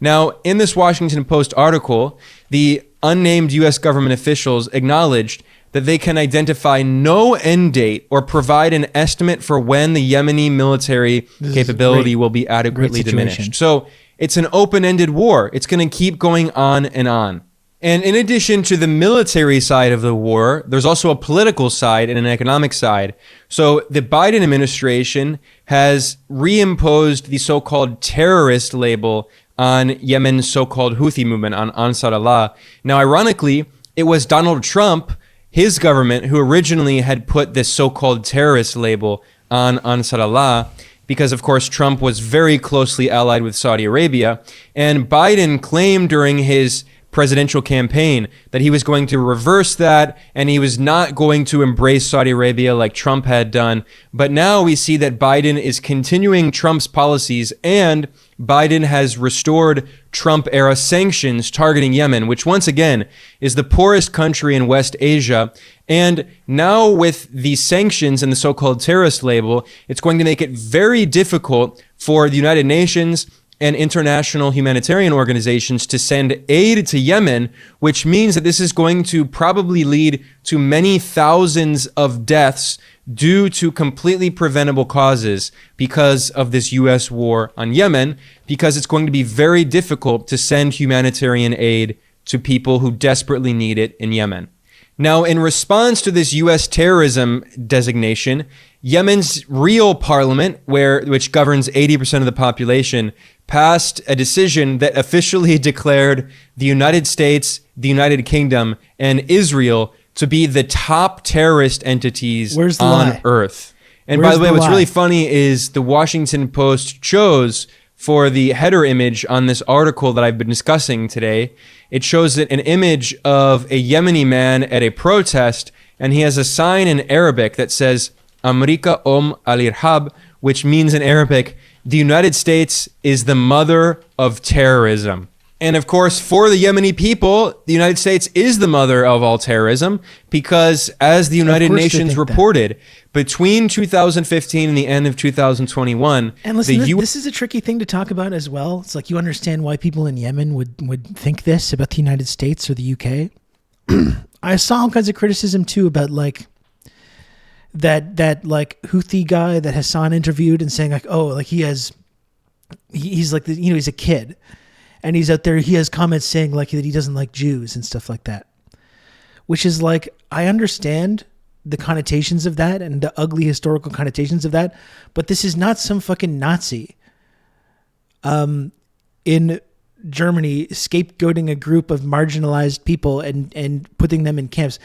Now, in this Washington Post article, the unnamed U.S. government officials acknowledged that they can identify no end date or provide an estimate for when the Yemeni military capability will be adequately diminished. So it's an open-ended war. It's going to keep going on and on. And in addition to the military side of the war, there's also a political side and an economic side. So the Biden administration has reimposed the so-called terrorist label on Yemen's so-called Houthi movement, on Ansar Allah. Now, ironically, it was Donald Trump, his government, who originally had put this so-called terrorist label on Ansar Allah, because, of course, Trump was very closely allied with Saudi Arabia. And Biden claimed during his presidential campaign that he was going to reverse that and he was not going to embrace Saudi Arabia like Trump had done. But now we see that Biden is continuing Trump's policies, and Biden has restored Trump-era sanctions targeting Yemen, which once again is the poorest country in West Asia. And now with the sanctions and the so-called terrorist label, it's going to make it very difficult for the United Nations and international humanitarian organizations to send aid to Yemen, which means that this is going to probably lead to many thousands of deaths due to completely preventable causes because of this U.S. war on Yemen, because it's going to be very difficult to send humanitarian aid to people who desperately need it in Yemen. Now, in response to this U.S. terrorism designation, Yemen's real parliament, which governs 80% of the population, passed a decision that officially declared the United States, the United Kingdom, and Israel to be the top terrorist entities on Earth. And by the way, what's really funny is the Washington Post chose for the header image on this article that I've been discussing today, it shows an image of a Yemeni man at a protest, and he has a sign in Arabic that says, America al-Irhab, which means in Arabic, the United States is the mother of terrorism. And of course, for the Yemeni people, the United States is the mother of all terrorism because, as the United Nations reported, between 2015 and the end of 2021, and listen, this is a tricky thing to talk about as well. It's like you understand why people in Yemen would think this about the United States or the UK. I saw all kinds of criticism too about like that like Houthi guy that Hassan interviewed and saying like, oh, like he's like he's a kid. And he's out there, he has comments saying like that he doesn't like Jews and stuff like that. Which is like, I understand the connotations of that and the ugly historical connotations of that, but this is not some fucking Nazi in Germany scapegoating a group of marginalized people and putting them in camps.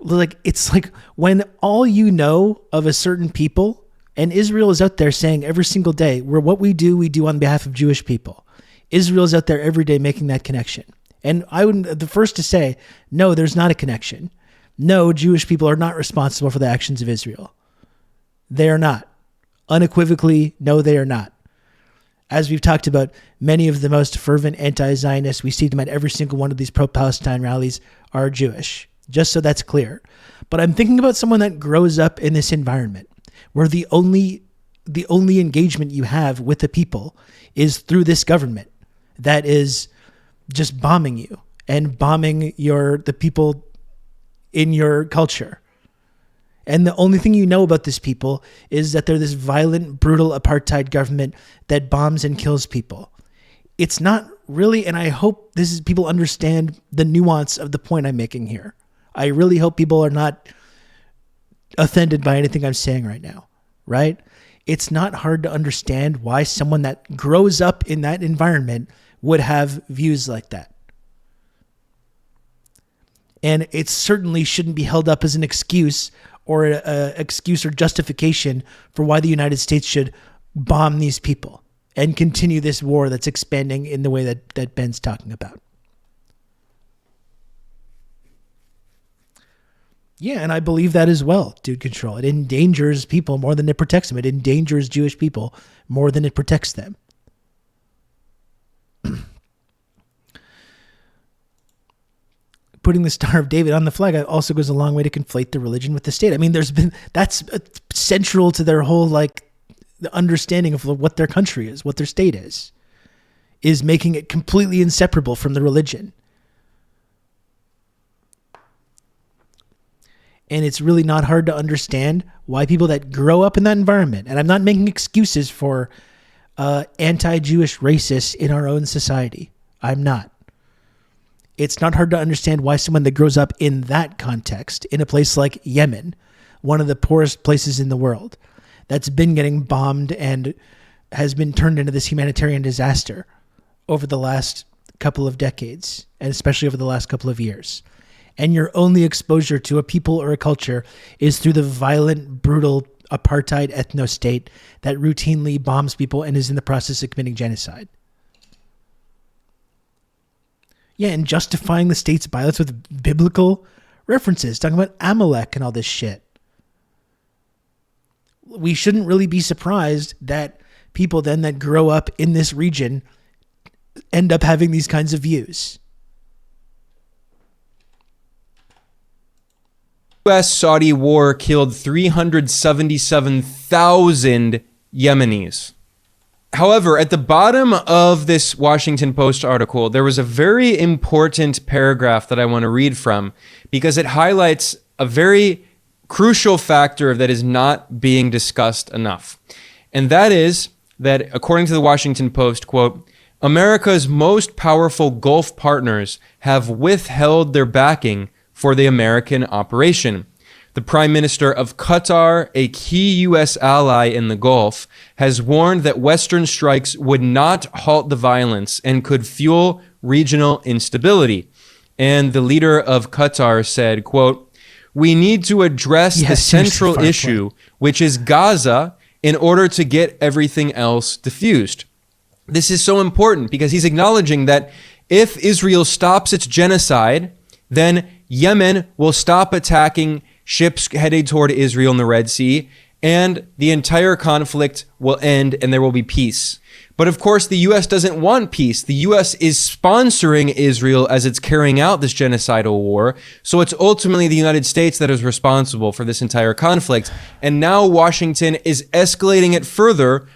Like, it's like when all you know of a certain people, and Israel is out there saying every single day, what we do on behalf of Jewish people. Israel's out there every day making that connection. And I would the first to say, no, there's not a connection. No, Jewish people are not responsible for the actions of Israel. They are not. Unequivocally, no, they are not. As we've talked about, many of the most fervent anti-Zionists, we see them at every single one of these pro-Palestine rallies, are Jewish. Just so that's clear. But I'm thinking about someone that grows up in this environment where the only engagement you have with the people is through this government that is just bombing you and bombing the people in your culture. And the only thing you know about these people is that they're this violent, brutal apartheid government that bombs and kills people. It's not really, and I hope people understand the nuance of the point I'm making here. I really hope people are not offended by anything I'm saying right now, right? It's not hard to understand why someone that grows up in that environment would have views like that. And it certainly shouldn't be held up as an excuse or an excuse or justification for why the United States should bomb these people and continue this war that's expanding in the way that Ben's talking about. Yeah, and I believe that as well, Dude Control. It endangers people more than it protects them. It endangers Jewish people more than it protects them. Putting the Star of David on the flag also goes a long way to conflate the religion with the state. I mean, that's central to their whole, like, the understanding of what their country is, what their state is making it completely inseparable from the religion. And it's really not hard to understand why people that grow up in that environment, and I'm not making excuses for anti-Jewish racists in our own society. I'm not. It's not hard to understand why someone that grows up in that context, in a place like Yemen, one of the poorest places in the world, that's been getting bombed and has been turned into this humanitarian disaster over the last couple of decades, and especially over the last couple of years. And your only exposure to a people or a culture is through the violent, brutal apartheid ethno-state that routinely bombs people and is in the process of committing genocide. Yeah, and justifying the state's violence with biblical references, talking about Amalek and all this shit. We shouldn't really be surprised that people then that grow up in this region end up having these kinds of views. U.S.-Saudi war killed 377,000 Yemenis. However, at the bottom of this Washington Post article, there was a very important paragraph that I want to read from because it highlights a very crucial factor that is not being discussed enough. And that is that, according to the Washington Post, quote, America's most powerful Gulf partners have withheld their backing for the American operation. The Prime Minister of Qatar, a key U.S. ally in the Gulf, has warned that Western strikes would not halt the violence and could fuel regional instability. And the leader of Qatar said, quote, we need to address the central issue, which is Gaza, in order to get everything else diffused. This is so important because he's acknowledging that if Israel stops its genocide, then Yemen will stop attacking ships headed toward Israel in the Red Sea, and the entire conflict will end and there will be peace. But of course, the U.S. doesn't want peace. The U.S. is sponsoring Israel as it's carrying out this genocidal war. So it's ultimately the United States that is responsible for this entire conflict. And now Washington is escalating it further.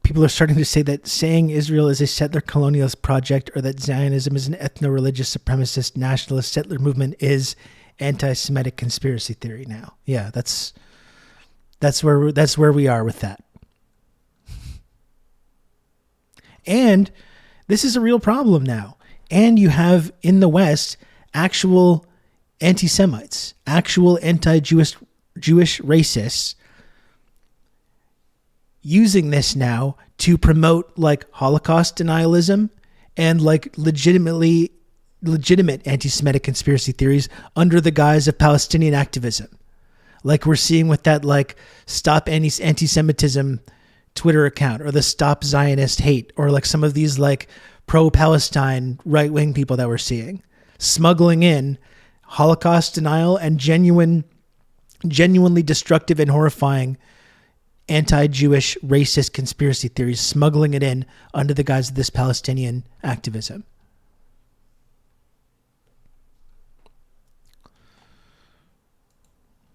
People are starting to say that saying Israel is a settler colonialist project or that Zionism is an ethno-religious supremacist nationalist settler movement is anti-Semitic conspiracy theory now. Yeah, that's where we are with that. And this is a real problem now. And you have in the West actual anti-Semites, actual anti-Jewish racists using this now to promote like Holocaust denialism and like legitimate anti-Semitic conspiracy theories under the guise of Palestinian activism. Like we're seeing with that like Stop Anti-Semitism Twitter account or the Stop Zionist Hate or like some of these like pro-Palestine right-wing people that we're seeing smuggling in Holocaust denial and genuinely destructive and horrifying anti-Jewish racist conspiracy theories, smuggling it in under the guise of this Palestinian activism.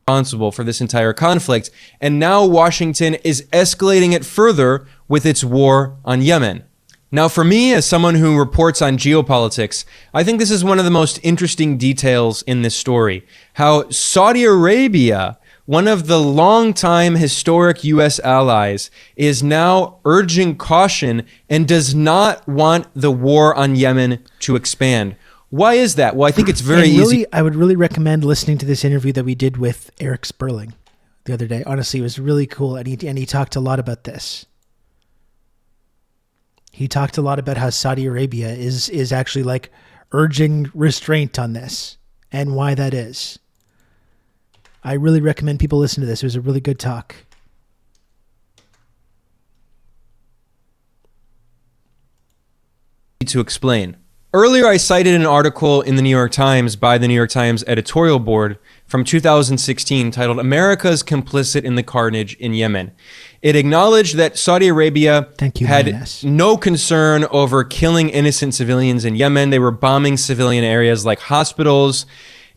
Responsible for this entire conflict, and now Washington is escalating it further with its war on Yemen. Now, for me, as someone who reports on geopolitics, I think this is one of the most interesting details in this story. How Saudi Arabia, one of the longtime historic U.S. allies, is now urging caution and does not want the war on Yemen to expand. Why is that? Well, I think it's very easy. I would really recommend listening to this interview that we did with Eric Sperling the other day. Honestly, it was really cool. And he talked a lot about this. He talked a lot about how Saudi Arabia is actually like urging restraint on this and why that is. I really recommend people listen to this. It was a really good talk. To explain. Earlier, I cited an article in the New York Times by the New York Times editorial board from 2016 titled "America's Complicit in the Carnage in Yemen." It acknowledged that Saudi Arabia had no concern over killing innocent civilians in Yemen. They were bombing civilian areas like hospitals,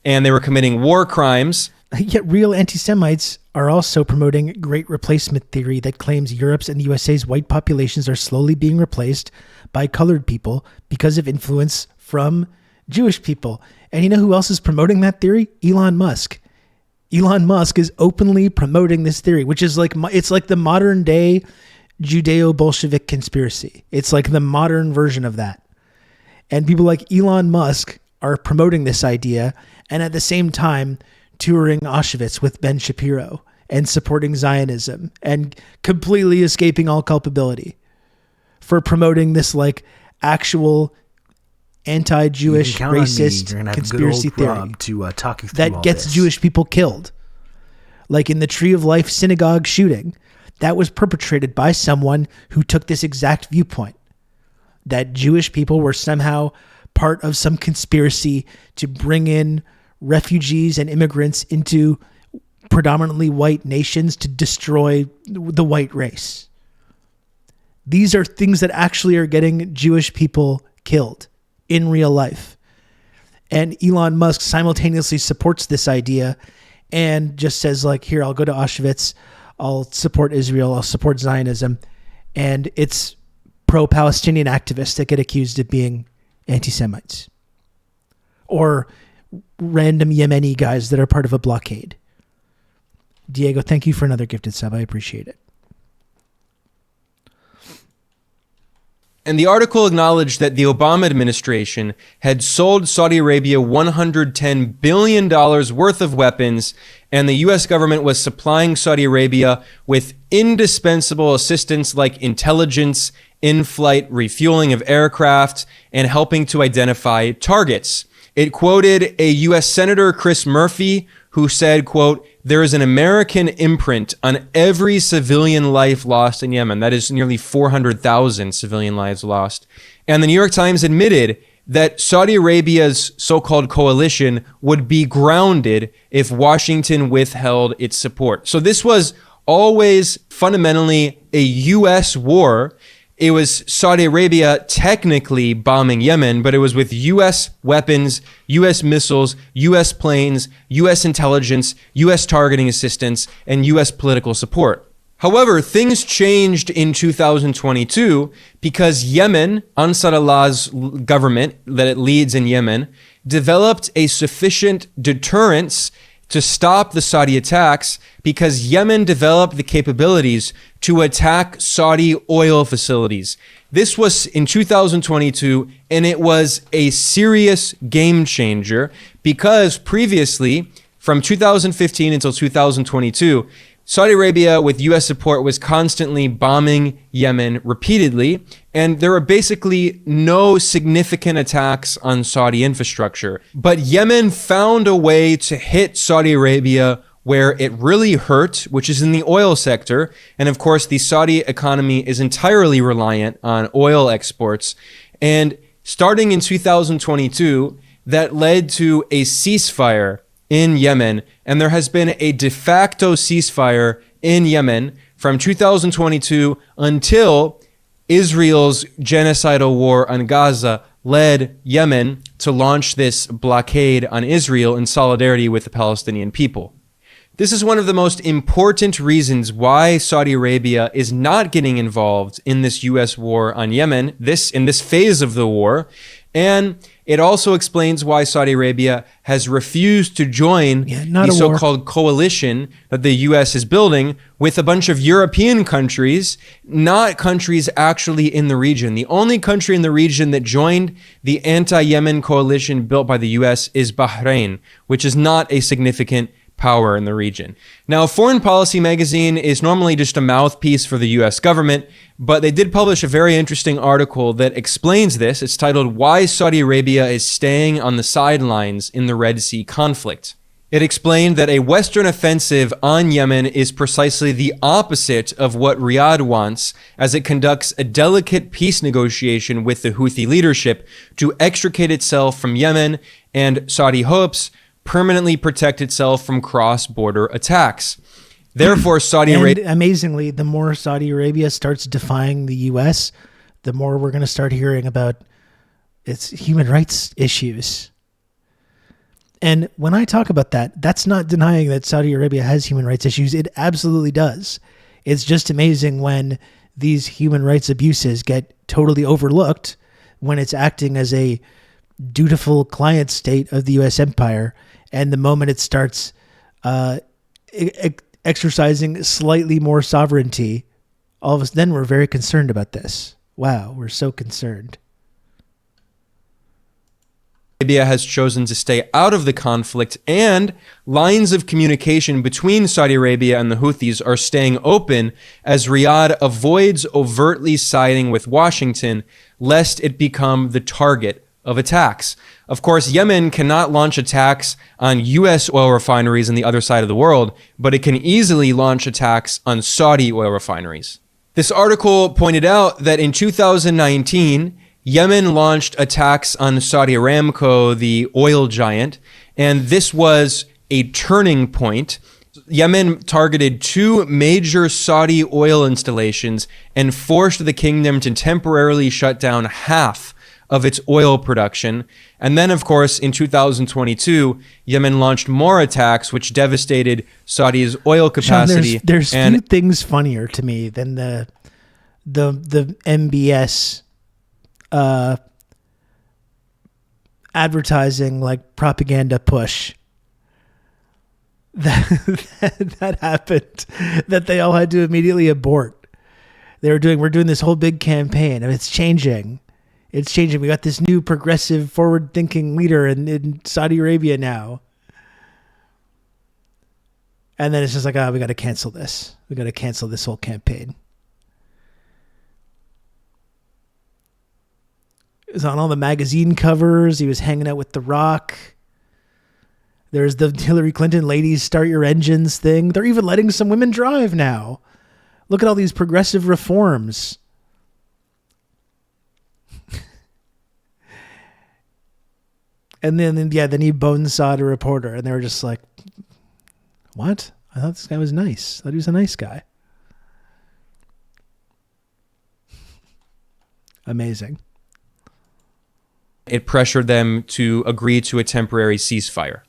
and they were committing war crimes. Yet real anti-Semites are also promoting great replacement theory that claims Europe's and the USA's white populations are slowly being replaced by colored people because of influence from Jewish people. And you know who else is promoting that theory? Elon Musk. Elon Musk is openly promoting this theory, which is like, it's like the modern day Judeo-Bolshevik conspiracy. It's like the modern version of that. And people like Elon Musk are promoting this idea and at the same time touring Auschwitz with Ben Shapiro and supporting Zionism and completely escaping all culpability for promoting this like actual anti-Jewish racist conspiracy theory to talk you through that all gets this. Jewish people killed. Like in the Tree of Life synagogue shooting, that was perpetrated by someone who took this exact viewpoint, that Jewish people were somehow part of some conspiracy to bring in refugees and immigrants into predominantly white nations to destroy the white race. These are things that actually are getting Jewish people killed in real life. And Elon Musk simultaneously supports this idea and just says like, here, I'll go to Auschwitz. I'll support Israel. I'll support Zionism. And it's pro-Palestinian activists that get accused of being anti-Semites or random Yemeni guys that are part of a blockade. Diego, thank you for another gifted sub. I appreciate it. And the article acknowledged that the Obama administration had sold Saudi Arabia $110 billion worth of weapons, and the U.S. government was supplying Saudi Arabia with indispensable assistance like intelligence, in-flight refueling of aircraft, and helping to identify targets. It quoted a U.S. Senator, Chris Murphy, who said, quote, "There is an American imprint on every civilian life lost in Yemen." That is nearly 400,000 civilian lives lost. And the New York Times admitted that Saudi Arabia's so-called coalition would be grounded if Washington withheld its support. So this was always fundamentally a U.S. war. It was Saudi Arabia technically bombing Yemen, but it was with U.S. weapons, U.S. missiles, U.S. planes, U.S. intelligence, U.S. targeting assistance, and U.S. political support. However, things changed in 2022 because Yemen, Ansar Allah's government that it leads in Yemen, developed a sufficient deterrence to stop the Saudi attacks because Yemen developed the capabilities to attack Saudi oil facilities. This was in 2022, and it was a serious game changer because previously, from 2015 until 2022, Saudi Arabia, with U.S. support, was constantly bombing Yemen repeatedly, and there were basically no significant attacks on Saudi infrastructure. But Yemen found a way to hit Saudi Arabia where it really hurt, which is in the oil sector. And of course, the Saudi economy is entirely reliant on oil exports. And starting in 2022, that led to a ceasefire in Yemen, and there has been a de facto ceasefire in Yemen from 2022 until Israel's genocidal war on Gaza led Yemen to launch this blockade on Israel in solidarity with the Palestinian people. This is one of the most important reasons why Saudi Arabia is not getting involved in this U.S. war on Yemen, in this phase of the war, and it also explains why Saudi Arabia has refused to join the so-called coalition that the U.S. is building with a bunch of European countries, not countries actually in the region. The only country in the region that joined the anti-Yemen coalition built by the U.S. is Bahrain, which is not a significant power in the region. Now, Foreign Policy magazine is normally just a mouthpiece for the U.S. government, but they did publish a very interesting article that explains this. It's titled, "Why Saudi Arabia is Staying on the Sidelines in the Red Sea Conflict." It explained that a Western offensive on Yemen is precisely the opposite of what Riyadh wants, as it conducts a delicate peace negotiation with the Houthi leadership to extricate itself from Yemen, and Saudi hopes permanently protect itself from cross-border attacks. Therefore, Saudi Arabia... Amazingly, the more Saudi Arabia starts defying the U.S., the more we're going to start hearing about its human rights issues. And when I talk about that, that's not denying that Saudi Arabia has human rights issues. It absolutely does. It's just amazing when these human rights abuses get totally overlooked when it's acting as a dutiful client state of the U.S. empire. And the moment it starts exercising slightly more sovereignty, all of us, then we're very concerned about this. Wow, we're so concerned. Arabia has chosen to stay out of the conflict, and lines of communication between Saudi Arabia and the Houthis are staying open as Riyadh avoids overtly siding with Washington, lest it become the target of attacks. Of course, Yemen cannot launch attacks on U.S. oil refineries on the other side of the world, but it can easily launch attacks on Saudi oil refineries. This article pointed out that in 2019, Yemen launched attacks on Saudi Aramco, the oil giant, and this was a turning point. Yemen targeted 2 major Saudi oil installations and forced the kingdom to temporarily shut down half of its oil production. And then, of course, in 2022, Yemen launched more attacks, which devastated Saudi's oil capacity. Sean, there's few things funnier to me than the MBS advertising, like propaganda push that happened, that they all had to immediately abort. We're doing this whole big campaign, and it's changing. It's changing. We got this new progressive, forward-thinking leader in Saudi Arabia now. And then it's just like, we got to cancel this. We got to cancel this whole campaign. It was on all the magazine covers. He was hanging out with The Rock. There's the Hillary Clinton ladies start your engines thing. They're even letting some women drive now. Look at all these progressive reforms. And then he bonesawed a reporter, and they were just like, what? I thought this guy was nice. I thought he was a nice guy. Amazing. It pressured them to agree to a temporary ceasefire.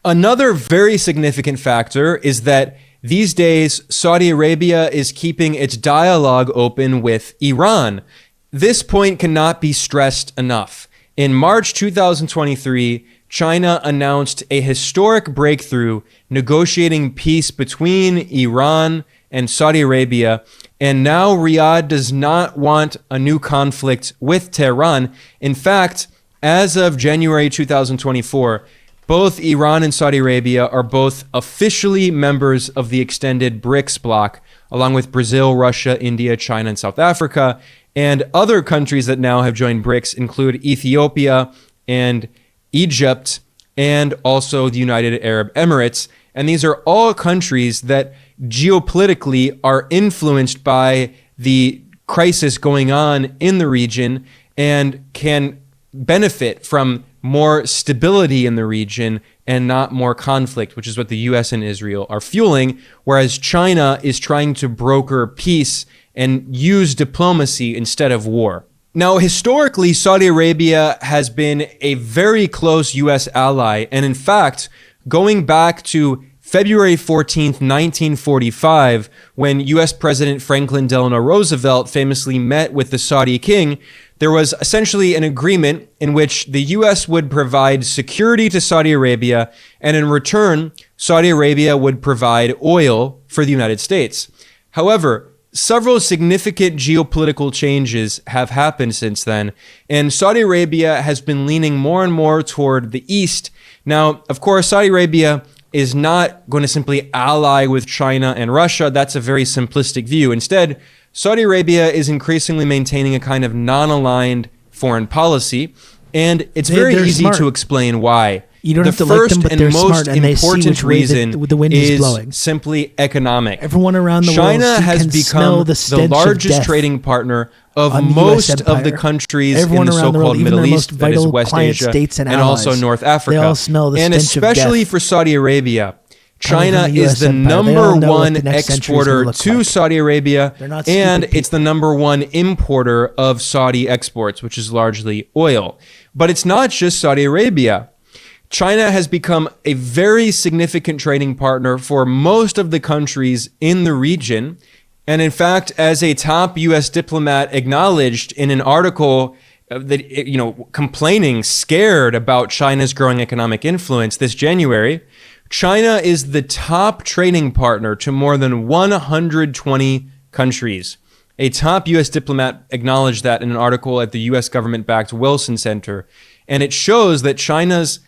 Another very significant factor is that these days, Saudi Arabia is keeping its dialogue open with Iran. This point cannot be stressed enough. In March 2023, China announced a historic breakthrough negotiating peace between Iran and Saudi Arabia, and now Riyadh does not want a new conflict with Tehran. In fact, as of January 2024, both Iran and Saudi Arabia are both officially members of the extended BRICS bloc, along with Brazil, Russia, India, China, and South Africa. And other countries that now have joined BRICS include Ethiopia and Egypt, and also the United Arab Emirates. And these are all countries that geopolitically are influenced by the crisis going on in the region and can benefit from more stability in the region and not more conflict, which is what the US and Israel are fueling, whereas China is trying to broker peace and use diplomacy instead of war. Now, historically, Saudi Arabia has been a very close US ally, and in fact, going back to February 14th, 1945, when US President Franklin Delano Roosevelt famously met with the Saudi king, there was essentially an agreement in which the US would provide security to Saudi Arabia, and in return, Saudi Arabia would provide oil for the United States. However, several significant geopolitical changes have happened since then, and Saudi Arabia has been leaning more and more toward the east. Now, of course, Saudi Arabia is not going to simply ally with China and Russia. That's a very simplistic view. Instead, Saudi Arabia is increasingly maintaining a kind of non-aligned foreign policy, and it's very easy smart. to explain why. You don't The have to like them, first but and they're most smart, and they see important which way reason the wind is blowing. simply economic. Everyone around the China world has can smell become the the stench of largest death trading partner of on the most US of the empire. countries Everyone in the around the world, so-called even Middle their most East, that is vital West client Asia, states and also allies. North Africa. They all smell the and stench of especially death. for Saudi Arabia, Coming China from the is US the empire. They all number know what one the next century is gonna exporter look to like. Saudi Arabia, They're not and stupid it's the number one importer of Saudi exports, which is largely oil. But it's not just Saudi Arabia. China has become a very significant trading partner for most of the countries in the region. And in fact, as a top US diplomat acknowledged in an article that, complaining, scared about China's growing economic influence this January, China is the top trading partner to more than 120 countries. A top US diplomat acknowledged that in an article at the US government-backed Wilson Center. And it shows that China's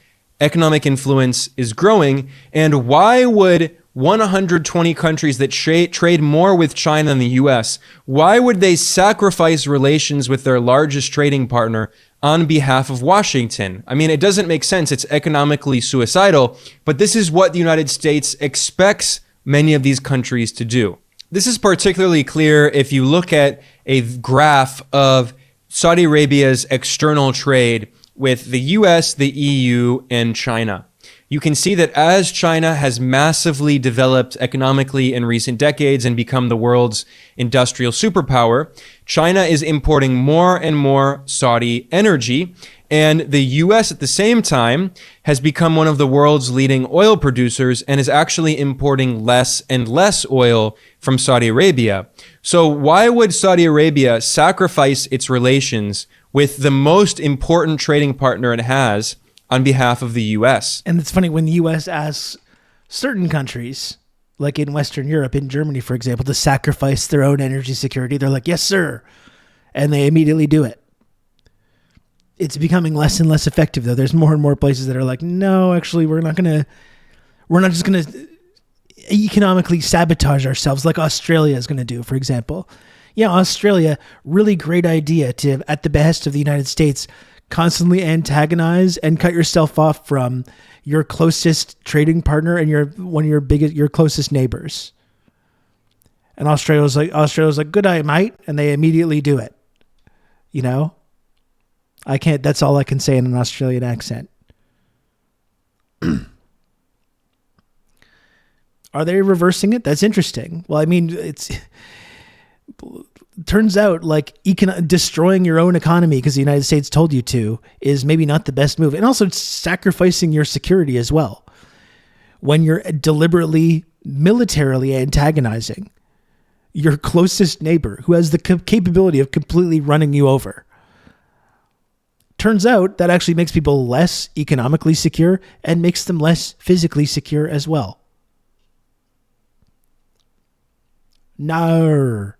economic influence is growing. And why would 120 countries that trade more with China than the US, why would they sacrifice relations with their largest trading partner on behalf of Washington? I mean, it doesn't make sense. It's economically suicidal, but this is what the United States expects many of these countries to do. This is particularly clear if you look at a graph of Saudi Arabia's external trade with the US, the EU, and China. You can see that as China has massively developed economically in recent decades and become the world's industrial superpower, China is importing more and more Saudi energy. And the US at the same time has become one of the world's leading oil producers and is actually importing less and less oil from Saudi Arabia. So why would Saudi Arabia sacrifice its relations with the most important trading partner it has on behalf of the US? And it's funny when the US asks certain countries, like in Western Europe, in Germany, for example, to sacrifice their own energy security, they're like, yes, sir. And they immediately do it. It's becoming less and less effective, though. There's more and more places that are like, no, actually, we're not just going to economically sabotage ourselves like Australia is going to do, for example. Yeah, Australia, really great idea to, at the behest of the United States, constantly antagonize and cut yourself off from your closest trading partner and your closest neighbors. And Australia's like, good eye, mate, and they immediately do it. You know? That's all I can say in an Australian accent. Are they reversing it? That's interesting. Well, I mean, turns out like destroying your own economy because the United States told you to is maybe not the best move. And also sacrificing your security as well. When you're deliberately, militarily antagonizing your closest neighbor who has the capability of completely running you over. Turns out that actually makes people less economically secure and makes them less physically secure as well. No.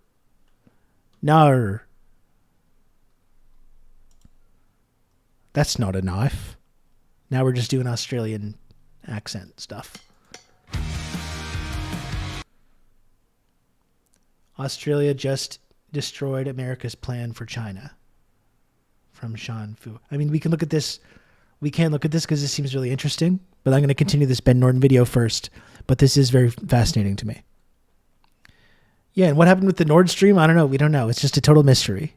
That's not a knife. Now we're just doing Australian accent stuff. Australia just destroyed America's plan for China. From Sean Fu. I mean, we can look at this. We can look at this because this seems really interesting, but I'm going to continue this Ben Norton video first. But this is very fascinating to me. Yeah, and what happened with the Nord Stream? I don't know. We don't know. It's just a total mystery.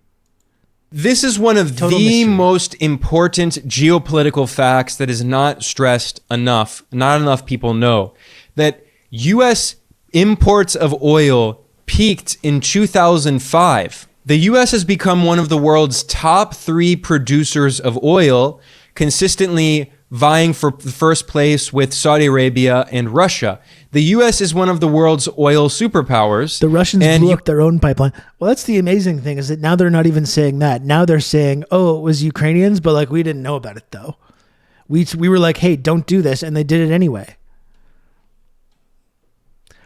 This is one of the most important geopolitical facts that is not stressed enough. Not enough people know that U.S. imports of oil peaked in 2005. The U.S. has become one of the world's top 3 producers of oil, consistently vying for the first place with Saudi Arabia and Russia. The U.S. is one of the world's oil superpowers. The Russians blew up their own pipeline. Well, that's the amazing thing is that now they're not even saying that. Now they're saying, oh, it was Ukrainians, but like we didn't know about it though. We were like, hey, don't do this, and they did it anyway.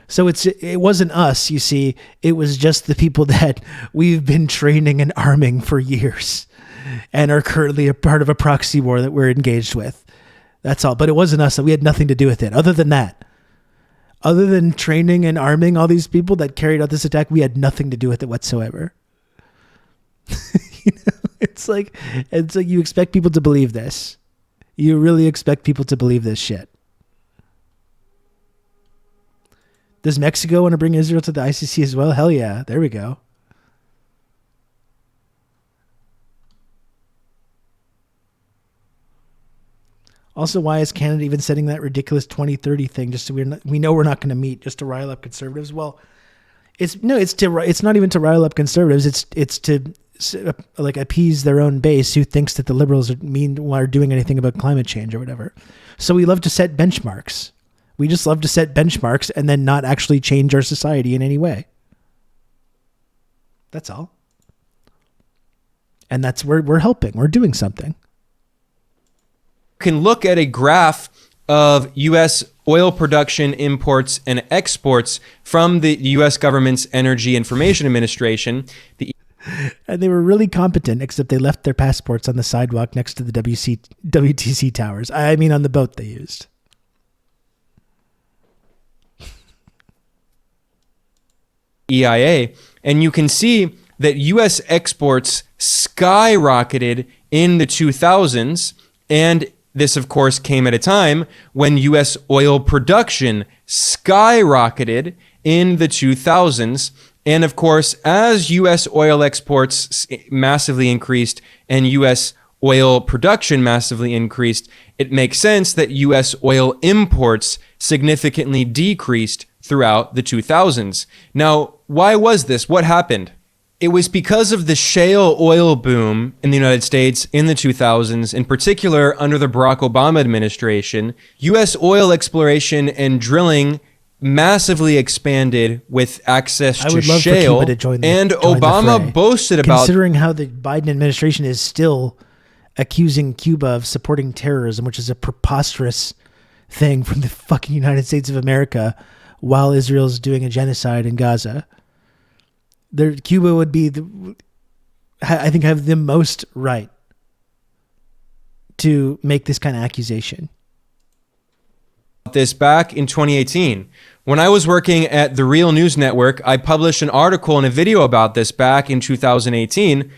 So it wasn't us, you see. It was just the people that we've been training and arming for years and are currently a part of a proxy war that we're engaged with. That's all. But it wasn't us. We had nothing to do with it. Other than that, other than training and arming all these people that carried out this attack, we had nothing to do with it whatsoever. It's like you expect people to believe this. You really expect people to believe this shit. Does Mexico want to bring Israel to the ICC as well? Hell yeah. There we go. Also, why is Canada even setting that ridiculous 2030 thing just so we know we're not going to meet just to rile up conservatives? Well, it's not even to rile up conservatives. It's to like appease their own base who thinks that the liberals are doing anything about climate change or whatever. So we love to set benchmarks. We just love to set benchmarks and then not actually change our society in any way. That's all. And that's where we're helping. We're doing something. Can look at a graph of U.S. oil production, imports, and exports from the U.S. government's Energy Information Administration. And they were really competent, except they left their passports on the sidewalk next to the WTC towers. I mean, on the boat they used. EIA, and you can see that U.S. exports skyrocketed in the 2000s, and this, of course, came at a time when U.S. oil production skyrocketed in the 2000s. And, of course, as U.S. oil exports massively increased and U.S. oil production massively increased, it makes sense that U.S. oil imports significantly decreased throughout the 2000s. Now, why was this? What happened? It was because of the shale oil boom in the United States in the 2000s, in particular under the Barack Obama administration. U.S. oil exploration and drilling massively expanded with access to shale. And Obama boasted about... Considering how the Biden administration is still accusing Cuba of supporting terrorism, which is a preposterous thing from the fucking United States of America, while Israel's doing a genocide in Gaza. Cuba would be, I think, have the most right to make this kind of accusation. This back in 2018. When I was working at the Real News Network, I published an article and a video about this back in 2018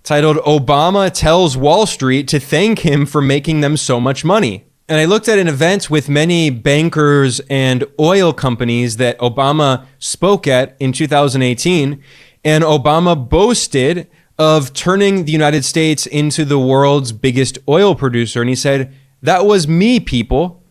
titled "Obama Tells Wall Street to Thank Him for Making Them So Much Money." And I looked at an event with many bankers and oil companies that Obama spoke at in 2018. And Obama boasted of turning the United States into the world's biggest oil producer. And he said, "That was me, people.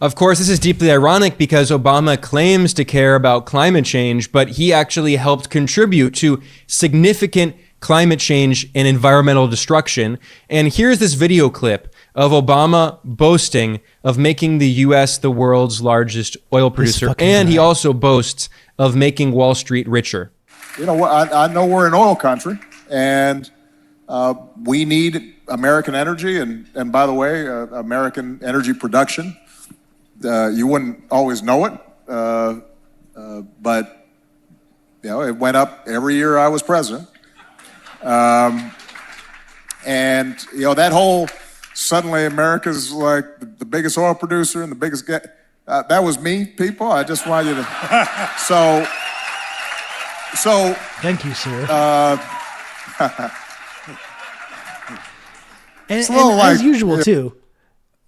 Of course, this is deeply ironic because Obama claims to care about climate change, but he actually helped contribute to significant climate change and environmental destruction. And here's this video clip of Obama boasting of making the U.S. the world's largest oil producer. And he also boasts of making Wall Street richer. You know, I know we're an oil country, and we need American energy. And by the way, American energy production. You wouldn't always know it, but you know, it went up every year I was president. And you know, that whole suddenly America's like the biggest oil producer and the biggest that was me, people. I just want you to so thank you, sir. And like, as usual too,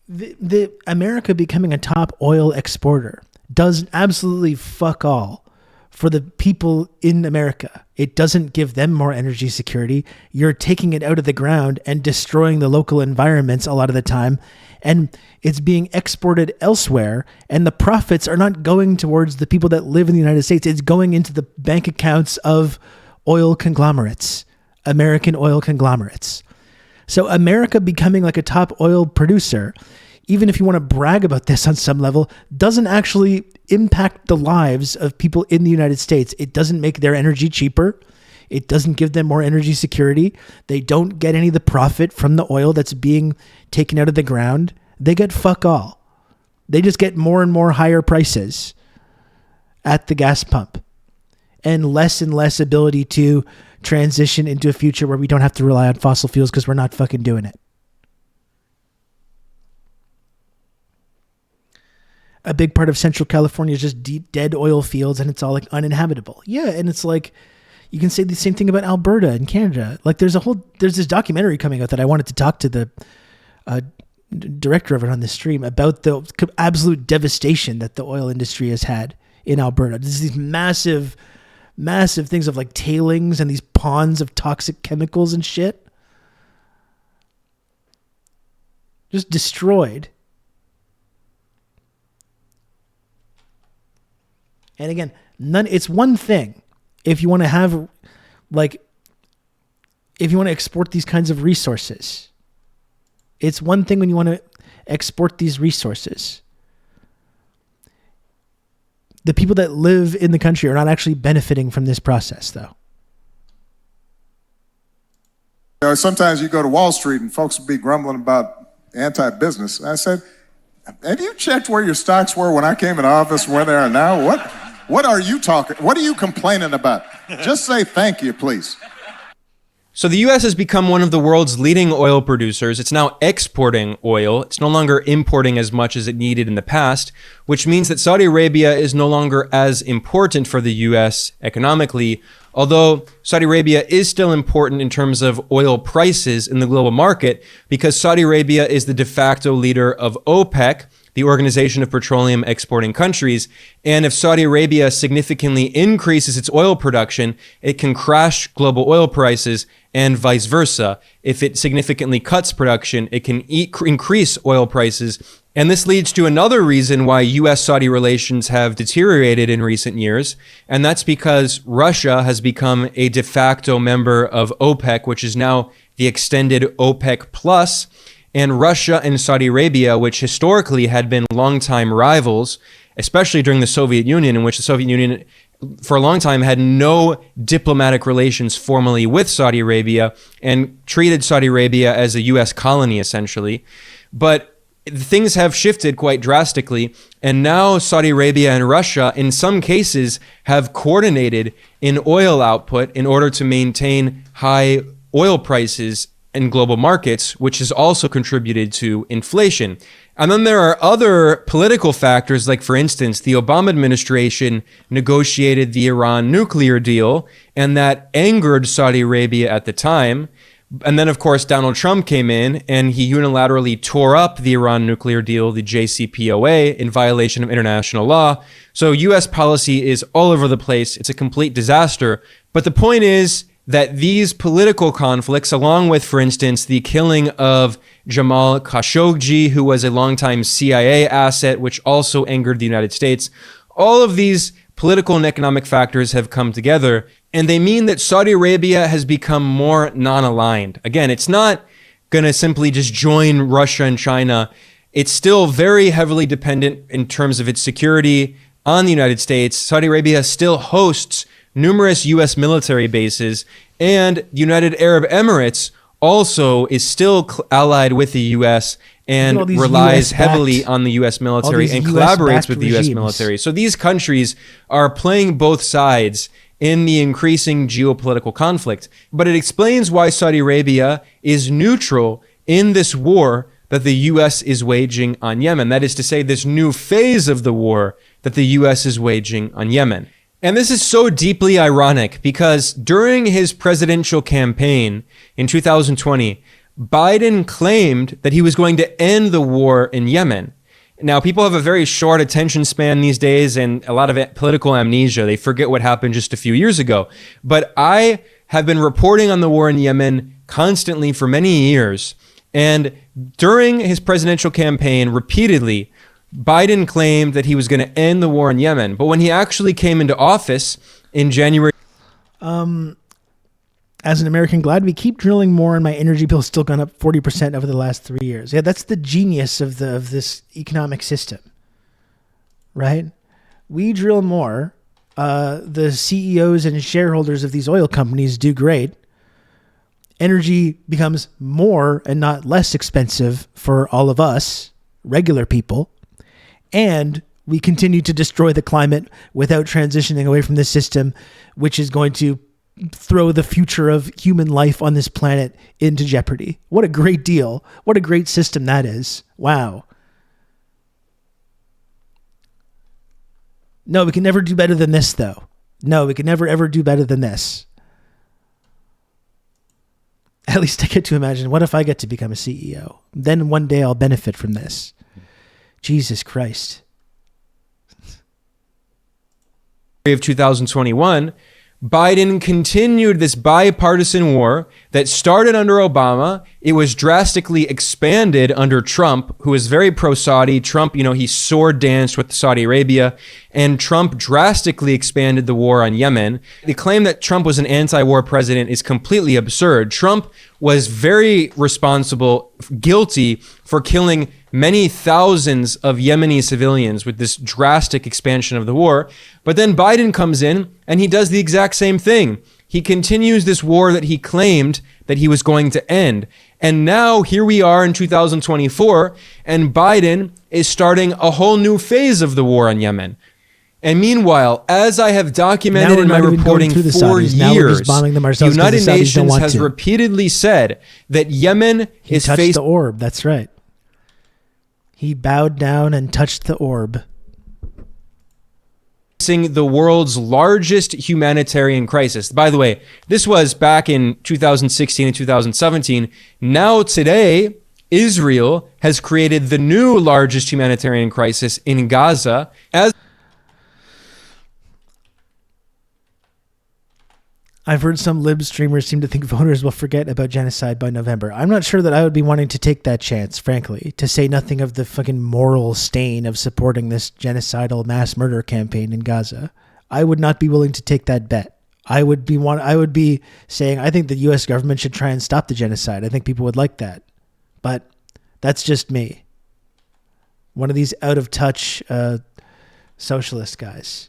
the America becoming a top oil exporter does absolutely fuck all for the people in America. It doesn't give them more energy security. You're taking it out of the ground and destroying the local environments a lot of the time. And it's being exported elsewhere. And the profits are not going towards the people that live in the United States. It's going into the bank accounts of oil conglomerates, American oil conglomerates. So America becoming like a top oil producer, even if you want to brag about this on some level, doesn't actually impact the lives of people in the United States. It doesn't make their energy cheaper. It doesn't give them more energy security. They don't get any of the profit from the oil that's being taken out of the ground. They get fuck all. They just get more and more higher prices at the gas pump and less ability to transition into a future where we don't have to rely on fossil fuels because we're not fucking doing it. A big part of Central California is just dead oil fields, and it's all like uninhabitable. Yeah, and it's like you can say the same thing about Alberta and Canada. Like there's this documentary coming out that I wanted to talk to the director of it on this stream about the absolute devastation that the oil industry has had in Alberta. There's these massive things of like tailings and these ponds of toxic chemicals and shit. Just destroyed. And again, it's one thing if you want to have, like, if you want to export these kinds of resources. It's one thing when you want to export these resources. The people that live in the country are not actually benefiting from this process, though. You know, sometimes you go to Wall Street and folks will be grumbling about anti-business. And I said, have you checked where your stocks were when I came in office, where they are now? What are you talking? What are you complaining about? Just say thank you, please. So the U.S. has become one of the world's leading oil producers. It's now exporting oil. It's no longer importing as much as it needed in the past, which means that Saudi Arabia is no longer as important for the U.S. economically, although Saudi Arabia is still important in terms of oil prices in the global market because Saudi Arabia is the de facto leader of OPEC, the Organization of Petroleum Exporting Countries. And if Saudi Arabia significantly increases its oil production, it can crash global oil prices, and vice versa. If it significantly cuts production, it can increase oil prices. And this leads to another reason why U.S.-Saudi relations have deteriorated in recent years, and that's because Russia has become a de facto member of OPEC, which is now the extended OPEC Plus. And Russia and Saudi Arabia, which historically had been longtime rivals, especially during the Soviet Union, in which the Soviet Union for a long time had no diplomatic relations formally with Saudi Arabia and treated Saudi Arabia as a U.S. colony, essentially. But things have shifted quite drastically, and now Saudi Arabia and Russia, in some cases, have coordinated in oil output in order to maintain high oil prices in global markets, which has also contributed to inflation. And then there are other political factors, like, for instance, the Obama administration negotiated the Iran nuclear deal, and that angered Saudi Arabia at the time. And then, of course, Donald Trump came in and he unilaterally tore up the Iran nuclear deal, the JCPOA, in violation of international law. So U.S. policy is all over the place. It's a complete disaster. But the point is, that these political conflicts, along with, for instance, the killing of Jamal Khashoggi, who was a longtime CIA asset, which also angered the United States, all of these political and economic factors have come together, and they mean that Saudi Arabia has become more non-aligned. Again, it's not going to simply just join Russia and China. It's still very heavily dependent in terms of its security on the United States. Saudi Arabia still hosts numerous U.S. military bases, and the United Arab Emirates also is still allied with the U.S. and relies heavily on the U.S. military and collaborates with the U.S. military. So these countries are playing both sides in the increasing geopolitical conflict. But it explains why Saudi Arabia is neutral in this war that the U.S. is waging on Yemen. That is to say, this new phase of the war that the U.S. is waging on Yemen. And this is so deeply ironic because during his presidential campaign in 2020, Biden claimed that he was going to end the war in Yemen. Now, people have a very short attention span these days and a lot of political amnesia. They forget what happened just a few years ago. But I have been reporting on the war in Yemen constantly for many years. And during his presidential campaign, repeatedly, Biden claimed that he was going to end the war in Yemen. But when he actually came into office in January... As an American, glad we keep drilling more, and my energy bill's still gone up 40% over the last 3 years. Yeah, that's the genius of this economic system, right? We drill more. The CEOs and shareholders of these oil companies do great. Energy becomes more and not less expensive for all of us, regular people. And we continue to destroy the climate without transitioning away from this system, which is going to throw the future of human life on this planet into jeopardy. What a great deal. What a great system that is. Wow. No, we can never do better than this, though. No, we can never, ever do better than this. At least I get to imagine, what if I get to become a CEO? Then one day I'll benefit from this. Jesus Christ. Of 2021, Biden continued this bipartisan war that started under Obama. It was drastically expanded under Trump, who was very pro-Saudi. Trump, he sword danced with Saudi Arabia, and Trump drastically expanded the war on Yemen. The claim that Trump was an anti-war president is completely absurd. Trump was very responsible, guilty for killing many thousands of Yemeni civilians with this drastic expansion of the war. But then Biden comes in and he does the exact same thing. He continues this war that he claimed that he was going to end. And now here we are in 2024, and Biden is starting a whole new phase of the war on Yemen. And meanwhile, as I have documented in my reporting for years, the United Nations has repeatedly said that Yemen is facing the orb. That's right. He bowed down and touched the orb. Facing the world's largest humanitarian crisis. By the way, this was back in 2016 and 2017. Now today, Israel has created the new largest humanitarian crisis in Gaza. I've heard some lib streamers seem to think voters will forget about genocide by November. I'm not sure that I would be wanting to take that chance, frankly, to say nothing of the fucking moral stain of supporting this genocidal mass murder campaign in Gaza. I would not be willing to take that bet. I would be saying, I think the U.S. government should try and stop the genocide. I think people would like that. But that's just me. One of these out of touch socialist guys.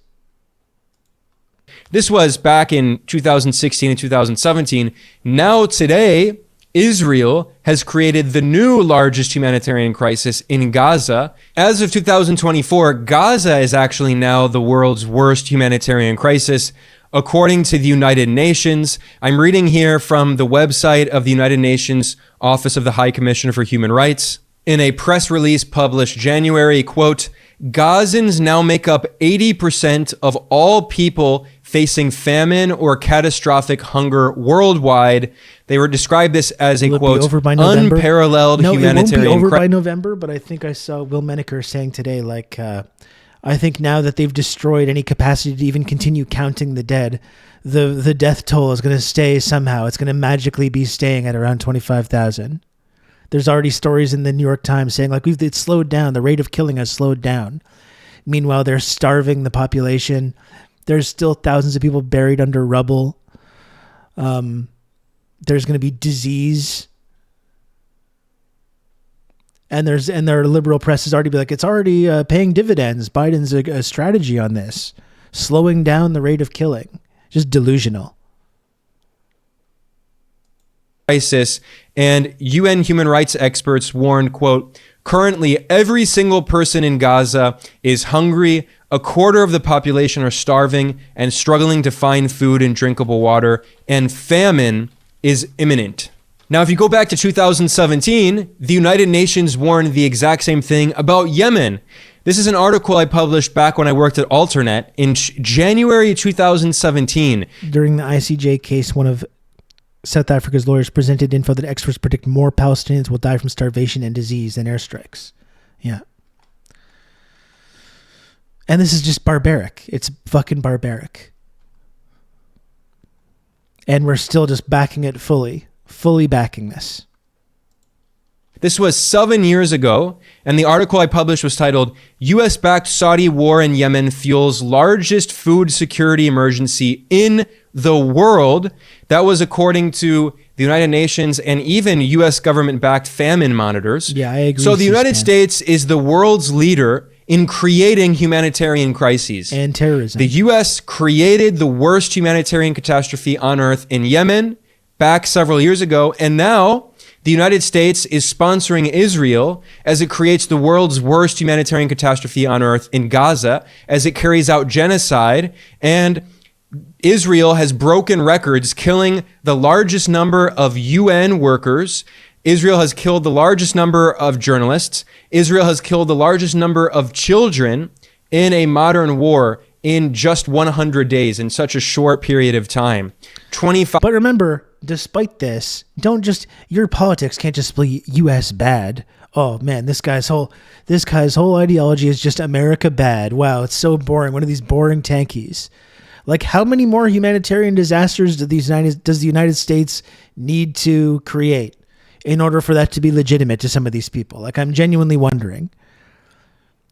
This was back in 2016 and 2017. Now today, Israel has created the new largest humanitarian crisis in Gaza. As of 2024, Gaza is actually now the world's worst humanitarian crisis, according to the United Nations. I'm reading here from the website of the United Nations Office of the High Commissioner for Human Rights. In a press release published January, quote, Gazans now make up 80% of all people facing famine or catastrophic hunger worldwide. They were described this as a, quote, unparalleled humanitarian crisis. It won't be over by November, but I think I saw Will Menaker saying today, I think now that they've destroyed any capacity to even continue counting the dead, the death toll is going to stay somehow. It's going to magically be staying at around 25,000. There's already stories in the New York Times saying like it's slowed down. The rate of killing has slowed down. Meanwhile, they're starving the population. There's still thousands of people buried under rubble. There's going to be disease. And their liberal press has already been like, it's already paying dividends. Biden's a strategy on this, slowing down the rate of killing. Just delusional. Crisis, and UN human rights experts warned, quote, currently every single person in Gaza is hungry. A quarter of the population are starving and struggling to find food and drinkable water, and famine is imminent. Now, if you go back to 2017, the United Nations warned the exact same thing about Yemen. This is an article I published back when I worked at Alternet in January 2017. During the ICJ case, one of South Africa's lawyers presented info that experts predict more Palestinians will die from starvation and disease than airstrikes. Yeah. And this is just barbaric. It's fucking barbaric. And we're still just backing it fully backing this. This was 7 years ago, and the article I published was titled, US-backed Saudi war in Yemen fuels largest food security emergency in the world. That was according to the United Nations and even US government-backed famine monitors. Yeah, I agree. So the United States is the world's leader in creating humanitarian crises. And terrorism. The US created the worst humanitarian catastrophe on earth in Yemen back several years ago, and now the United States is sponsoring Israel as it creates the world's worst humanitarian catastrophe on earth in Gaza, as it carries out genocide, and Israel has broken records, killing the largest number of UN workers. Israel has killed the largest number of journalists. Israel has killed the largest number of children in a modern war in just 100 days, in such a short period of time. 25. But remember, despite this, your politics can't just be US bad. Oh man, this guy's whole ideology is just America bad. Wow, it's so boring. One of these boring tankies. Like, how many more humanitarian disasters does the United States need to create in order for that to be legitimate to some of these people? Like, I'm genuinely wondering.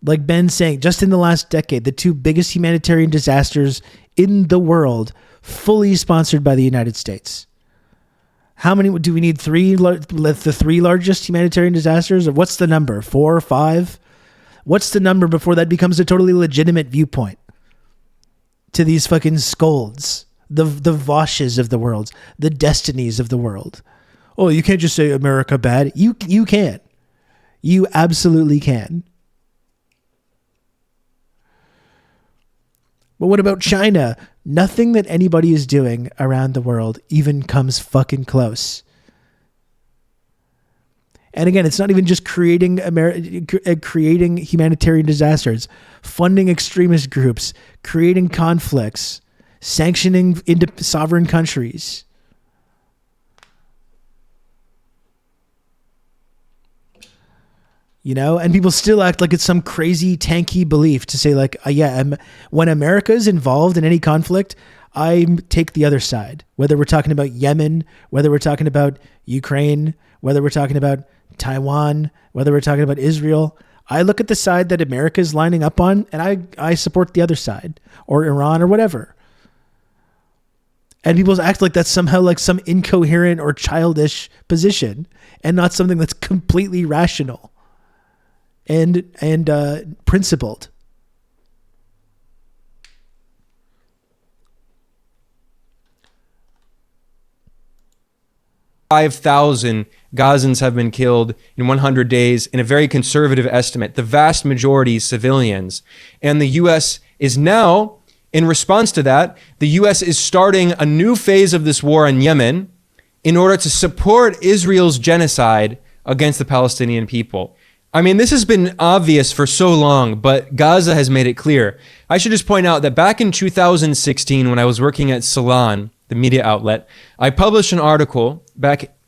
Like Ben's saying, just in the last decade, the two biggest humanitarian disasters in the world, fully sponsored by the United States. How many do we need? The three largest humanitarian disasters? Or what's the number? 4 or 5? What's the number before that becomes a totally legitimate viewpoint to these fucking scolds, the Voshes of the world, the Destinies of the world? Oh, you can't just say America bad. You can. You absolutely can. But what about China? Nothing that anybody is doing around the world even comes fucking close. And again, it's not even just creating humanitarian disasters, funding extremist groups, creating conflicts, sanctioning sovereign countries. You know, and people still act like it's some crazy tanky belief to say like, when America is involved in any conflict, I take the other side. Whether we're talking about Yemen, whether we're talking about Ukraine, whether we're talking about Taiwan, whether we're talking about Israel, I look at the side that America is lining up on, and I support the other side, or Iran, or whatever. And people act like that's somehow like some incoherent or childish position, and not something that's completely rational and principled. $5,000 Gazans have been killed in 100 days, in a very conservative estimate, the vast majority civilians. And the U.S. is now, in response to that, the U.S. is starting a new phase of this war in Yemen in order to support Israel's genocide against the Palestinian people. I mean, this has been obvious for so long, but Gaza has made it clear. I should just point out that back in 2016, when I was working at Salon, the media outlet, I published an article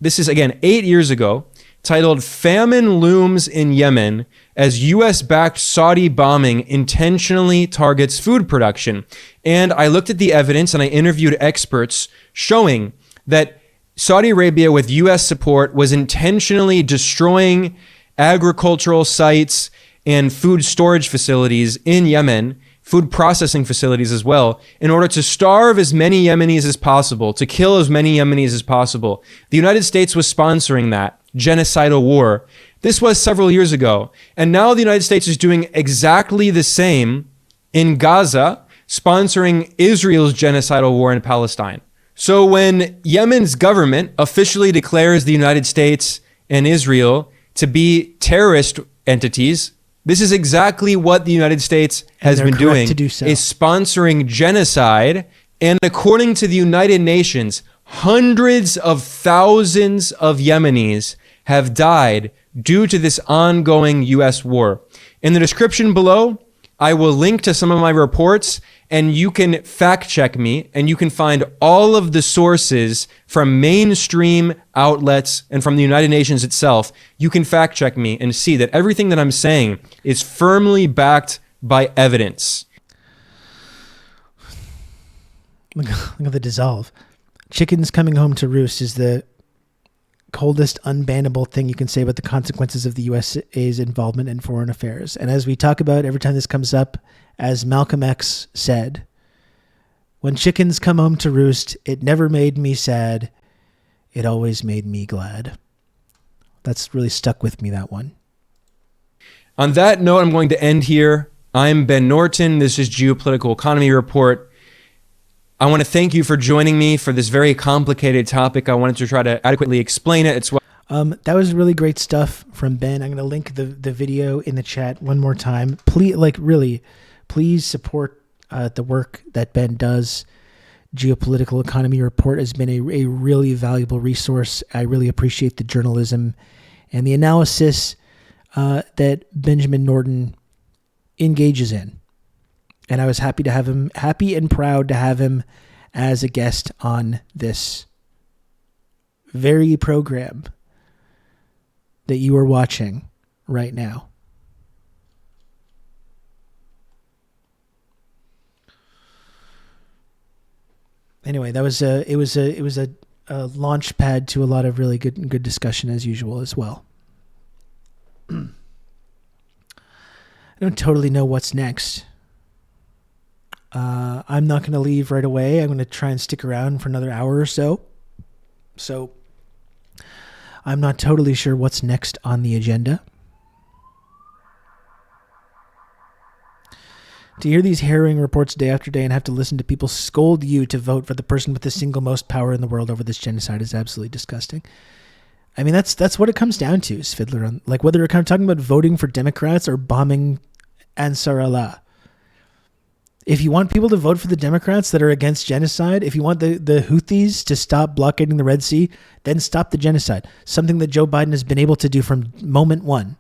this is again 8 years ago, titled "Famine Looms in Yemen as U.S.-backed Saudi Bombing Intentionally Targets Food Production." And I looked at the evidence and I interviewed experts showing that Saudi Arabia, with U.S. support, was intentionally destroying agricultural sites and food storage facilities in Yemen, food processing facilities as well, in order to starve as many Yemenis as possible, to kill as many Yemenis as possible. The United States was sponsoring that genocidal war. This was several years ago. And now the United States is doing exactly the same in Gaza, sponsoring Israel's genocidal war in Palestine. So when Yemen's government officially declares the United States and Israel to be terrorist entities, this is exactly what the United States has been doing, to do so. is sponsoring genocide. And according to the United Nations, hundreds of thousands of Yemenis have died due to this ongoing U.S. war. In the description below, I will link to some of my reports, and you can fact check me, and you can find all of the sources from mainstream outlets and from the United Nations itself. You can fact check me and see that everything that I'm saying is firmly backed by evidence. Look at the dissolve. Chickens coming home to roost is the coldest, unbannable thing you can say about the consequences of the USA's involvement in foreign affairs. And as we talk about every time this comes up, as Malcolm X said, when chickens come home to roost, it never made me sad. It always made me glad. That's really stuck with me, that one. On that note, I'm going to end here. I'm Ben Norton. This is Geopolitical Economy Report. I want to thank you for joining me for this very complicated topic. I wanted to try to adequately explain it. That was really great stuff from Ben. I'm going to link the video in the chat one more time. Please support the work that Ben does. Geopolitical Economy Report has been a really valuable resource. I really appreciate the journalism and the analysis that Benjamin Norton engages in. And I was happy and proud to have him as a guest on this very program that you are watching right now. Anyway, that was it was a launch pad to a lot of really good discussion as usual as well. I don't totally know what's next. I'm not going to leave right away. I'm going to try and stick around for another hour or so. So I'm not totally sure what's next on the agenda. To hear these harrowing reports day after day and have to listen to people scold you to vote for the person with the single most power in the world over this genocide is absolutely disgusting. I mean, that's what it comes down to, is Fiddler. Like, whether you're kind of talking about voting for Democrats or bombing Ansar Allah. If you want people to vote for the Democrats that are against genocide, if you want the Houthis to stop blockading the Red Sea, then stop the genocide. Something that Joe Biden has been able to do from moment one.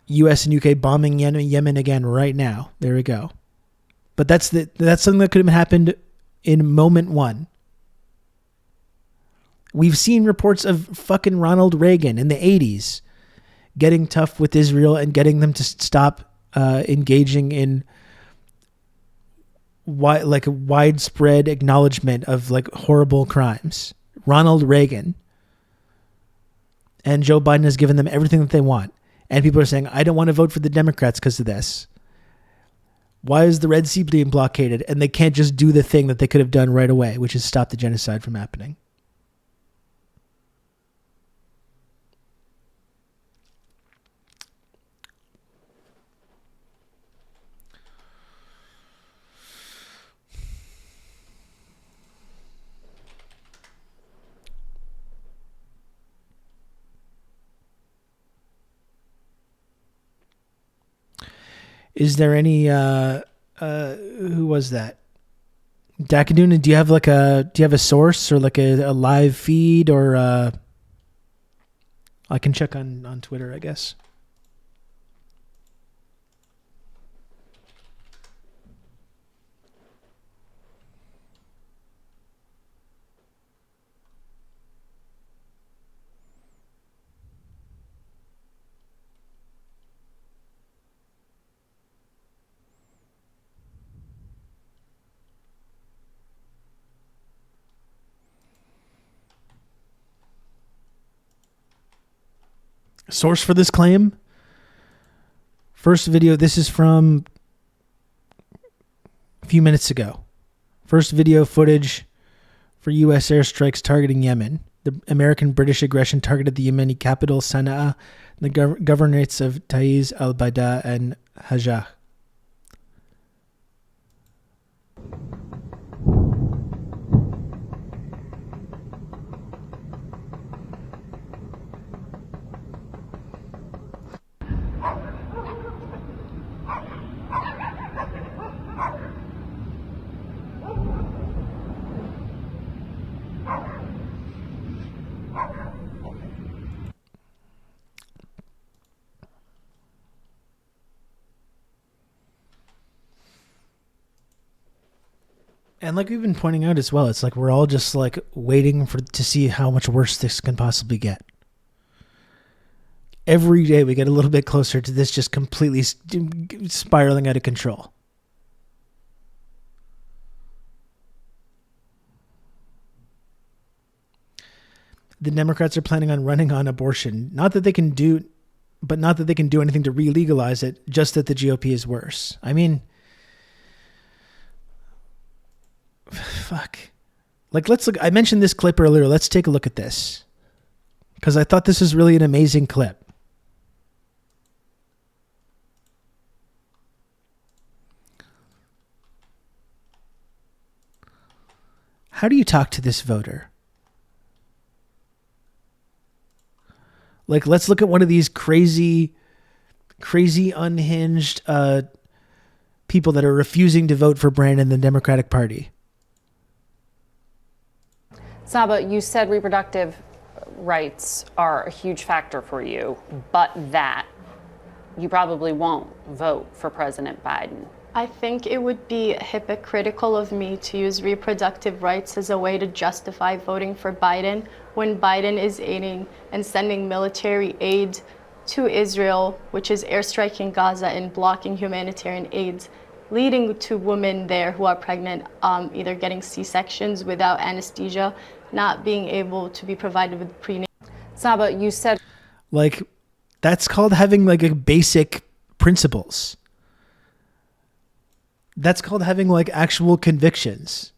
U.S. and UK bombing Yemen again right now. There we go. But that's something that could have happened in moment one. We've seen reports of fucking Ronald Reagan in the 80s getting tough with Israel and getting them to stop engaging in a widespread acknowledgement of like horrible crimes. Ronald Reagan. And Joe Biden has given them everything that they want. And people are saying, I don't want to vote for the Democrats because of this. Why is the Red Sea being blockaded? And they can't just do the thing that they could have done right away, which is stop the genocide from happening. Is there any who was that? Dakaduna, do you have a source or like a live feed, or I can check on Twitter, I guess. Source for this claim. First video, this is from a few minutes ago. First video footage for U.S. airstrikes targeting Yemen. The American-British aggression targeted the Yemeni capital, Sana'a, the governorates of Taiz, al-Baida, and Hajjah. And like we've been pointing out as well, it's like we're all just like waiting to see how much worse this can possibly get. Every day we get a little bit closer to this just completely spiraling out of control. The Democrats are planning on running on abortion. Not that they can do anything to re-legalize it, just that the GOP is worse. I mean, fuck. Like, let's look. I mentioned this clip earlier. Let's take a look at this, because I thought this was really an amazing clip. How do you talk to this voter? Like, let's look at one of these crazy unhinged people that are refusing to vote for Brandon, the Democratic Party. Saba, you said reproductive rights are a huge factor for you, but that you probably won't vote for President Biden. I think it would be hypocritical of me to use reproductive rights as a way to justify voting for Biden when Biden is aiding and sending military aid to Israel, which is airstriking Gaza and blocking humanitarian aid, leading to women there who are pregnant, either getting C-sections without anesthesia, not being able to be provided with prenatal. Saba, you said... Like, that's called having like a basic principles. That's called having like actual convictions.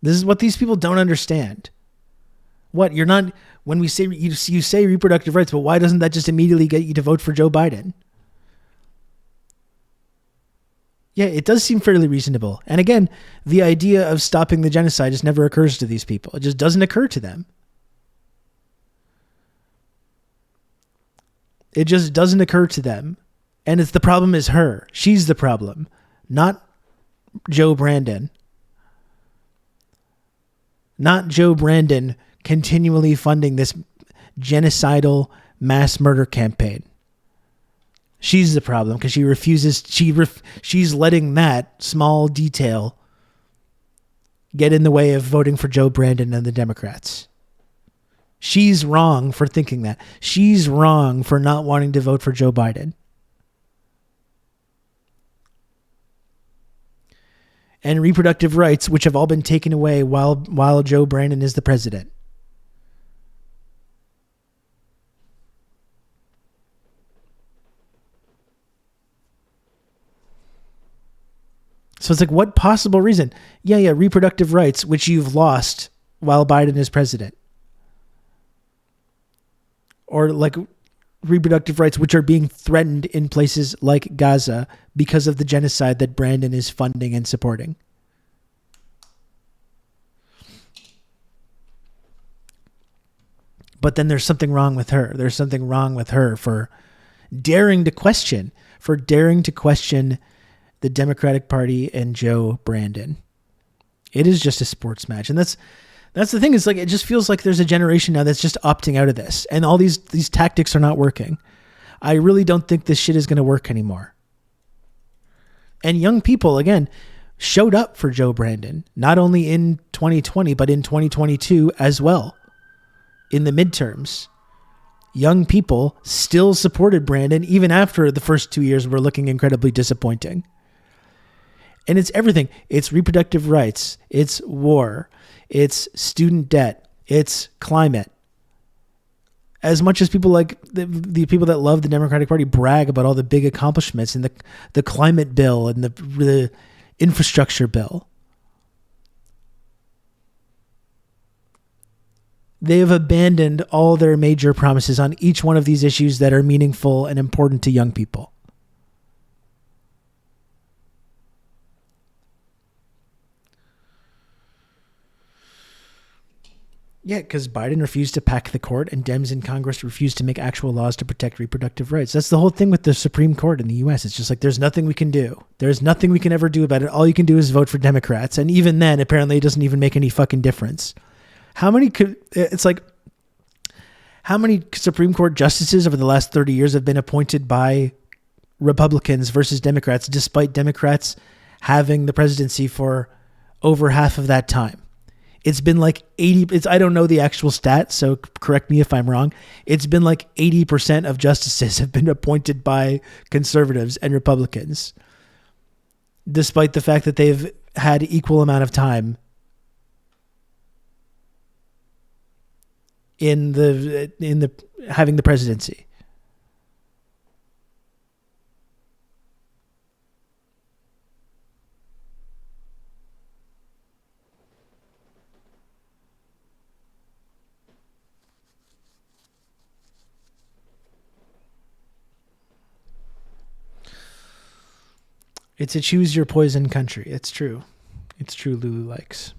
This is what these people don't understand. What, you're not, when we say, you say reproductive rights, but why doesn't that just immediately get you to vote for Joe Biden? Yeah, it does seem fairly reasonable. And again, the idea of stopping the genocide just never occurs to these people. It just doesn't occur to them. It just doesn't occur to them. And the problem is her. She's the problem, not Joe Brandon. Not Joe Brandon continually funding this genocidal mass murder campaign. She's the problem because she refuses. She's letting that small detail get in the way of voting for Joe Brandon and the Democrats. She's wrong for thinking that. She's wrong for not wanting to vote for Joe Biden. And reproductive rights, which have all been taken away while Joe Brandon is the president. So it's like, what possible reason? Yeah, reproductive rights, which you've lost while Biden is president. Or like reproductive rights, which are being threatened in places like Gaza because of the genocide that Brandon is funding and supporting. But then there's something wrong with her. There's something wrong with her for daring to question the Democratic Party and Joe Brandon. It is just a sports match. And that's the thing, is like, it just feels like there's a generation now that's just opting out of this. And all these tactics are not working. I really don't think this shit is going to work anymore. And young people, again, showed up for Joe Brandon, not only in 2020, but in 2022 as well. In the midterms, young people still supported Brandon even after the first 2 years were looking incredibly disappointing. And it's everything. It's reproductive rights. It's war. It's student debt. It's climate. As much as people like the people that love the Democratic Party brag about all the big accomplishments and the climate bill and the infrastructure bill, they have abandoned all their major promises on each one of these issues that are meaningful and important to young people. Yeah, because Biden refused to pack the court and Dems in Congress refused to make actual laws to protect reproductive rights. That's the whole thing with the Supreme Court in the U.S. It's just like, there's nothing we can do. There's nothing we can ever do about it. All you can do is vote for Democrats. And even then, apparently, it doesn't even make any fucking difference. How many Supreme Court justices over the last 30 years have been appointed by Republicans versus Democrats, despite Democrats having the presidency for over half of that time? It's been like 80, I don't know the actual stat, so correct me if I'm wrong. It's been like 80% of justices have been appointed by conservatives and Republicans, despite the fact that they've had equal amount of time in the having the presidency. It's a choose your poison country. It's true. It's true, Lulu likes.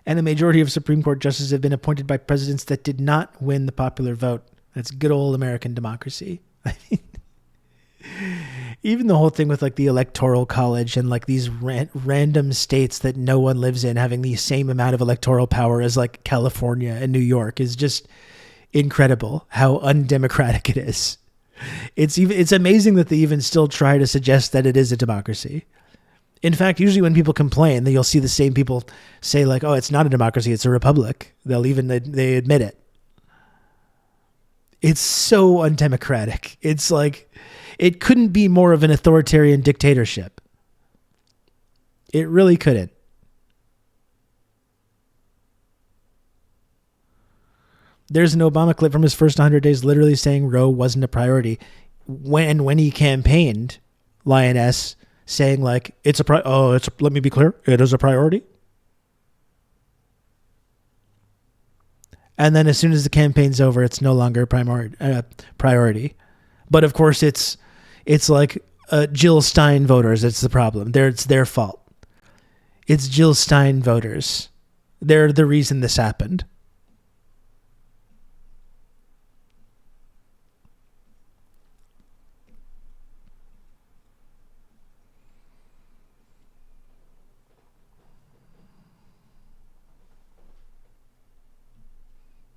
And the majority of Supreme Court justices have been appointed by presidents that did not win the popular vote. That's good old American democracy. I mean, even the whole thing with like the Electoral College and like these random states that no one lives in having the same amount of electoral power as like California and New York is just incredible how undemocratic it is. It's amazing that they even still try to suggest that it is a democracy. In fact, usually when people complain, you'll see the same people say like, oh, it's not a democracy, it's a republic. They admit it. It's so undemocratic. It's like, it couldn't be more of an authoritarian dictatorship. It really couldn't. There's an Obama clip from his first 100 days literally saying Roe wasn't a priority. When he campaigned, Lioness saying like, let me be clear, it is a priority. And then as soon as the campaign's over, it's no longer a priority. But of course, it's like Jill Stein voters. It's the problem. It's their fault. It's Jill Stein voters. They're the reason this happened.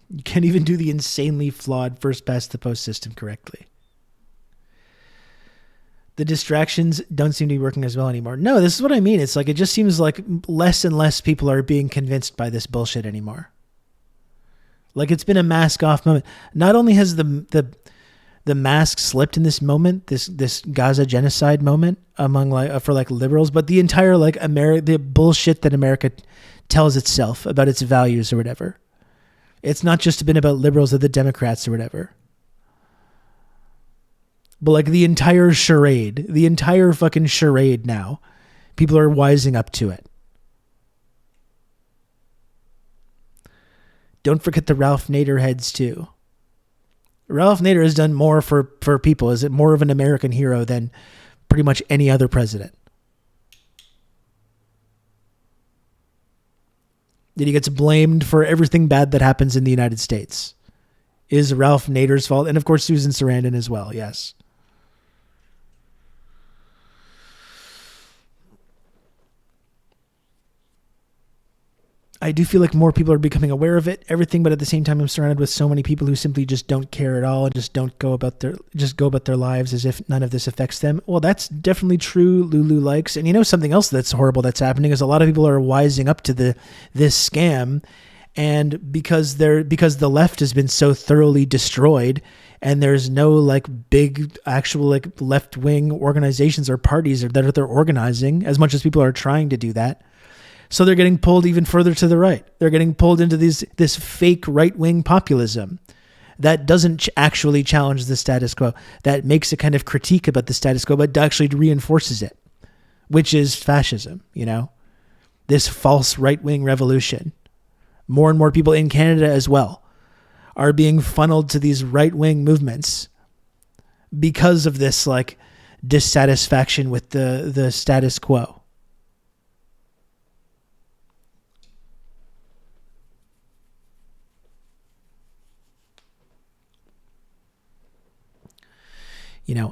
You can't even do the insanely flawed first past the post system correctly. The distractions don't seem to be working as well anymore. No, this is what I mean. It's like, it just seems like less and less people are being convinced by this bullshit anymore. Like, it's been a mask off moment. Not only has the mask slipped in this moment, this Gaza genocide moment among for liberals, but the entire the bullshit that America tells itself about its values or whatever. It's not just been about liberals or the Democrats or whatever. But the entire charade, the entire fucking charade now, people are wising up to it. Don't forget the Ralph Nader heads too. Ralph Nader has done more for people. Is it more of an American hero than pretty much any other president? That he gets blamed for everything bad that happens in the United States is Ralph Nader's fault. And of course, Susan Sarandon as well. Yes. I do feel like more people are becoming aware of everything, but at the same time, I'm surrounded with so many people who simply just don't care at all and just go about their lives as if none of this affects them. Well, that's definitely true. Lulu likes, and something else that's horrible that's happening is a lot of people are wising up to this scam, and because the left has been so thoroughly destroyed, and there's no big actual left wing organizations or parties that they're organizing as much as people are trying to do that. So they're getting pulled even further to the right. They're getting pulled into this fake right-wing populism that doesn't actually challenge the status quo, that makes a kind of critique about the status quo, but actually reinforces it, which is fascism, this false right-wing revolution. More and more people in Canada as well are being funneled to these right-wing movements because of this like dissatisfaction with the status quo.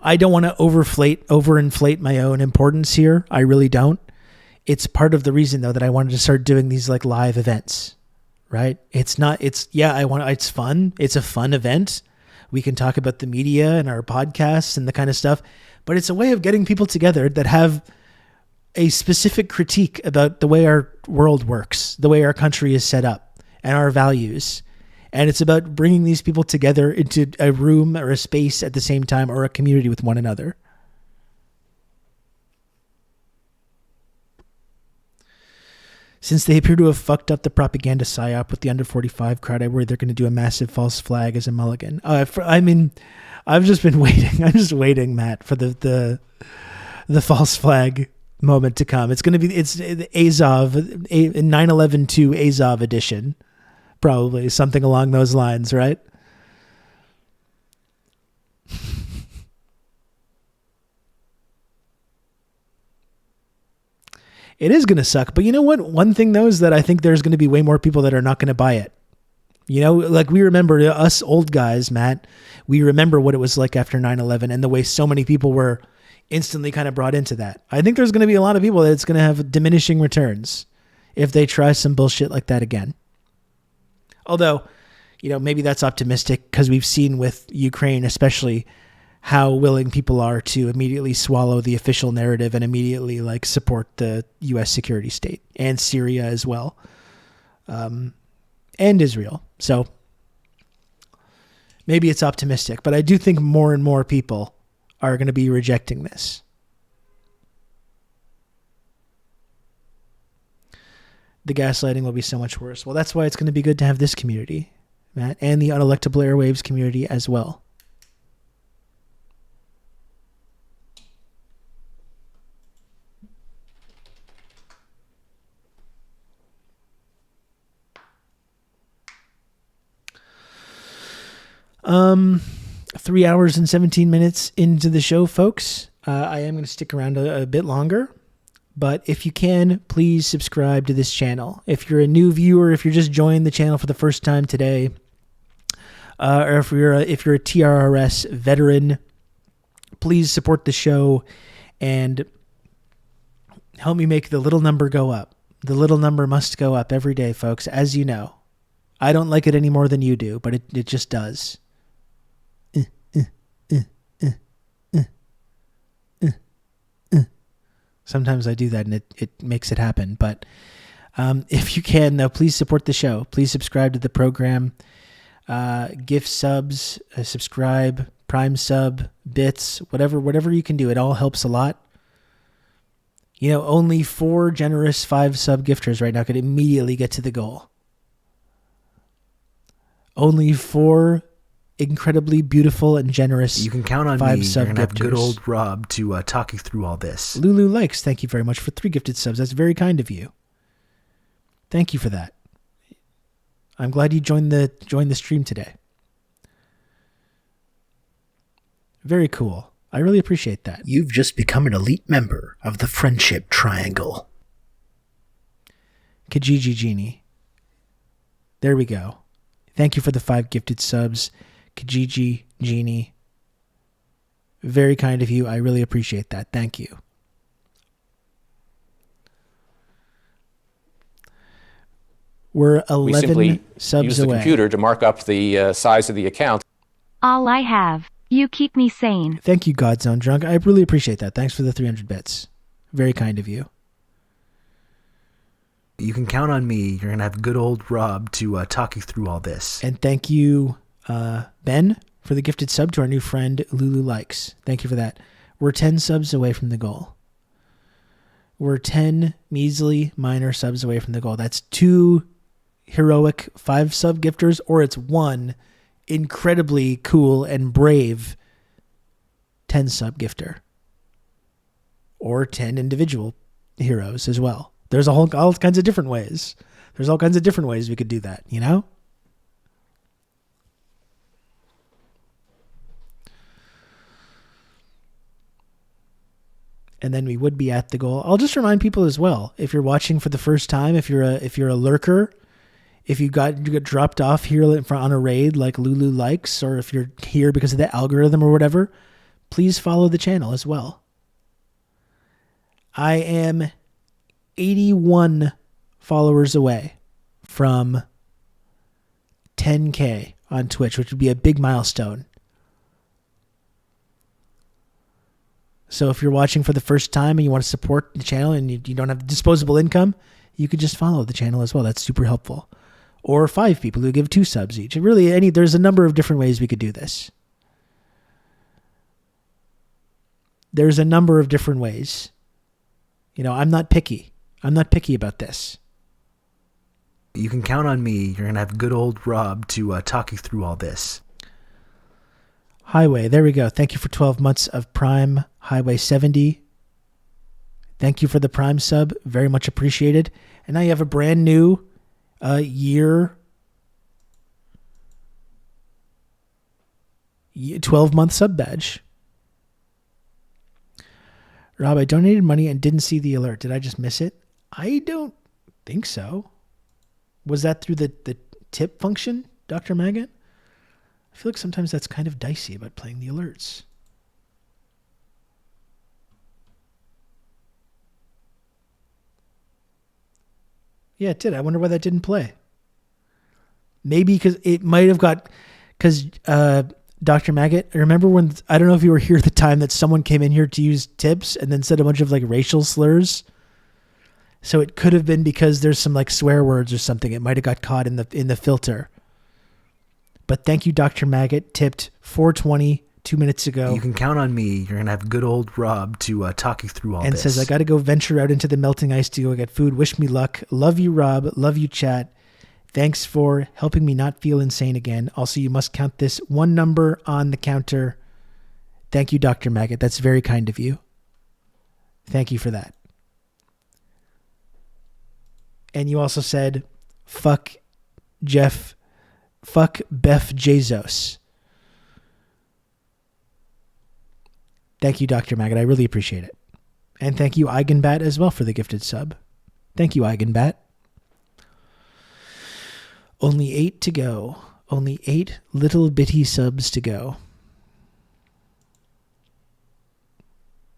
I don't want to overinflate my own importance here. I really don't. It's part of the reason though that I wanted to start doing these like live events, right? It's fun. It's a fun event. We can talk about the media and our podcasts and the kind of stuff, but it's a way of getting people together that have a specific critique about the way our world works, the way our country is set up and our values. And it's about bringing these people together into a room or a space at the same time, or a community with one another. Since they appear to have fucked up the propaganda psyop with the under 45 crowd, I worry they're going to do a massive false flag as a mulligan. I've just been waiting. I'm just waiting, Matt, for the false flag moment to come. It's the Azov, 9/11/2 Azov edition. Probably something along those lines, right? It is going to suck. But you know what? One thing, though, is that I think there's going to be way more people that are not going to buy it. Like we remember, us old guys, Matt, we remember what it was like after 9/11 and the way so many people were instantly kind of brought into that. I think there's going to be a lot of people that it's going to have diminishing returns if they try some bullshit like that again. Although, maybe that's optimistic because we've seen with Ukraine, especially, how willing people are to immediately swallow the official narrative and immediately like support the U.S. security state, and Syria as well, and Israel. So maybe it's optimistic, but I do think more and more people are going to be rejecting this. The gaslighting will be so much worse. Well, that's why it's going to be good to have this community, Matt, and the unelectable airwaves community as well. Um, 3 hours and 17 minutes into the show, folks. I am going to stick around a bit longer. But if you can, please subscribe to this channel. If you're a new viewer, if you're just joining the channel for the first time today, or if you're a TRRS veteran, please support the show and help me make the little number go up. The little number must go up every day, folks, as you know. I don't like it any more than you do, but it just does. Sometimes I do that and it makes it happen. But if you can, though, please support the show. Please subscribe to the program. Gift subs, subscribe, Prime sub, bits, whatever you can do. It all helps a lot. Only 4 generous 5 sub gifters right now could immediately get to the goal. Only 4 incredibly beautiful and generous. You can count on 5 me. sub You're gonna have gifters. good old Rob to talk you through all this. Lulu Likes, thank you very much for 3 gifted subs. That's very kind of you. Thank you for that. I'm glad you joined the stream today. Very cool. I really appreciate that. You've just become an elite member of the Friendship Triangle. Kijiji Genie. There we go. Thank you for the 5 gifted subs. Kijiji Genie. Very kind of you. I really appreciate that. Thank you. We're 11 We simply subs use the away. computer to mark up the size of the account. All I have. You keep me sane. Thank you, Godzone Drunk. I really appreciate that. Thanks for the 300 bits. Very kind of you. You can count on me. You're going to have good old Rob to talk you through all this. And thank you, Ben, for the gifted sub to our new friend, Lulu Likes. Thank you for that. We're 10 subs away from the goal. We're 10 measly minor subs away from the goal. That's 2 heroic 5 sub gifters, or it's 1 incredibly cool and brave 10 sub gifter, or 10 individual heroes as well. There's all kinds of different ways. There's all kinds of different ways we could do that, you know? And then we would be at the goal. I'll just remind people as well, if you're watching for the first time, if you're a lurker, if you got dropped off here on a raid like Lulu likes, or if you're here because of the algorithm or whatever, please follow the channel as well. I am 81 followers away from 10K on Twitch, which would be a big milestone. So if you're watching for the first time and you want to support the channel and you don't have disposable income, you could just follow the channel as well. That's super helpful. Or 5 people who give 2 subs each. There's a number of different ways we could do this. There's a number of different ways. You know, I'm not picky. I'm not picky about this. You can count on me. You're going to have good old Rob to talk you through all this. Highway, there we go. Thank you for 12 months of Prime. Highway 70. Thank you for the Prime sub. Very much appreciated. And now you have a brand new year 12-month sub badge. Rob, I donated money and didn't see the alert. Did I just miss it? I don't think so. Was that through the tip function, Dr. Maggot? I feel like sometimes that's kind of dicey about playing the alerts. Yeah, it did. I wonder why that didn't play. Maybe because it might have got... Because Dr. Maggot, remember when... I don't know if you were here at the time that someone came in here to use tips and then said a bunch of like racial slurs. So it could have been because there's some like swear words or something. It might have got caught in the filter. But thank you, Dr. Maggot. Tipped 420 2 minutes ago. You can count on me. You're going to have good old Rob to talk you through all and this. Says, I got to go venture out into the melting ice to go get food. Wish me luck. Love you, Rob. Love you, chat. Thanks for helping me not feel insane again. Also, you must count this one number on the counter. Thank you, Dr. Maggot. That's very kind of you. Thank you for that. And you also said, fuck Jeff... Fuck Beth Jesus. Thank you, Dr. Maggot. I really appreciate it. And thank you, Eigenbat, as well for the gifted sub. Thank you, Eigenbat. Only 8 to go. Only 8 little bitty subs to go.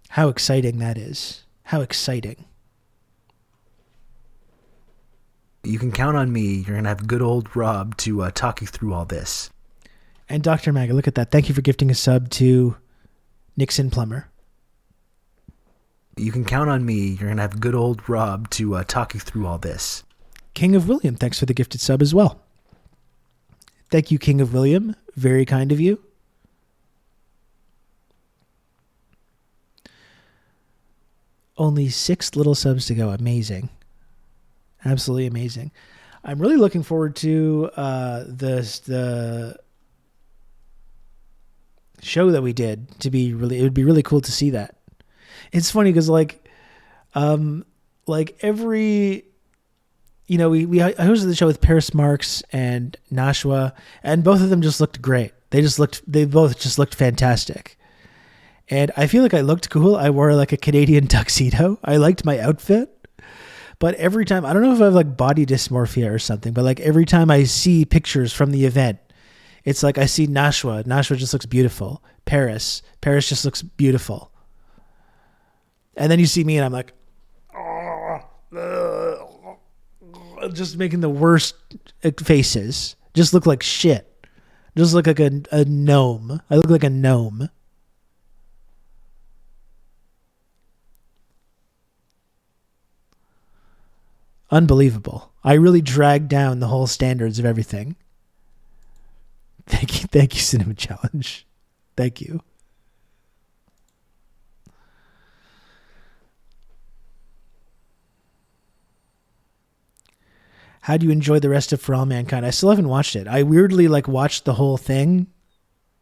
How exciting that is. How exciting. You can count on me. You're going to have good old Rob to talk you through all this. And Dr. Maggot, look at that. Thank you for gifting a sub to Nixon Plumber. You can count on me. You're going to have good old Rob to talk you through all this. King of William, thanks for the gifted sub as well. Thank you, King of William. Very kind of you. Only 6 little subs to go. Amazing. Absolutely amazing. I'm really looking forward to the show that we did. It would be really cool to see that. It's funny because like every, you know, I hosted the show with Paris Marks and Nashua, and both of them just looked great. They both just looked fantastic. And I feel like I looked cool. I wore like a Canadian tuxedo. I liked my outfit. But every time, I don't know if I have like body dysmorphia or something, but like every time I see pictures from the event, it's like I see Nashua. Nashua just looks beautiful. Paris just looks beautiful. And then you see me and I'm like, just making the worst faces. Just look like shit. Just look like a gnome. I look like a gnome. Unbelievable. I really dragged down the whole standards of everything. Thank you, Cinema Challenge. Thank you. How do you enjoy the rest of For All Mankind? I still haven't watched it. I weirdly like watched the whole thing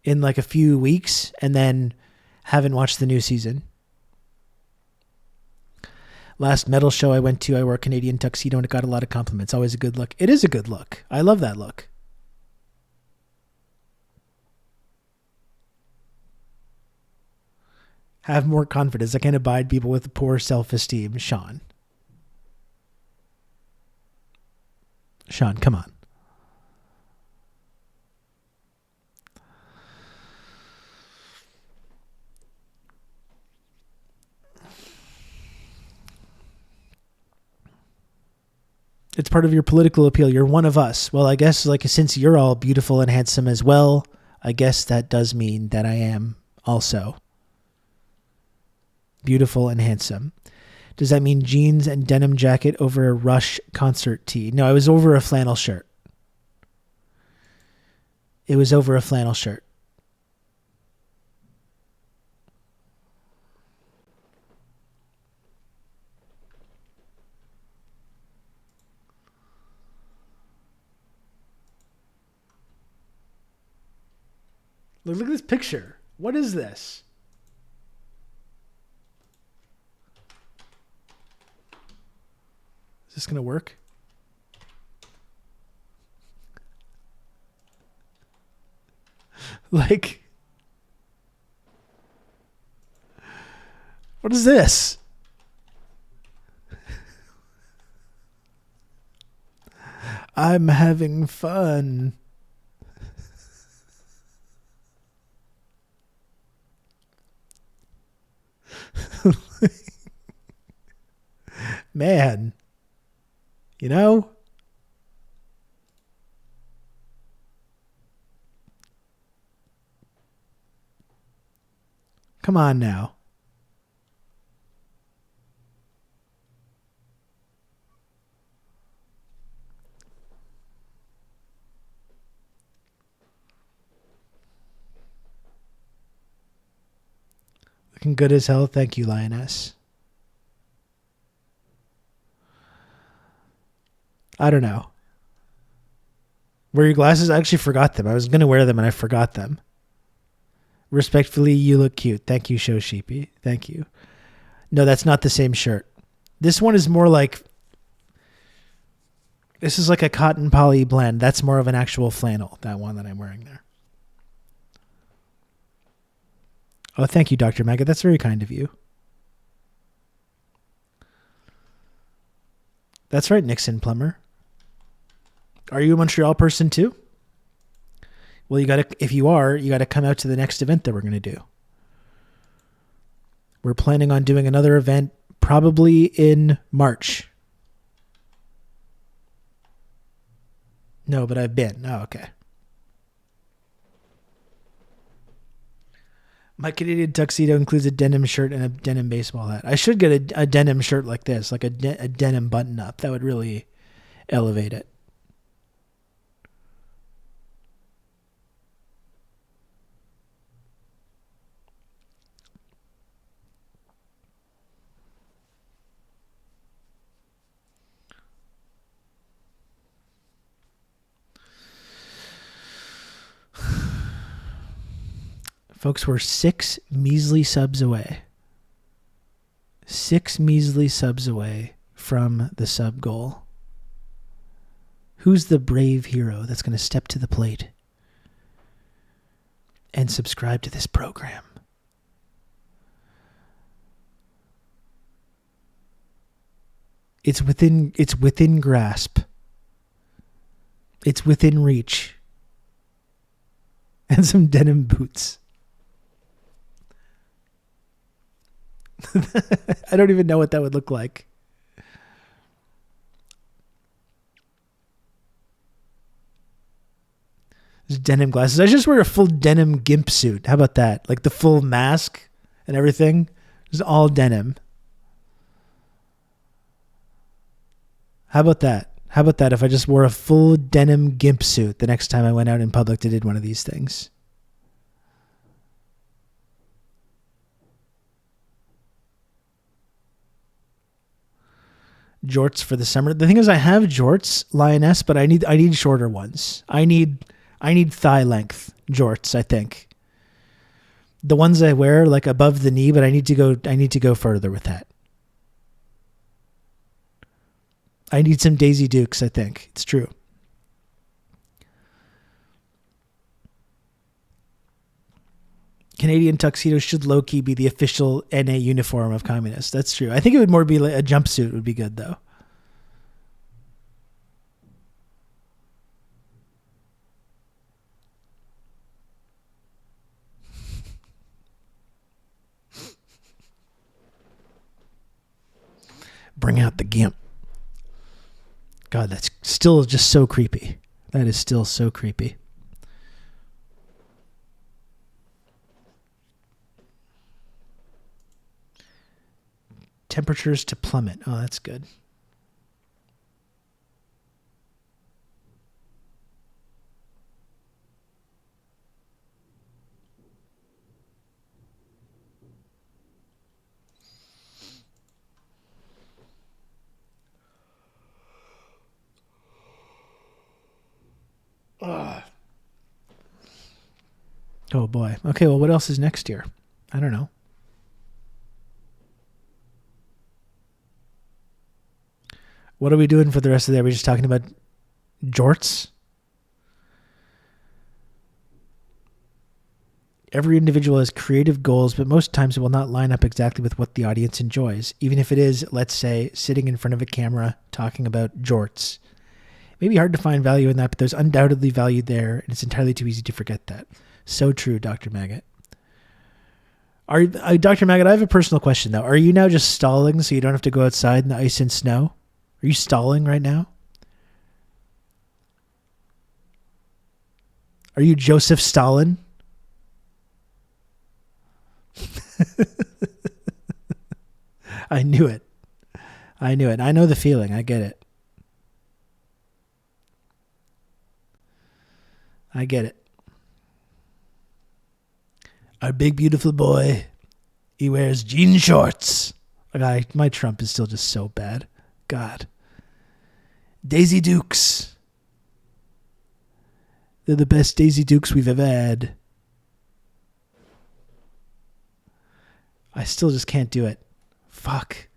in like a few weeks and then haven't watched the new season. Last metal show I went to, I wore a Canadian tuxedo and it got a lot of compliments. Always a good look. It is a good look. I love that look. Have more confidence. I can't abide people with poor self-esteem. Sean, come on. It's part of your political appeal. You're one of us. Well, I guess like since you're all beautiful and handsome as well, I guess that does mean that I am also beautiful and handsome. Does that mean jeans and denim jacket over a Rush concert tee? No, it was over a flannel shirt. It was over a flannel shirt. Look at this picture. What is this? Is this going to work? Like, what is this? I'm having fun. Man, you know, come on now. Looking good as hell. Thank you, Lioness. I don't know. Wear your glasses? I actually forgot them. I was going to wear them and I forgot them. Respectfully, you look cute. Thank you, Show Sheepy. Thank you. No, that's not the same shirt. This one is more like... This is like a cotton poly blend. That's more of an actual flannel, that one that I'm wearing there. Oh, thank you, Dr. Maggot. That's very kind of you. That's right, Nixon Plumber. Are you a Montreal person too? Well, if you are, you gotta come out to the next event that we're gonna do. We're planning on doing another event probably in March. No, but I've been. Oh, okay. My Canadian tuxedo includes a denim shirt and a denim baseball hat. I should get a denim shirt like this, like a denim button up. That would really elevate it. Folks, we're 6 measly subs away. 6 measly subs away from the sub goal. Who's the brave hero that's going to step to the plate and subscribe to this program? It's within grasp. It's within reach. And some denim boots. I don't even know what that would look like. There's denim glasses. I just wear a full denim gimp suit. How about that? Like the full mask and everything. It's all denim. How about that? How about that if I just wore a full denim gimp suit the next time I went out in public to did one of these things? jorts for the summer. The thing is, I have jorts, lioness, but I need shorter ones. I need thigh length jorts. I think the ones I wear like above the knee, but I need to go further with that. I need some Daisy Dukes. I think it's true. Canadian tuxedos should low-key be the official NA uniform of communists. That's true. I think it would more be like a jumpsuit would be good, though. Bring out the gimp. God, that's still just so creepy. That is still so creepy. Temperatures to plummet. Oh, that's good. Ugh. Oh boy. Okay, well, what else is next year? I don't know. What are we doing for the rest of the day? Are we just talking about jorts? Every individual has creative goals, but most times it will not line up exactly with what the audience enjoys, even if it is, let's say, sitting in front of a camera talking about jorts. It may be hard to find value in that, but there's undoubtedly value there, and it's entirely too easy to forget that. So true, Dr. Maggot. Dr. Maggot, I have a personal question, though. Are you now just stalling so you don't have to go outside in the ice and snow? Are you stalling right now? Are you Joseph Stalin? I knew it. I knew it. I know the feeling. I get it. I get it. Our big, beautiful boy, he wears jean shorts. My Trump is still just so bad. God. Daisy Dukes. They're the best Daisy Dukes we've ever had. I still just can't do it. Fuck.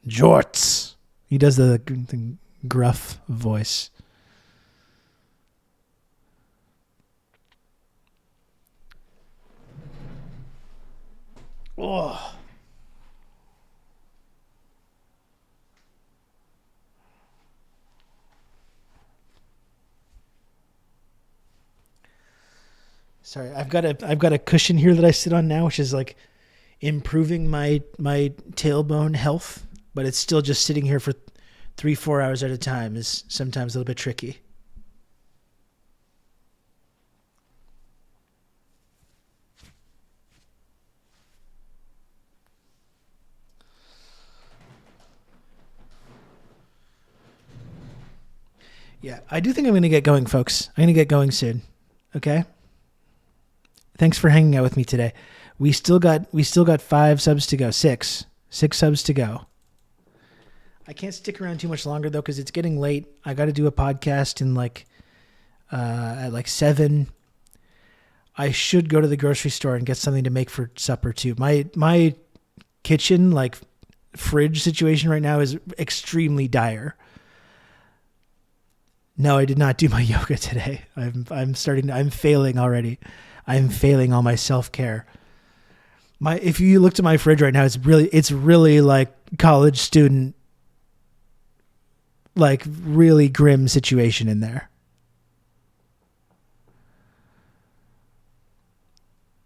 Jorts. He does the gruff voice. Oh. Sorry, I've got a cushion here that I sit on now, which is like improving my tailbone health, but it's still just sitting here for 3-4 hours at a time is sometimes a little bit tricky. Yeah, I do think I'm going to get going, folks. I'm going to get going soon. Okay? Thanks for hanging out with me today. We still got 5 subs to go. 6 subs to go. I can't stick around too much longer though, because it's getting late. I got to do a podcast in at 7. I should go to the grocery store and get something to make for supper too. My kitchen, fridge situation right now is extremely dire. No, I did not do my yoga today. I'm failing already. I'm failing all my self-care. If you looked at my fridge right now, it's really like college student, like really grim situation in there.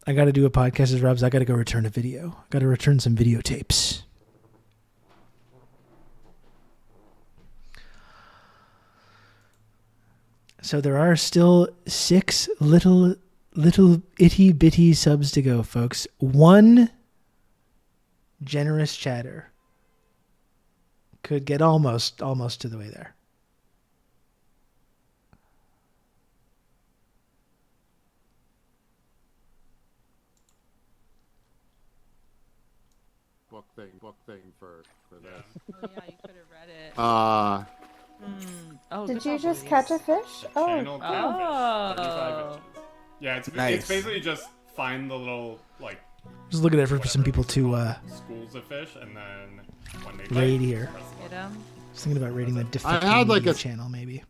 I got to do a podcast as Rob's. I got to go return a video. I got to return some videotapes. So there are still 6 little itty bitty subs to go, folks. 1 generous chatter could get almost to the way there. thing for this. Oh, yeah, you could have read it. Oh, Did you just catch a fish? Oh. Channel Oh. 35 inches. Yeah, it's Nice. basically just find the little like. Just looking at it for some people to schools of fish, and then when they raid bite, here. press the Get 'em. Just thinking about raiding the I had like a channel maybe.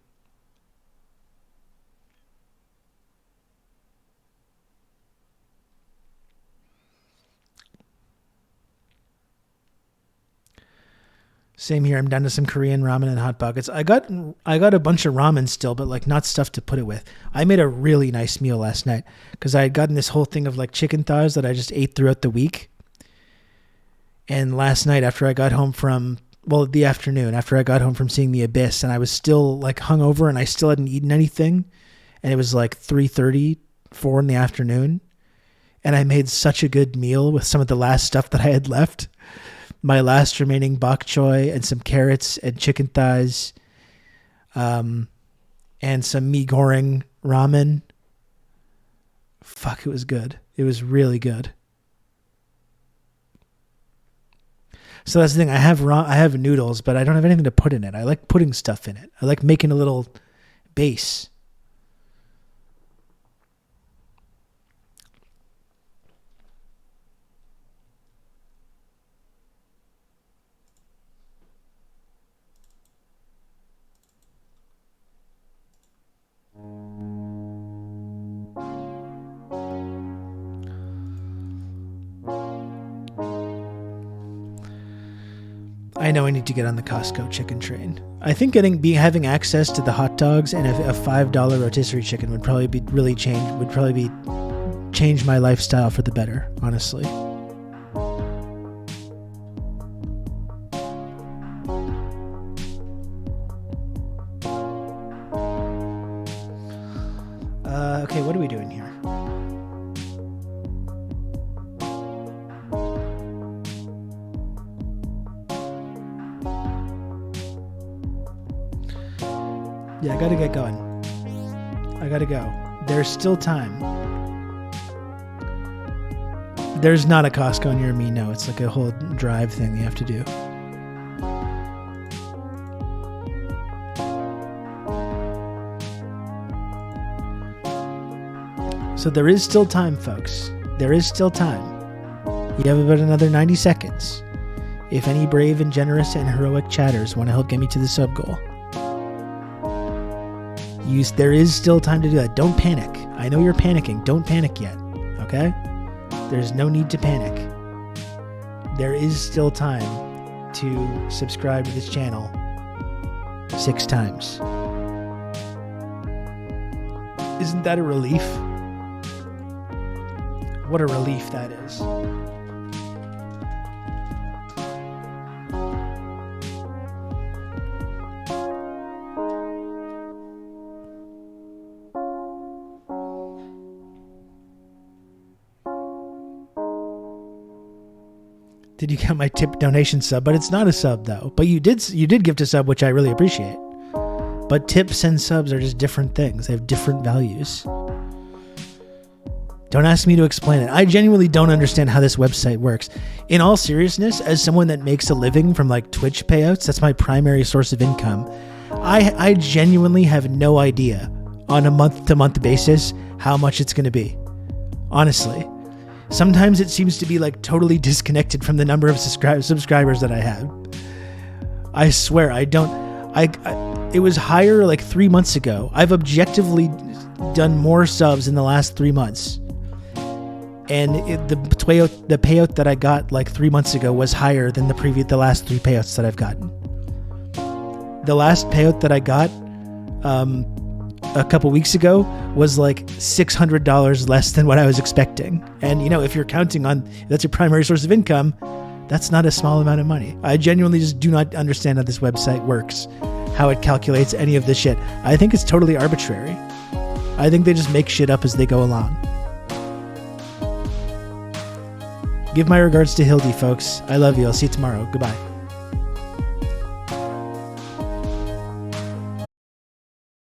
Same here. I'm down to some Korean ramen and hot pockets. I got a bunch of ramen still, but like not stuff to put it with. I made a really nice meal last night because I had gotten this whole thing of like chicken thighs that I just ate throughout the week. And last night after I got home from, well, the afternoon after I got home from seeing The Abyss, and I was still like hungover and I still hadn't eaten anything, and it was like 3:30, 4 in the afternoon, and I made such a good meal with some of the last stuff that I had left. My last remaining bok choy and some carrots and chicken thighs, and some mee goreng ramen. Fuck, it was good. It was really good. So that's the thing. I have noodles, but I don't have anything to put in it. I like putting stuff in it. I like making a little base. I know I need to get on the Costco chicken train. I think having access to the hot dogs and a $5 rotisserie chicken would probably change my lifestyle for the better, honestly. Okay, what are we doing here? Yeah, I gotta get going. I gotta go. There's still time. There's not a Costco near me, no. It's like a whole drive thing you have to do. So there is still time, folks. There is still time. You have about another 90 seconds. If any brave and generous and heroic chatters want to help get me to the sub goal. There is still time to do that. Don't panic. I know you're panicking. Don't panic yet. Okay? There's no need to panic. There is still time to subscribe to this channel 6 times. Isn't that a relief? What a relief that is. Did you get my tip donation sub? But it's not a sub though. But you did gift a sub, which I really appreciate. But tips and subs are just different things. They have different values. Don't ask me to explain it. I genuinely don't understand how this website works. In all seriousness, as someone that makes a living from like Twitch payouts, that's my primary source of income. I genuinely have no idea on a month-to-month basis how much it's going to be. Honestly. Sometimes it seems to be like totally disconnected from the number of subscribers that I have. I swear, it was higher like 3 months ago. I've objectively done more subs in the last 3 months. And the payout that I got like 3 months ago was higher than the last 3 payouts that I've gotten. The last payout that I got a couple weeks ago was like $600 less than what I was expecting. And you know, if you're counting on that's your primary source of income, that's not a small amount of money. I genuinely just do not understand how this website works, how it calculates any of this shit. I think it's totally arbitrary. I think they just make shit up as they go along. Give my regards to Hildy, folks. I love you. I'll see you tomorrow. Goodbye.